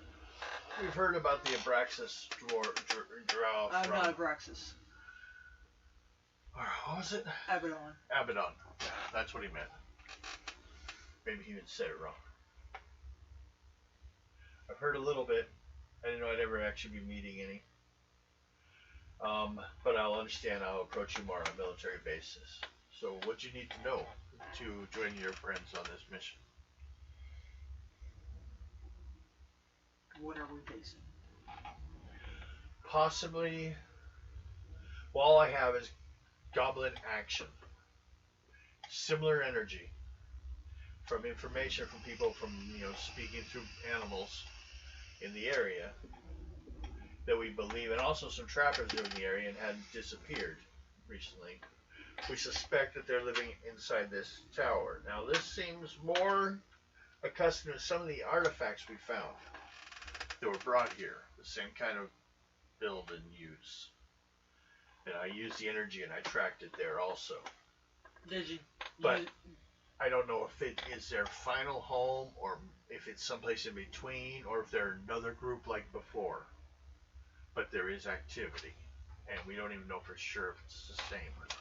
we've heard about the Abraxas drow I'm from... not Abraxas. What was it? Abaddon. Abaddon. Yeah, that's what he meant. Maybe he even said it wrong. I've heard a little bit. I didn't know I'd ever actually be meeting any. But I'll understand. I'll approach you more on a military basis. So what you need to know to join your friends on this mission? What are we facing? Possibly, well, all I have is goblin action. Similar energy. from information from people from, speaking through animals in the area that we believe, and also some trappers that are in the area and had disappeared recently. We suspect that they're living inside this tower. Now, this seems more accustomed to some of the artifacts we found that were brought here. The same kind of build and use. And I used the energy and I tracked it there also. Did you? But I don't know if it is their final home or if it's someplace in between or if they're another group like before. But there is activity. And we don't even know for sure if it's the same or not.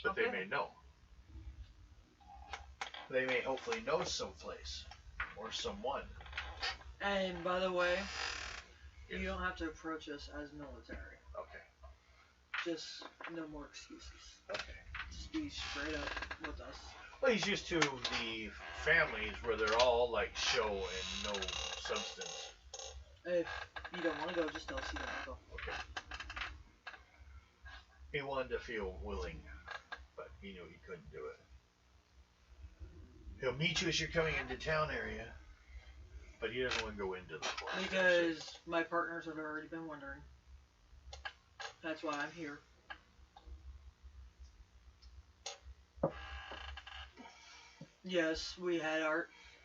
But they may know. They may hopefully know someplace or someone. And by the way, you don't have to approach us as military. Okay. Just no more excuses. Okay. Just be straight up with us. Well, he's used to the families where they're all like show and no substance. If you don't want to go, just tell us you don't want to go. Okay. He wanted to feel willing, but he knew he couldn't do it. He'll meet you as you're coming into town area, but he doesn't want to go into the forest. Because my partners have already been wondering. That's why I'm here. Yes,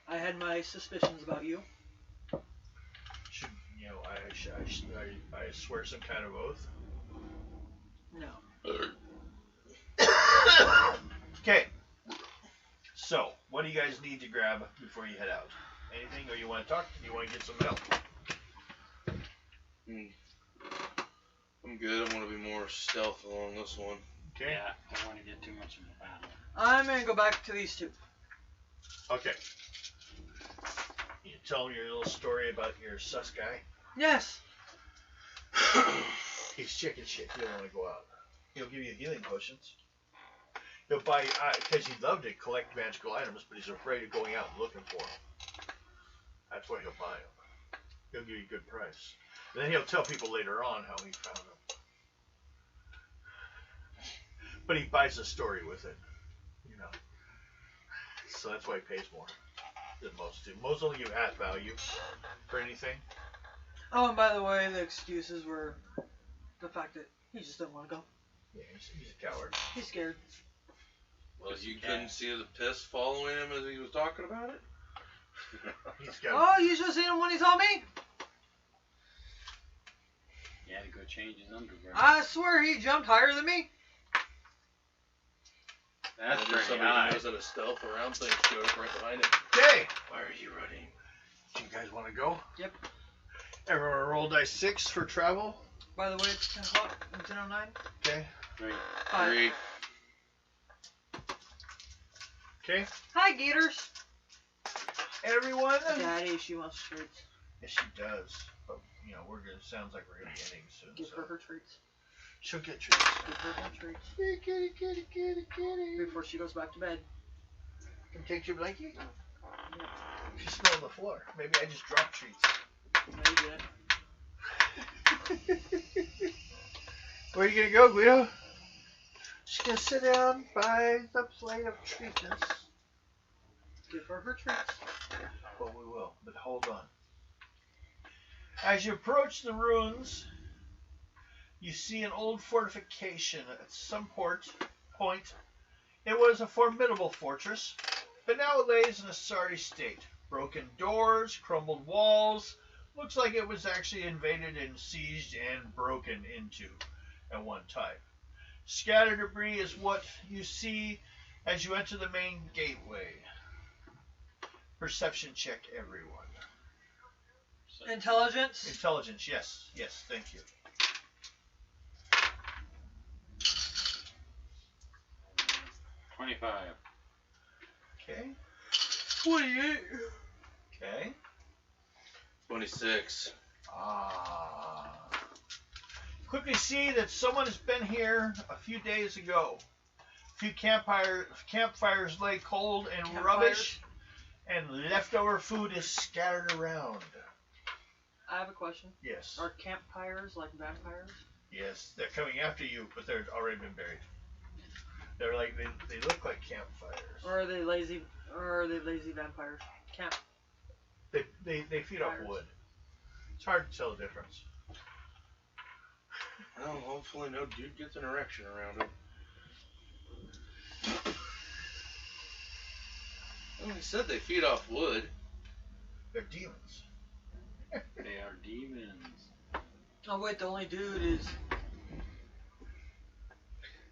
I had my suspicions about you. Should, I swear some kind of oath? No. Okay. So, what do you guys need to grab before you head out? Anything, or you want to talk? Do you want to get some help? I'm good. I want to be more stealth along this one. Okay. Yeah, I don't want to get too much in the battle. I'm going to go back to these two. Okay. You tell him your little story about your sus guy. Yes. He's chicken shit. He don't want to go out. He'll give you healing potions. He'll buy, because he'd love to collect magical items, but he's afraid of going out and looking for them. That's why he'll buy them. He'll give you a good price. And then he'll tell people later on how he found them. But he buys a story with it, So that's why he pays more than most do. Most will give half value for anything. Oh, and by the way, the excuses were the fact that he just didn't want to go. Yeah, he's a coward. He's scared. Well, you couldn't see the piss following him as he was talking about it? He's got. Oh, you should have seen him when he saw me. He had to go change his underwear. I swear he jumped higher than me. That's Just pretty somebody high. who knows how to stealth around things showed up right behind him. Okay. Why are you running? Do you guys want to go? Yep. Everyone roll dice 6 for travel. By the way, it's 10 o'clock. 10:09. Okay. 3. 5. 3. Okay. Hi, Gators. Everyone. Daddy, she wants treats. Yes, she does. But we're gonna. Sounds like we're gonna be ending soon. Give So. her her treats. She'll get treats. Give her her treats. Kitty, kitty, kitty, kitty, kitty. Before she goes back to bed. Can take your blankie. She smelled the floor. Maybe I just dropped treats. No, you didn't. Where are you gonna go, Guido? She's gonna sit down by the plate of treatness. Give her her treats. Well, we will, but hold on. As you approach the ruins, you see an old fortification at some point. It was a formidable fortress, but now it lays in a sorry state. Broken doors, crumbled walls. Looks like it was actually invaded and sieged and broken into at one time. Scattered debris is what you see as you enter the main gateway. Perception check, everyone. Intelligence. Intelligence, yes. Yes, thank you. 25. Okay. 28. Okay. 26. Quickly see that someone has been here a few days ago. A few campfires lay cold and rubbish, and leftover food is scattered around. I have a question. Yes. Are campfires like vampires? Yes, they're coming after you, but they've already been buried. They're like they look like campfires. Or are they lazy vampires? Camp. They feed off wood. It's hard to tell the difference. Well, hopefully no dude gets an erection around him. Well, he said they feed off wood. They're demons. They are demons. Oh wait, the only dude is.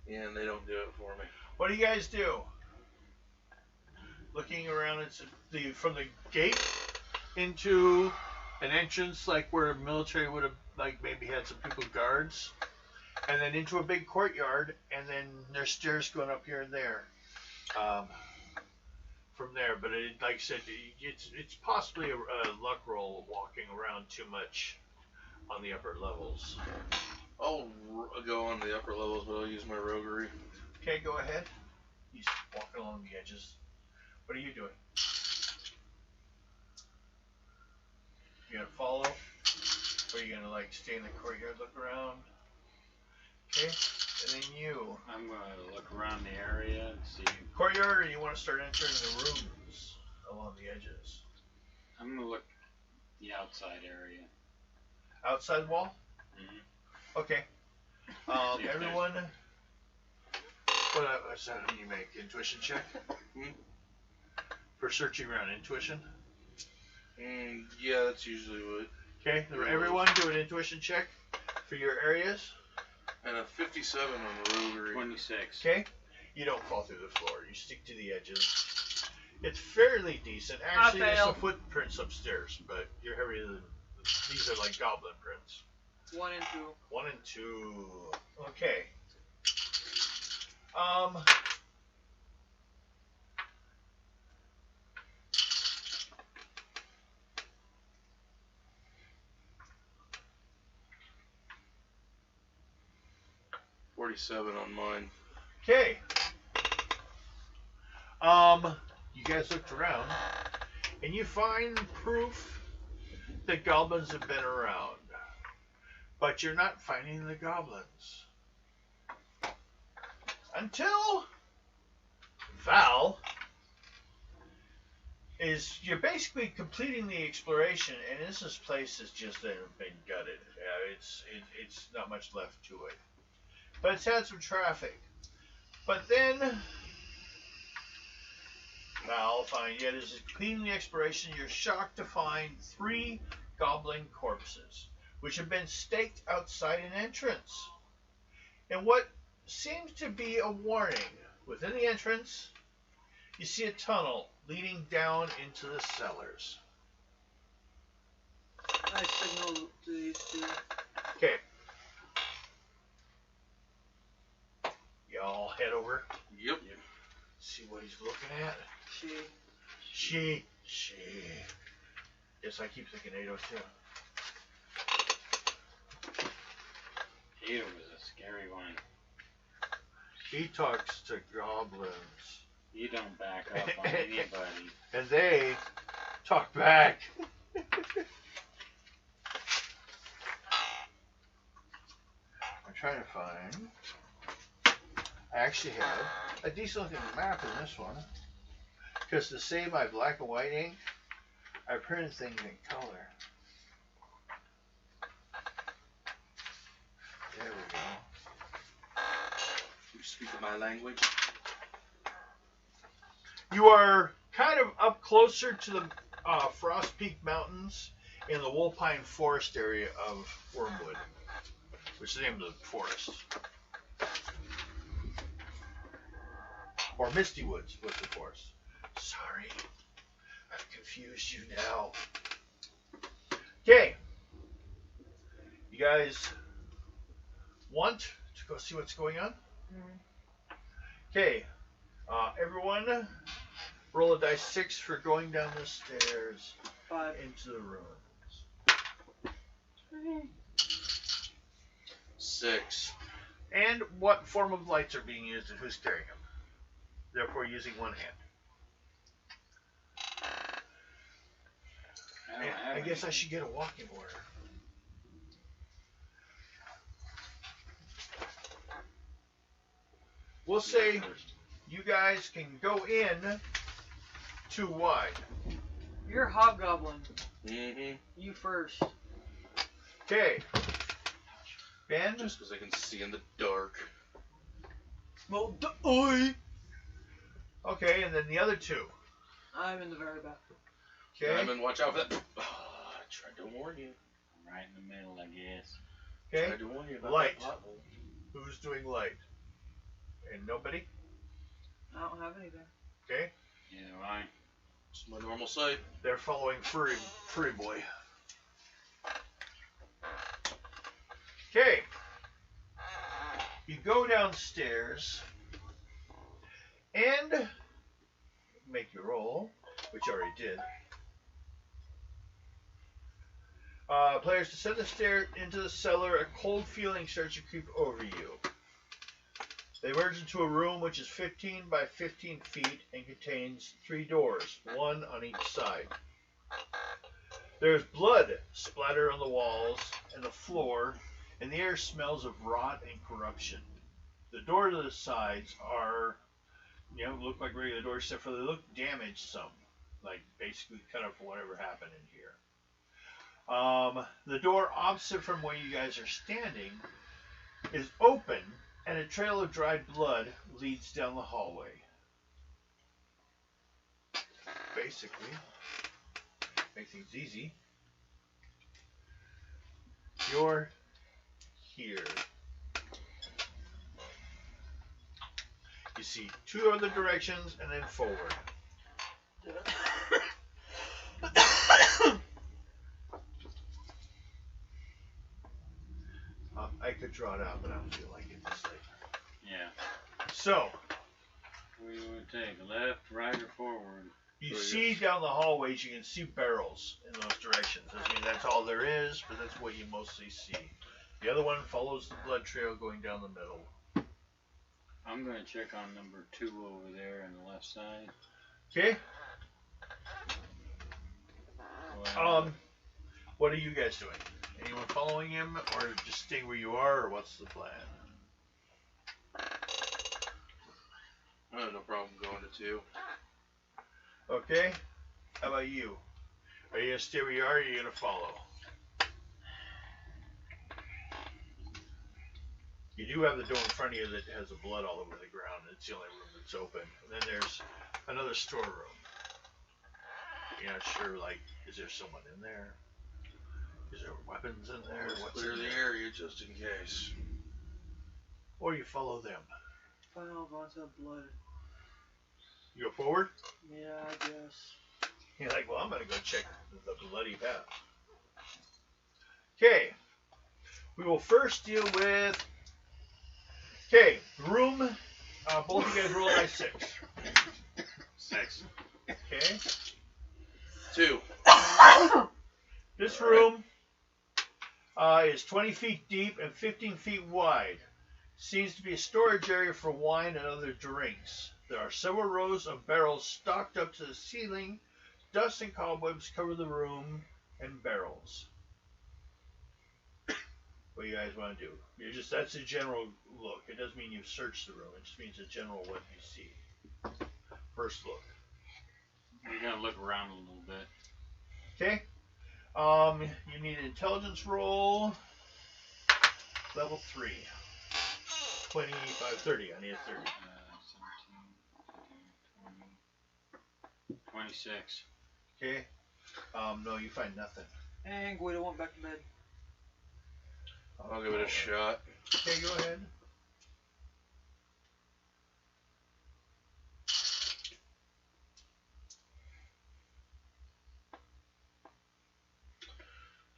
Yeah, and they don't do it for me. What do you guys do? Looking around, it's from the gate into an entrance, like where military would have, like maybe had some people guards, and then into a big courtyard, and then there's stairs going up here and there. From there, but like I said, it's possibly a luck roll walking around too much on the upper levels. I'll go on the upper levels, but I'll use my roguery. Okay, go ahead. He's walking along the edges. What are you doing? You gonna follow? Or are you gonna like stay in the courtyard, look around? Okay, and then you. I'm gonna look around the area and see. Courtyard, or you want to start entering the rooms along the edges? I'm gonna look the outside area. Outside wall? Mm-hmm. Okay. Everyone. What's that? You make intuition check for searching around. Intuition. Yeah, that's usually what. Okay. Everyone do an intuition check for your areas. And a 57 on the roguery. 26. Okay. You don't fall through the floor. You stick to the edges. It's fairly decent. Actually, there's some footprints upstairs, but you're heavier than. These are like goblin prints. 1 and 2. 1 and 2. Okay. 47 on mine. Okay. You guys looked around, and you find proof that goblins have been around, but you're not finding the goblins until Val is. You're basically completing the exploration, and this place has just been gutted. It's not much left to it, but it's had some traffic. But then Val finds, yet as completing the exploration, you're shocked to find 3 goblin corpses, which have been staked outside an entrance. And what seems to be a warning, within the entrance, you see a tunnel leading down into the cellars. I signal to these 2. Okay. Y'all head over. Yep. See what he's looking at. She. Yes, I keep thinking Ado too. It was a scary one. He talks to goblins. You don't back up on anybody. And they talk back. I'm trying to find. I actually have a decent looking map in this one. Because to save my black and white ink, I printed things in color. There we go. You speak my language. You are kind of up closer to the Frost Peak Mountains in the Wolpine Forest area of Wormwood, which is the name of the forest. Or Misty Woods was the forest. Sorry, I've confused you now. Okay. You guys want to go see what's going on? Okay. Everyone, roll a dice 6 for going down the stairs 5 into the ruins. 6. And what form of lights are being used and who's carrying them? Therefore, using one hand. I guess I should get a walking order. we'll say you guys can go in 2 wide. You're hobgoblin. Mm-hmm. You first. Okay. Ben? Just because I can see in the dark. Smell the eye. Okay, and then the other 2. I'm in the very back. Okay. Simon, watch out for that. I tried to warn you. I'm right in the middle, I guess. Okay. Tried to warn you about Light. that pothole. Who's doing light? And nobody? I don't have anything. Okay. Either way. It's my normal sight. They're following Furry Boy. Okay. You go downstairs and make your roll, which you already did. Players descend the stair into the cellar. A cold feeling starts to creep over you. They emerge into a room which is 15 by 15 feet and contains 3 doors, 1 on each side. There's blood splattered on the walls and the floor, and the air smells of rot and corruption. The doors to the sides are, look like regular doors, except for they look damaged some, like basically cut up for whatever happened in here. The door opposite from where you guys are standing is open, and a trail of dried blood leads down the hallway. Basically, make things easy. You're here. You see 2 other directions and then forward. I could draw it out, but I don't feel like it this late. Yeah. So, We would take left, right, or forward. you see down the hallways, you can see barrels in those directions. I mean, that's all there is, but that's what you mostly see. The other one follows the blood trail going down the middle. I'm going to check on number 2 over there on the left side. Okay? Well, What are you guys doing? Anyone following him, or just stay where you are, or what's the plan? I have no problem going to 2. Okay? How about you? Are you going to stay where you are, or are you going to follow? You do have the door in front of you that has the blood all over the ground. It's the only room that's open. And then there's another storeroom. You're not sure, is there someone in there? Is there weapons in there? Let's What's clear in the there? area just in case. Or you follow them. Final boss of blood. You go forward? Yeah, I guess. You're like, well, I'm going to go check the bloody path. Okay. We will first deal with... Okay, room. Both of you guys roll by 6. 6. Okay. 2. This room is 20 feet deep and 15 feet wide. Seems to be a storage area for wine and other drinks. There are several rows of barrels stocked up to the ceiling. Dust and cobwebs cover the room and barrels. What do you guys want to do? That's a general look. It doesn't mean you've searched the room. It just means a general what you see. First look. We're going to look around a little bit. Okay. You need an intelligence roll. Level 3. 25, 30. I need a 30. 17, 26. Okay. No, you find nothing. And Guido went back to bed. I'll give it a shot. Okay, go ahead.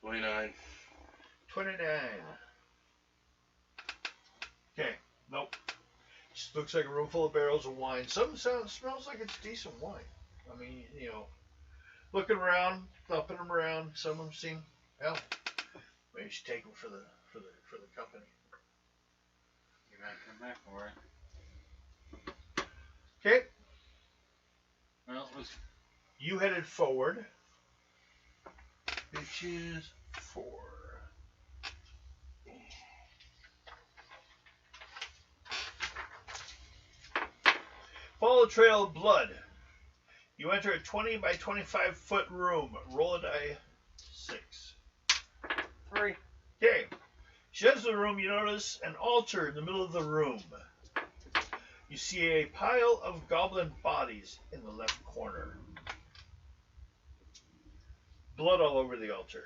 $29. 29. Okay. Nope. Just looks like a room full of barrels of wine. Some smells like it's decent wine. I mean, looking around, thumping them around. Some of them seem, hell, maybe you should take them for the company. You might come back for it. Okay. Well, let's... You headed forward, which is 4. Follow a trail of blood. You enter a 20 by 25 foot room. Roll a die 6. 3. Okay. As you enter the room, you notice an altar in the middle of the room. You see a pile of goblin bodies in the left corner. Blood all over the altar.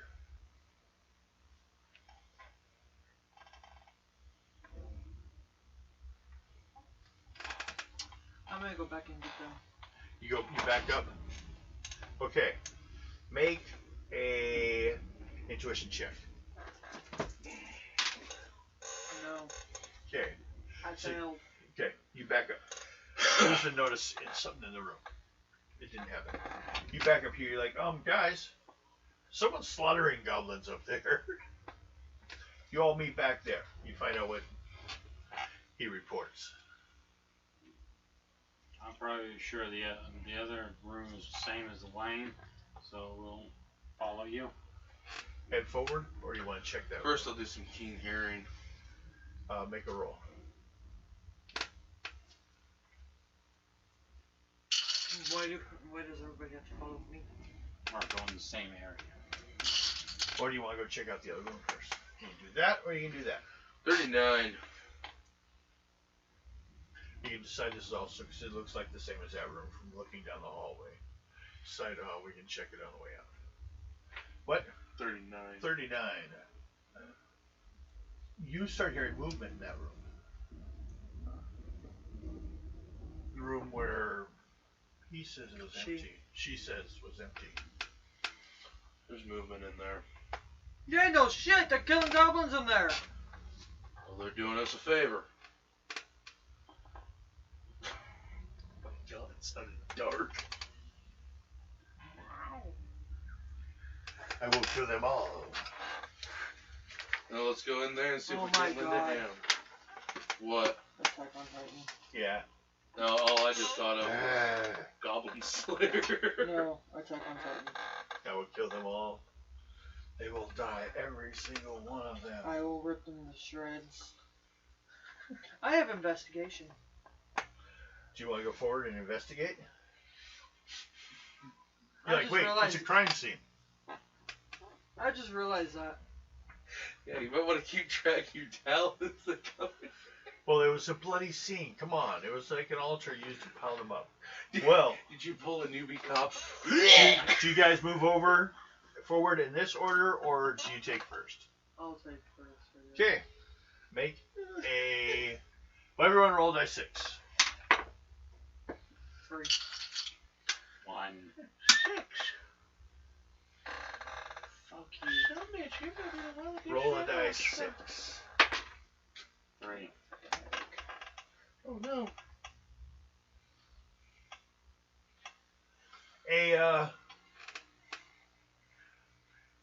I'm gonna go back and get them. You back up. Okay. Make a intuition check. No. Okay. I failed. Okay. You back up. You just notice it's something in the room. It didn't happen. You back up here. You're like, guys, someone's slaughtering goblins up there. You all meet back there. You find out what he reports. I'm probably sure the other room is the same as the lane, so we'll follow you. Head forward, or you want to check that? First, I'll do some keen hearing. Make a roll. Why does everybody have to follow me? We're going in the same area. Or do you want to go check out the other room first? You can do that, or you can do that. 39. You can decide this is also, because it looks like the same as that room from looking down the hallway. Decide how we can check it on the way out. What? 39. 39. You start hearing movement in that room. The room where he says it was empty. She says was empty. There's movement in there. Yeah, no shit. They're killing goblins in there. Well, they're doing us a favor. Oh my god, it sounded dark. I will kill them all. Now let's go in there and see if Oh we can my lend a God. hand. What? Attack on Titan. Yeah. No, all I just thought of was Goblin Slayer. No, Attack on Titan. I will kill them all. They will die, every single one of them. I will rip them to shreds. I have investigation. Do you want to go forward and investigate? I You're like, just wait, realized- it's a crime scene. I just realized that. Yeah, you might want to keep track of your talents. Well, it was a bloody scene. Come on. It was like an altar used to pile them up. Well, Did you pull a newbie cop? do you guys move forward in this order, or do you take first? I'll take first. Okay. Make a... Well, everyone roll die 6. 3. 1. 6. Fuck you. Some bitch, you're gonna be the one that gets Roll a shot die at. 6. 3. Oh no.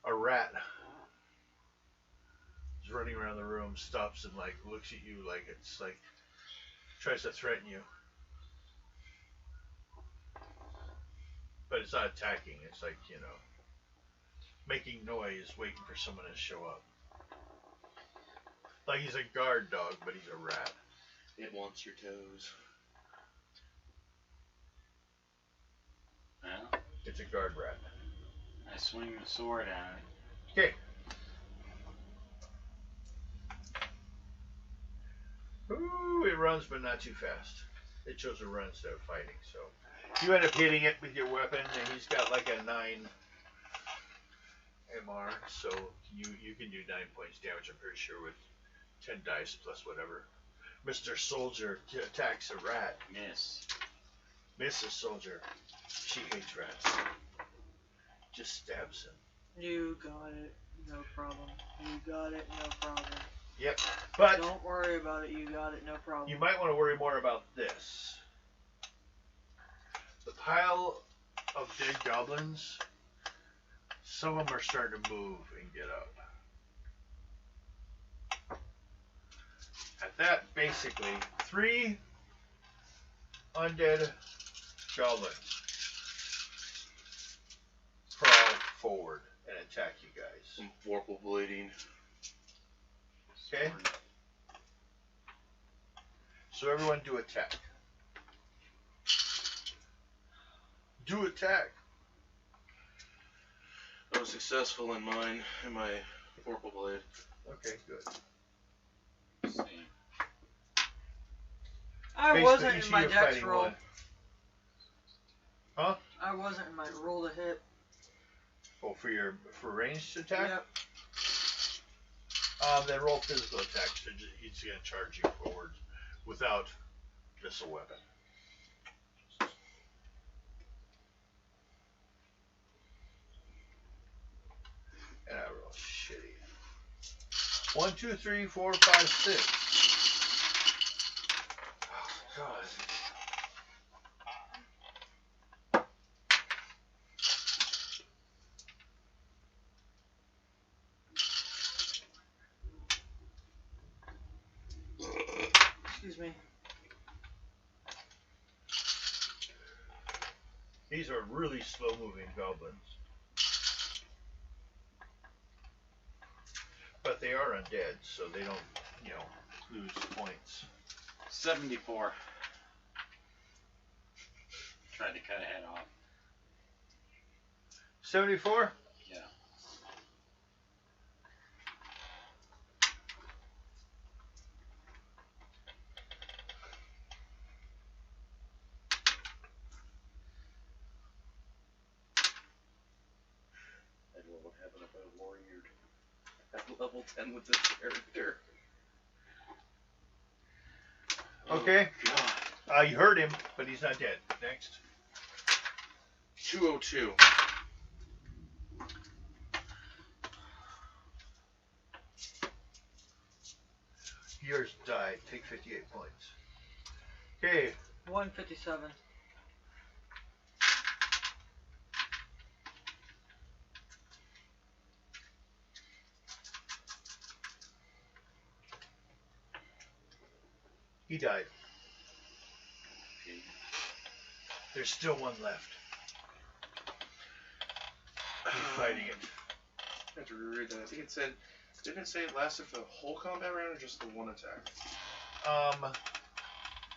A rat is running around the room, stops and like looks at you like it's like tries to threaten you. But it's not attacking, it's like, making noise, waiting for someone to show up. Like he's a guard dog, but he's a rat. It wants your toes. Well, It's a guard rat. I swing the sword at it. Okay. Ooh, it runs, but not too fast. It chose to run instead of fighting, so you end up hitting it with your weapon, and he's got like a 9 MR, so you can do 9 points damage, I'm pretty sure, with 10 dice plus whatever. Mr. Soldier attacks a rat. Miss. Mrs. Soldier, she hates rats. Just stabs him. You got it. No problem. You got it. No problem. Yep. But Don't worry about it. You got it. No problem. you might want to worry more about this. The pile of dead goblins, some of them are starting to move and get up. At that, basically, 3 undead goblins crawl forward and attack you guys. Some vorpal bleeding. Okay? So everyone do attack. Do attack. I was successful in mine, in my Vorpal Blade. Okay, good. Let's see. I Based wasn't on each in of my your dex fighting roll. one. Huh? I wasn't in my roll to hit. Oh, for ranged attack? Yep. Then roll physical attacks. He's gonna charge you forward without missile weapon. And I roll shitty. 1, 2, 3, 4, 5, 6. Oh, God. Excuse me. These are really slow-moving goblins. But they are undead, so they don't, lose points. 74. Tried to cut a head off. 74? Yeah. I don't know what happened if I warriored at level 10 with this character. Okay. God. You heard him, but he's not dead. Next. 202. Yours died. Take 58 points. Okay. 157. He died. Okay. There's still one left. He's fighting it. I have to reread that. I think it said, didn't it say it lasted for the whole combat round or just the one attack?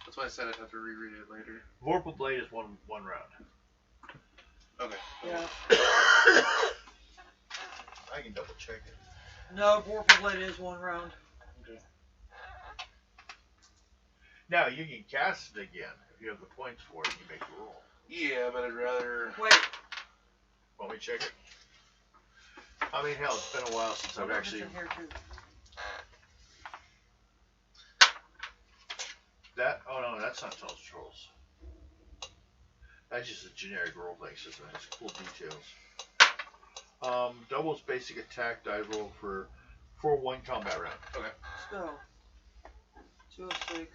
That's why I said I'd have to reread it later. Vorpal Blade is one round. Okay. Yeah. I can double check it. No, Vorpal Blade is 1 round. Okay. Now you can cast it again if you have the points for it. You make the roll. Yeah, but I'd rather. Wait. Want me to check it? I mean, hell, it's been a while since I've It's actually. in here too. That? Oh no, that's not Tall's Trolls. That's just a generic role-playing system. It has cool details. Doubles basic attack die roll for 1 combat round. Okay. Let's go. 206.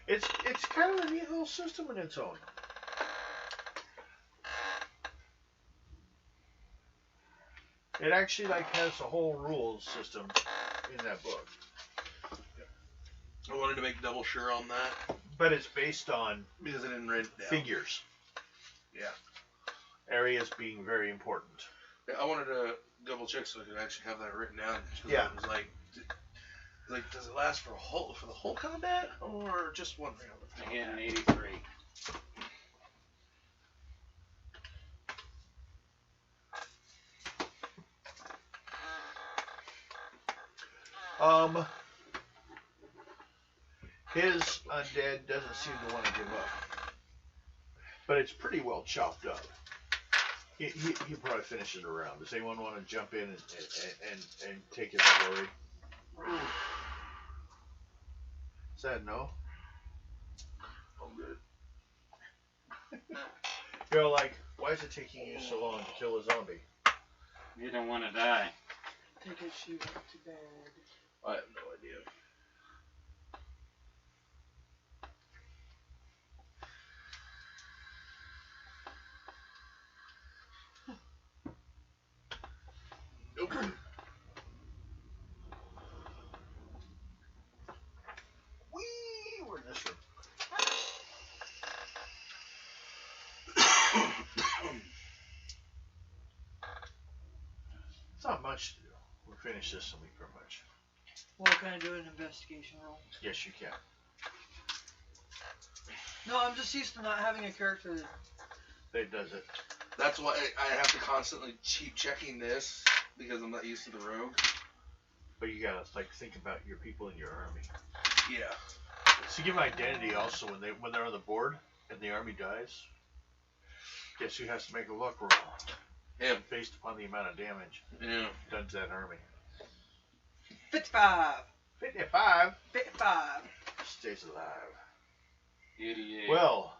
210. It's kind of a neat little system in its own. It actually has a whole rules system in that book. I wanted to make double sure on that But it's based on because I didn't write it down. figures. Yeah. Areas being very important. Yeah, I wanted to double check so I could actually have that written down. Yeah. It was like, does it last for the whole combat or just one round? I hit an 83. His undead doesn't seem to want to give up. But it's pretty well chopped up. He'll probably finish it around. Does anyone want to jump in and take his story? Is that no? I'm good. You're like, why is it taking you so long to kill a zombie? You don't want to die. Because she went to bed. I have no idea. Nope. We're in this room. It's not much to do. We'll finish this and we pretty much. Well, can I do an investigation roll? Yes, you can. No, I'm just used to not having a character that does it. That's why I have to constantly keep checking this because I'm not used to the rogue. But you gotta like think about your people in your army. Yeah. So give them identity also when they're on the board and the army dies. Guess who has to make a luck roll? Him. Based upon the amount of damage Yeah. done to that army. 55. 55 55. stays alive. 88. Well,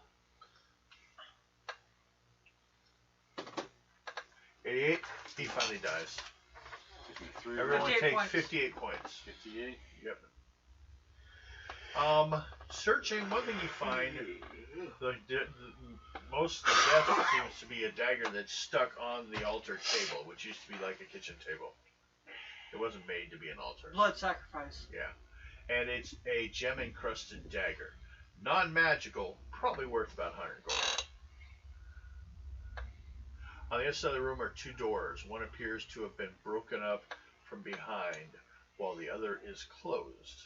88, he finally dies. 53. Everyone 58 takes points. 58 points. 58. Yep. Searching, one thing you find, most of the death seems to be a dagger that's stuck on the altar table, which used to be like a kitchen table. It wasn't made to be an altar. Blood sacrifice. Yeah. And it's a gem-encrusted dagger. Non-magical, probably worth about 100 gold. On the other side of the room are two doors. One appears to have been broken up from behind, while the other is closed.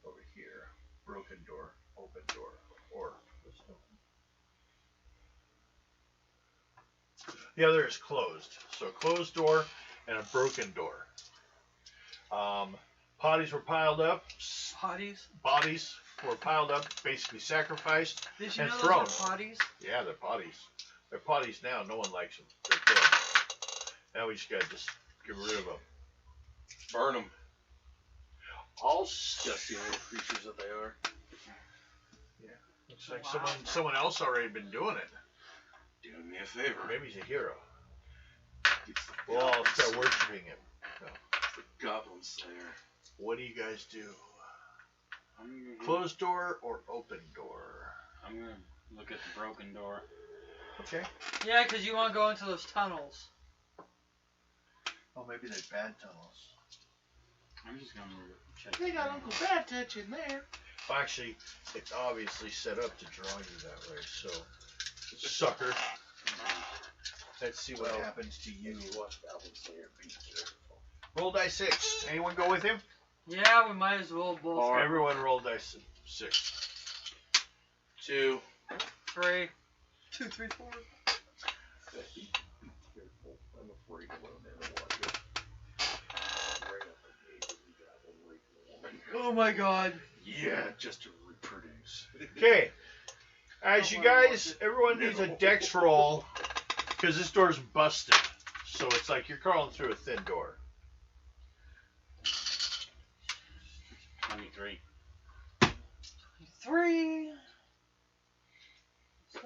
Over here. Broken door, open door. Or this open. The other is closed. So a closed door and a broken door. Bodies were piled up. Potties. Bodies were piled up, basically sacrificed Did you and know thrown. those are potties? Yeah, they're potties. They're potties now. No one likes them. They're dead. Now we just gotta just get rid of them. Burn them. All Disgusting little creatures that they are. looks like Wow. someone else already been doing it. Do me a favor. Maybe he's a hero. It's the We'll all Goblin start Slayer. worshiping him. It's the Goblin Slayer. What do you guys do? I'm gonna Closed door or open door? I'm gonna look at the broken door. Okay. Yeah, because you want to go into those tunnels. Oh, maybe they're bad tunnels. I'm just gonna check. They got Uncle Bad Touch in there. Well, actually, it's obviously set up to draw you that way, so... Sucker. Let's see what happens to you. Watch Goblin Slayer. Be careful. Roll die 6. Anyone go with him? Yeah, we might as well both. Or- Everyone roll dice 6. 2. 3. 2, 3, 4. Be careful. I'm afraid of one in the water. Right up the gate. Oh my god. Yeah, just to reproduce. Okay. As you guys, everyone needs a dex roll, because this door's busted. So it's like you're crawling through a thin door. 23. 3. 6.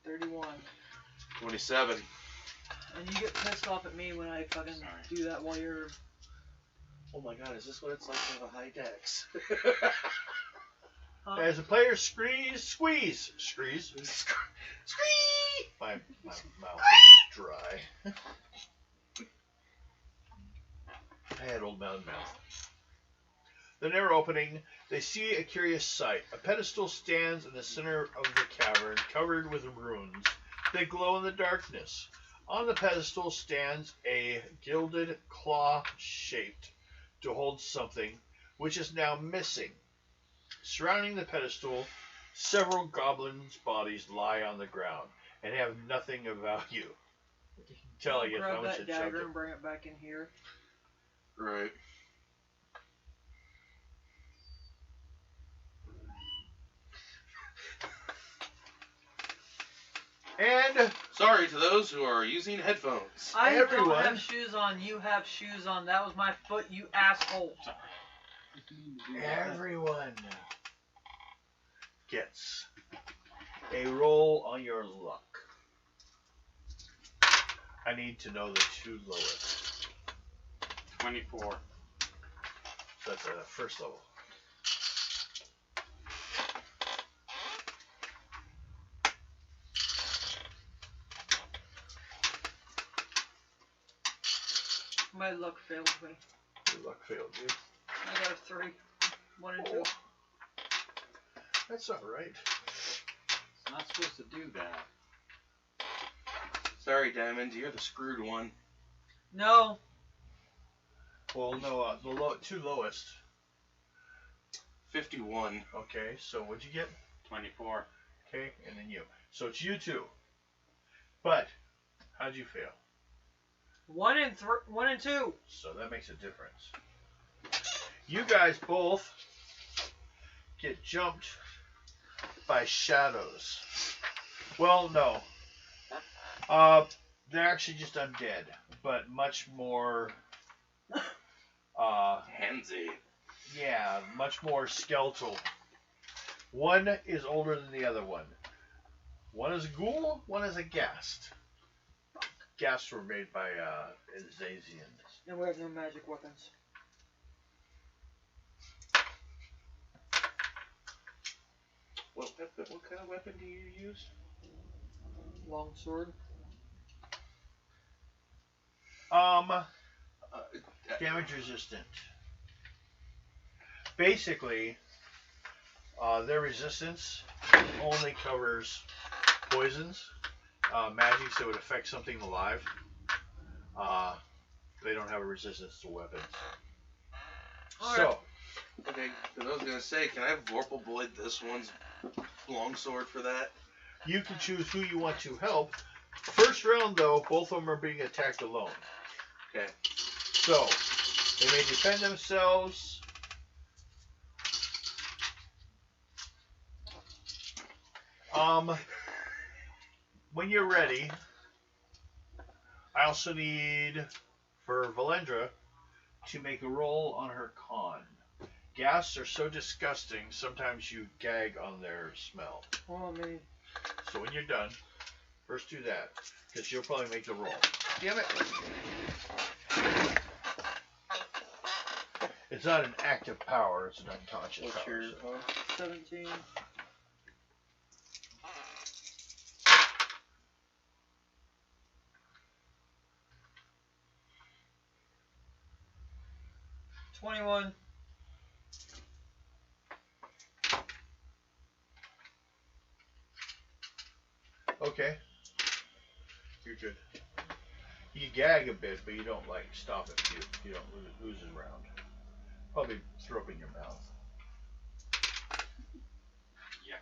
31. 27. And you get pissed off at me when I fucking do that while you're... Oh my god, is this what it's like to have a high dex? Huh? As the players squeeze. My mouth is dry. I had old mountain mouth. The narrow opening, they see a curious sight. A pedestal stands in the center of the cavern, covered with runes that glow in the darkness. On the pedestal stands a gilded claw shaped to hold something, which is now missing. Surrounding the pedestal, several goblins' bodies lie on the ground and have nothing of value. You can tell, I guess, how grab much that it shoved dagger it. and bring it back in here. Right. And Sorry to those who are using headphones. I don't Everyone- have shoes on. You have shoes on. That was my foot, you asshole. everyone gets a roll on your luck. I need to know the two lowest. 24. So that's the first level. My luck failed me. Your luck failed you. I got a 3. 1 and 2. That's alright. It's not supposed to do that. Sorry, Diamond, you're the screwed one. No. Well, no, the two lowest. 51. Okay, so what'd you get? 24. Okay, and then you. So it's you two. But how'd you fail? 1 and 2. So that makes a difference. You guys both get jumped by shadows. Well, no. They're actually just undead, but much more. Handsy. Yeah, much more skeletal. One is older than the other one. One is a ghoul, one is a ghast. Ghasts were made by Zazians. And we have no magic weapons. What kind of weapon do you use? Longsword. Damage resistant. Basically, their resistance only covers poisons, magics that would affect something alive. They don't have a resistance to weapons. So, okay, because I was gonna say, can I Vorpal Void this one's longsword for that? you can choose who you want to help. First round, though, both of them are being attacked alone. Okay. So, they may defend themselves. When you're ready, I also need for Valendra to make a roll on her con. Ghasts are so disgusting, sometimes you gag on their smell. Oh, man. So when you're done, first do that, because you'll probably make the roll. Damn it! It's not an active power, it's an unconscious What's power. your So. 17. $21. Okay. You're good. You gag a bit, but you don't like stop it. You don't lose it around. Probably throw up in your mouth. Yeah.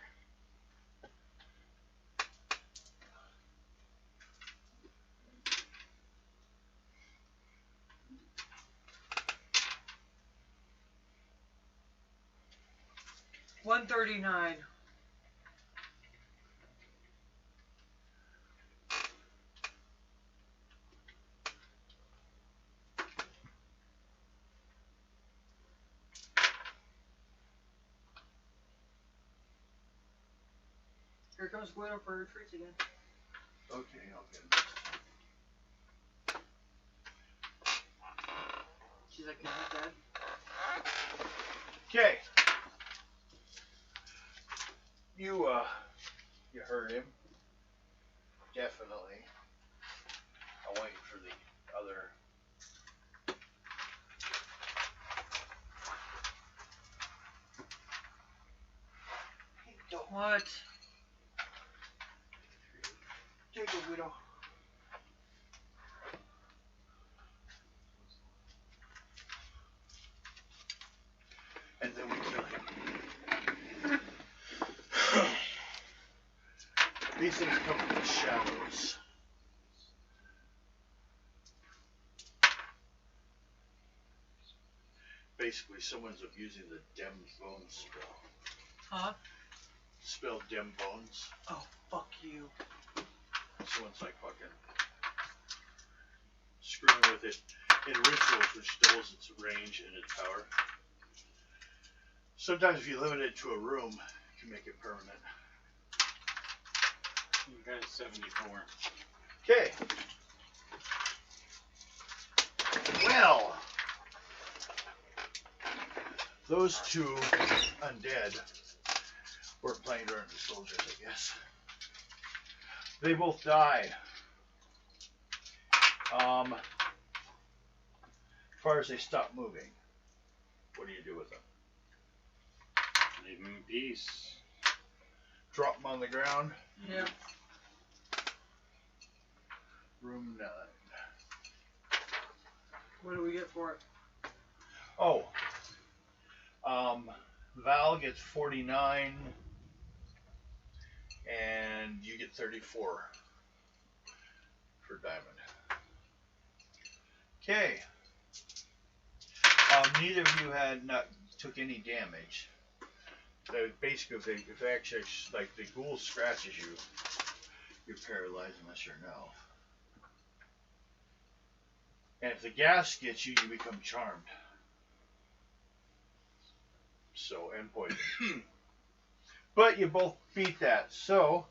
$139. Here comes Gwen for her treats again. Okay, I'll get it. She's like, can I have that? Okay. You heard him. Definitely. I'm waiting for the other. What? Take a widow. And then we kill him. These things come from the shadows. Basically, someone's abusing the Dem Bones spell. Huh? Spell Dem Bones. Oh, fuck you. Someone's like fucking screwing with it in rituals, which doubles its range and its power. Sometimes if you limit it to a room, you can make it permanent. You got 74. Okay. Well, those two undead were playing during the soldiers, I guess. They both die. As far as they stop moving, what do you do with them? Leave him in peace. Drop them on the ground. Yeah. Room 9. What do we get for it? Oh. Val gets 49, and you get 34 for Diamond. Okay. Neither of you took any damage. Basically, if actually like the ghoul scratches you, you're paralyzed unless you're an elf. And if the gas gets you, you become charmed. So, and poison. But you both beat that. So,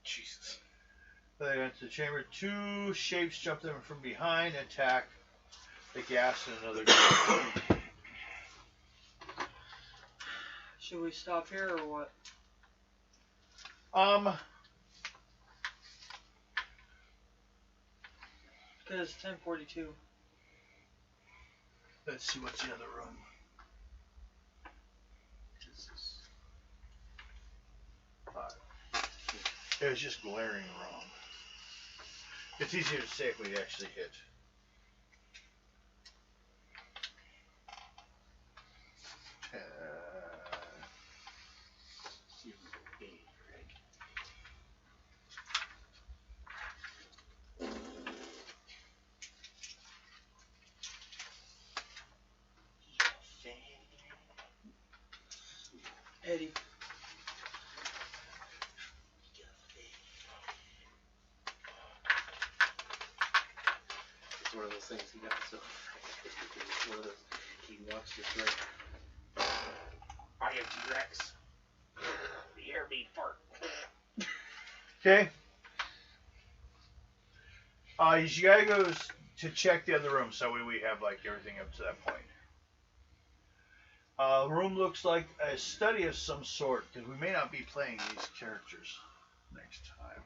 Jesus. they went to the chamber. 2 shapes jump them from behind, attack the gas and another group. Should we stop here or what? Because it's 10:42. Let's see what's the other room. It was just glaring wrong. It's easier to say if we actually hit. Eddie. It's one of those things he got so. It's one of those. He walks just right. I am T-Rex. Hear me fart. Okay. You gotta go to check the other room, so we have like everything up to that point. Room looks like a study of some sort, because we may not be playing these characters next time.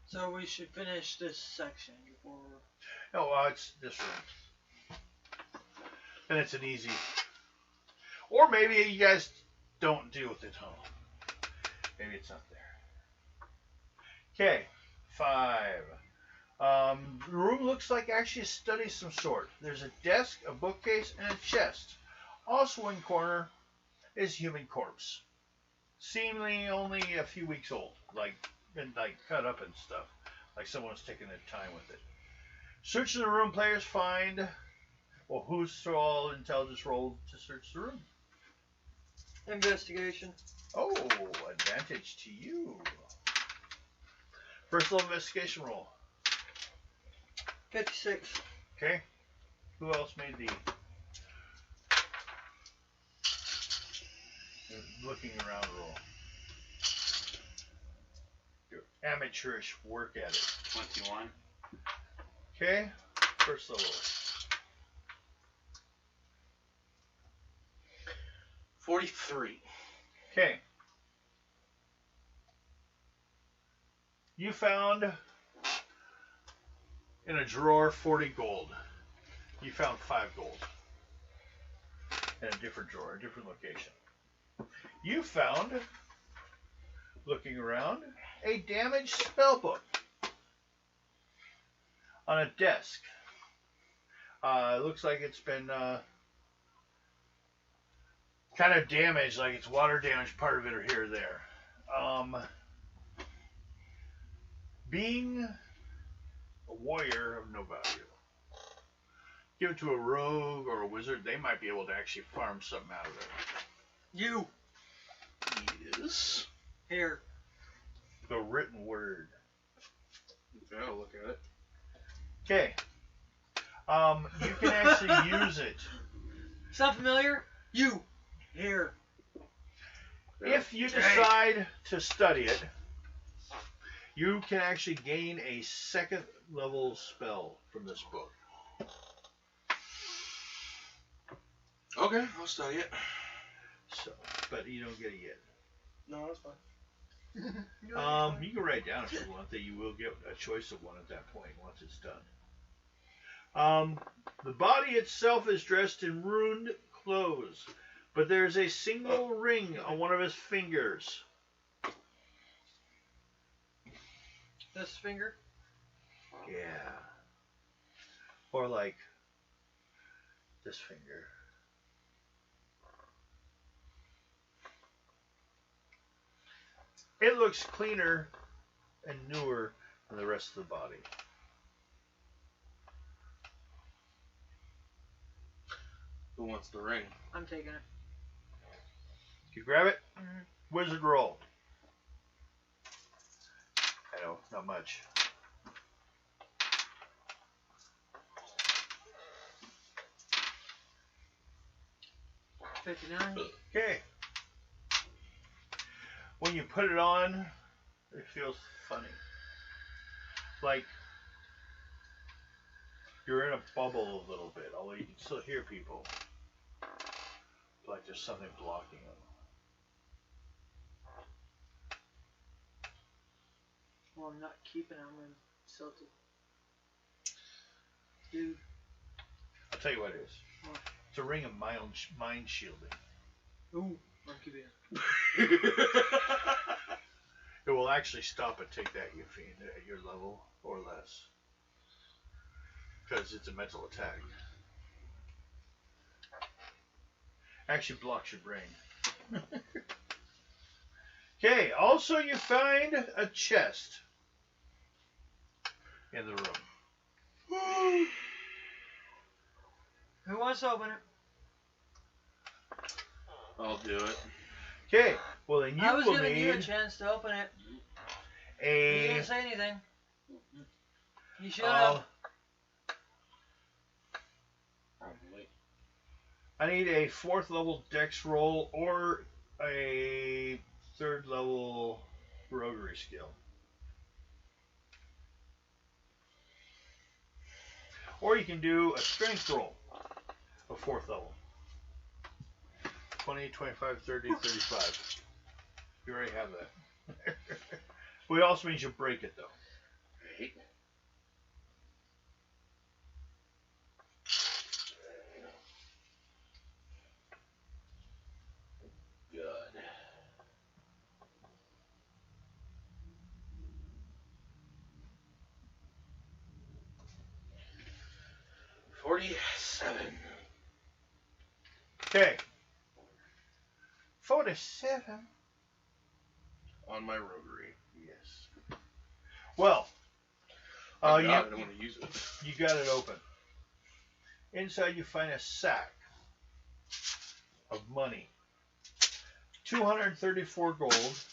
So we should finish this section before. No, it's this room. And it's an easy. Or maybe you guys don't deal with it, huh? Maybe it's not there. Okay, 5. The room looks like actually a study of some sort. There's a desk, a bookcase, and a chest. Also in corner is human corpse. Seemingly only a few weeks old. Been cut up and stuff. Like someone's taking their time with it. Search the room, players find. Well, who's all intelligence rolled to search the room? Investigation. Oh, advantage to you. First level investigation roll. 56. Okay. Who else made the looking around roll? Your amateurish work at it. 21. Okay. First level. 43. Okay. You found in a drawer 40 gold. You found 5 gold. In a different drawer, a different location. You found, looking around, a damaged spell book on a desk. It looks like it's been kind of damaged, like it's water damage, part of it or here or there. Being a warrior of no value, give it to a rogue or a wizard, they might be able to actually farm something out of it. You. Yes. Here. The written word. Okay, I'll look at it. Okay. You can actually use it. Sound familiar? You. Here. If you decide to study it, you can actually gain a 2nd level spell from this book. Okay, I'll study it. So, but you don't get it yet. No, that's fine. You can write it down if you want that. You will get a choice of one at that point once it's done. The body itself is dressed in ruined clothes, but there's a single ring on one of his fingers. This finger? Yeah. Or like this finger. It looks cleaner and newer than the rest of the body. Who wants the ring? I'm taking it. You grab it. Mhm. Wizard roll. I know, not much. $59. Okay. When you put it on, it feels funny. Like you're in a bubble a little bit, although you can still hear people. Like there's something blocking them. Well, I'm not keeping them and silted. Dude. I'll tell you what it is. What? It's a ring of mind shielding. Ooh, I'm keeping it. It will actually stop and take that you fiend at your level or less. Because it's a mental attack. Actually blocks your brain. Okay, also you find a chest in the room. Who wants to open it? I'll do it. Okay, well then I you was will giving you a need chance to open it. You a didn't say anything. You should have. Probably. I need a 4th level dex roll or a 3rd level roguery skill. Or you can do a strength roll of 4th level. 20, 25, 30, 35. You already have that. Well, it also means you'll break it, though. Right. Good. $47. Okay. 47. On my roguery. Yes. Well, Oh, you, God, I don't want to use it. you got it open. Inside you find a sack of money. 234 gold.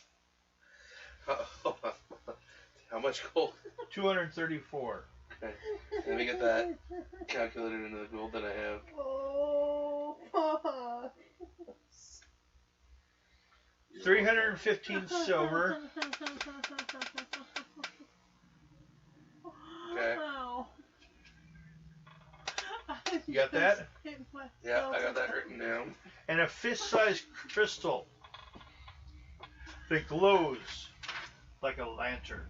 How much gold? 234. Okay. Let me get that calculated into the gold that I have. Oh, fuck. 315 silver. Okay. Wow. You got that? Yeah, I got that written down. And a fist-sized crystal that glows like a lantern.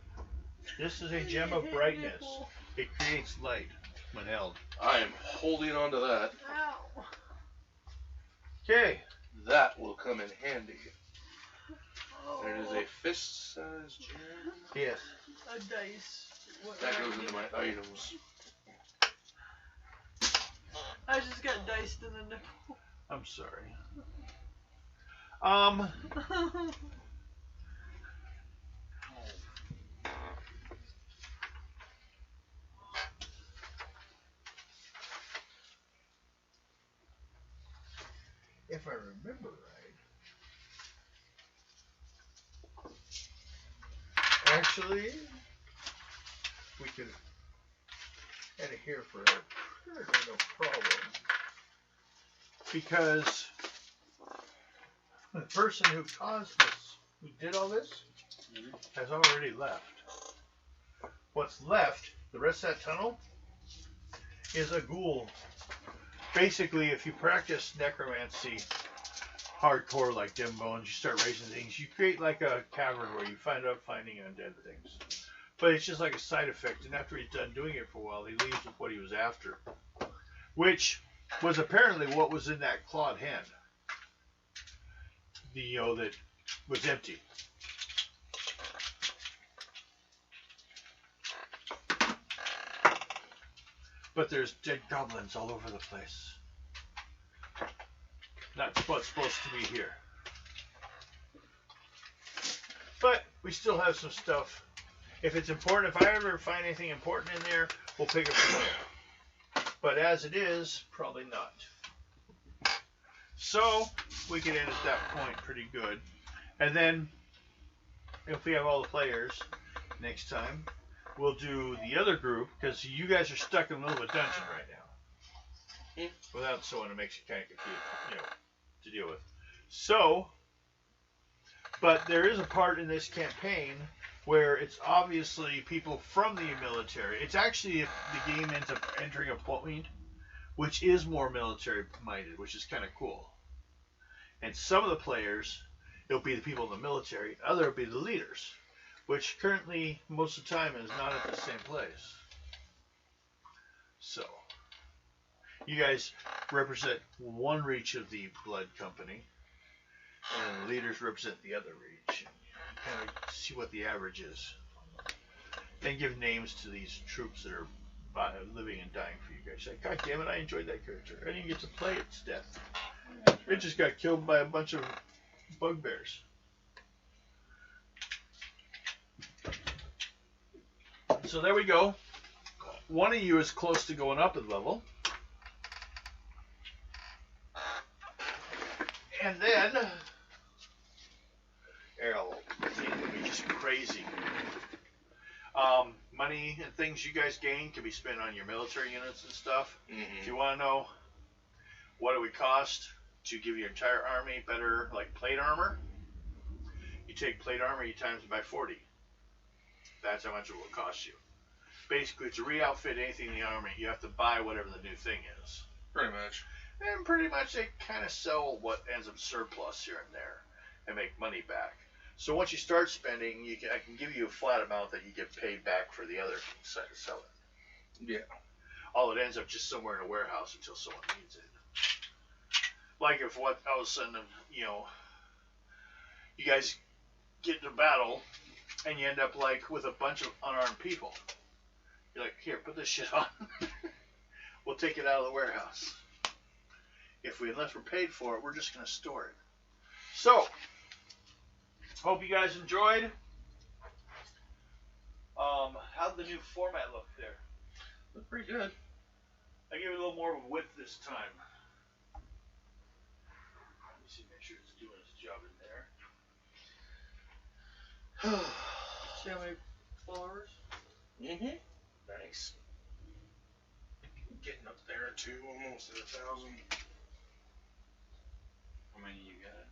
This is a gem of brightness. It creates light when held. I am holding on to that. Ow. Okay. That will come in handy. Oh. There is a fist-sized gem. Yes. A dice. What That am I goes into doing? my items. I just got diced in the nipple. I'm sorry. If I remember right. Actually, we could add it here for no problem. Because the person who caused this, who did all this, has already left. What's left, the rest of that tunnel, is a ghoul. Basically, if you practice necromancy hardcore like Dim Bones, you start raising things, you create like a cavern where you find out finding undead things. But it's just like a side effect, and after he's done doing it for a while, he leaves with what he was after. Which was apparently what was in that clawed hand. That was empty. But there's dead goblins all over the place. Not what's supposed to be here. But we still have some stuff. If it's important, if I ever find anything important in there, we'll pick it from there. But as it is, probably not. So we can end at that point pretty good. And then, if we have all the players, next time, we'll do the other group, because you guys are stuck in a little bit dungeon right now. Without someone, it makes you kind of confused, to deal with. So, but there is a part in this campaign where it's obviously people from the military. It's actually, if the game ends up entering a point which is more military-minded, which is kind of cool. And some of the players, it'll be the people in the military, other will be the leaders, which currently, most of the time, is not at the same place. So, you guys represent one reach of the Blood Company, and the leaders represent the other reach. Kind of see what the average is. And give names to these troops that are living and dying for you guys. Like, God damn it, I enjoyed that character. I didn't get to play its death. It just got killed by a bunch of bugbears. So there we go. One of you is close to going up in level. And then Errol, thing would be just crazy. Money and things you guys gain can be spent on your military units and stuff. If you want to know what it would cost to give your entire army better, like, plate armor, you take plate armor, you times it by 40. That's how much it will cost you. Basically, to re-outfit anything in the army, you have to buy whatever the new thing is. Pretty much. And pretty much they kind of sell what ends up surplus here and there and make money back. So once you start spending, I can give you a flat amount that you get paid back for the other side of selling. Yeah. All it ends up just somewhere in a warehouse until someone needs it. Like if all of a sudden, you guys get into battle and you end up like with a bunch of unarmed people. You're like, here, put this shit on. We'll take it out of the warehouse. Unless we're paid for it, we're just going to store it. So, hope you guys enjoyed. How'd the new format look there? Looked pretty good. I gave it a little more width this time. Let me see, make sure it's doing its job in there. See how many followers? Nice. Getting up there too, almost at 1,000. How many you got?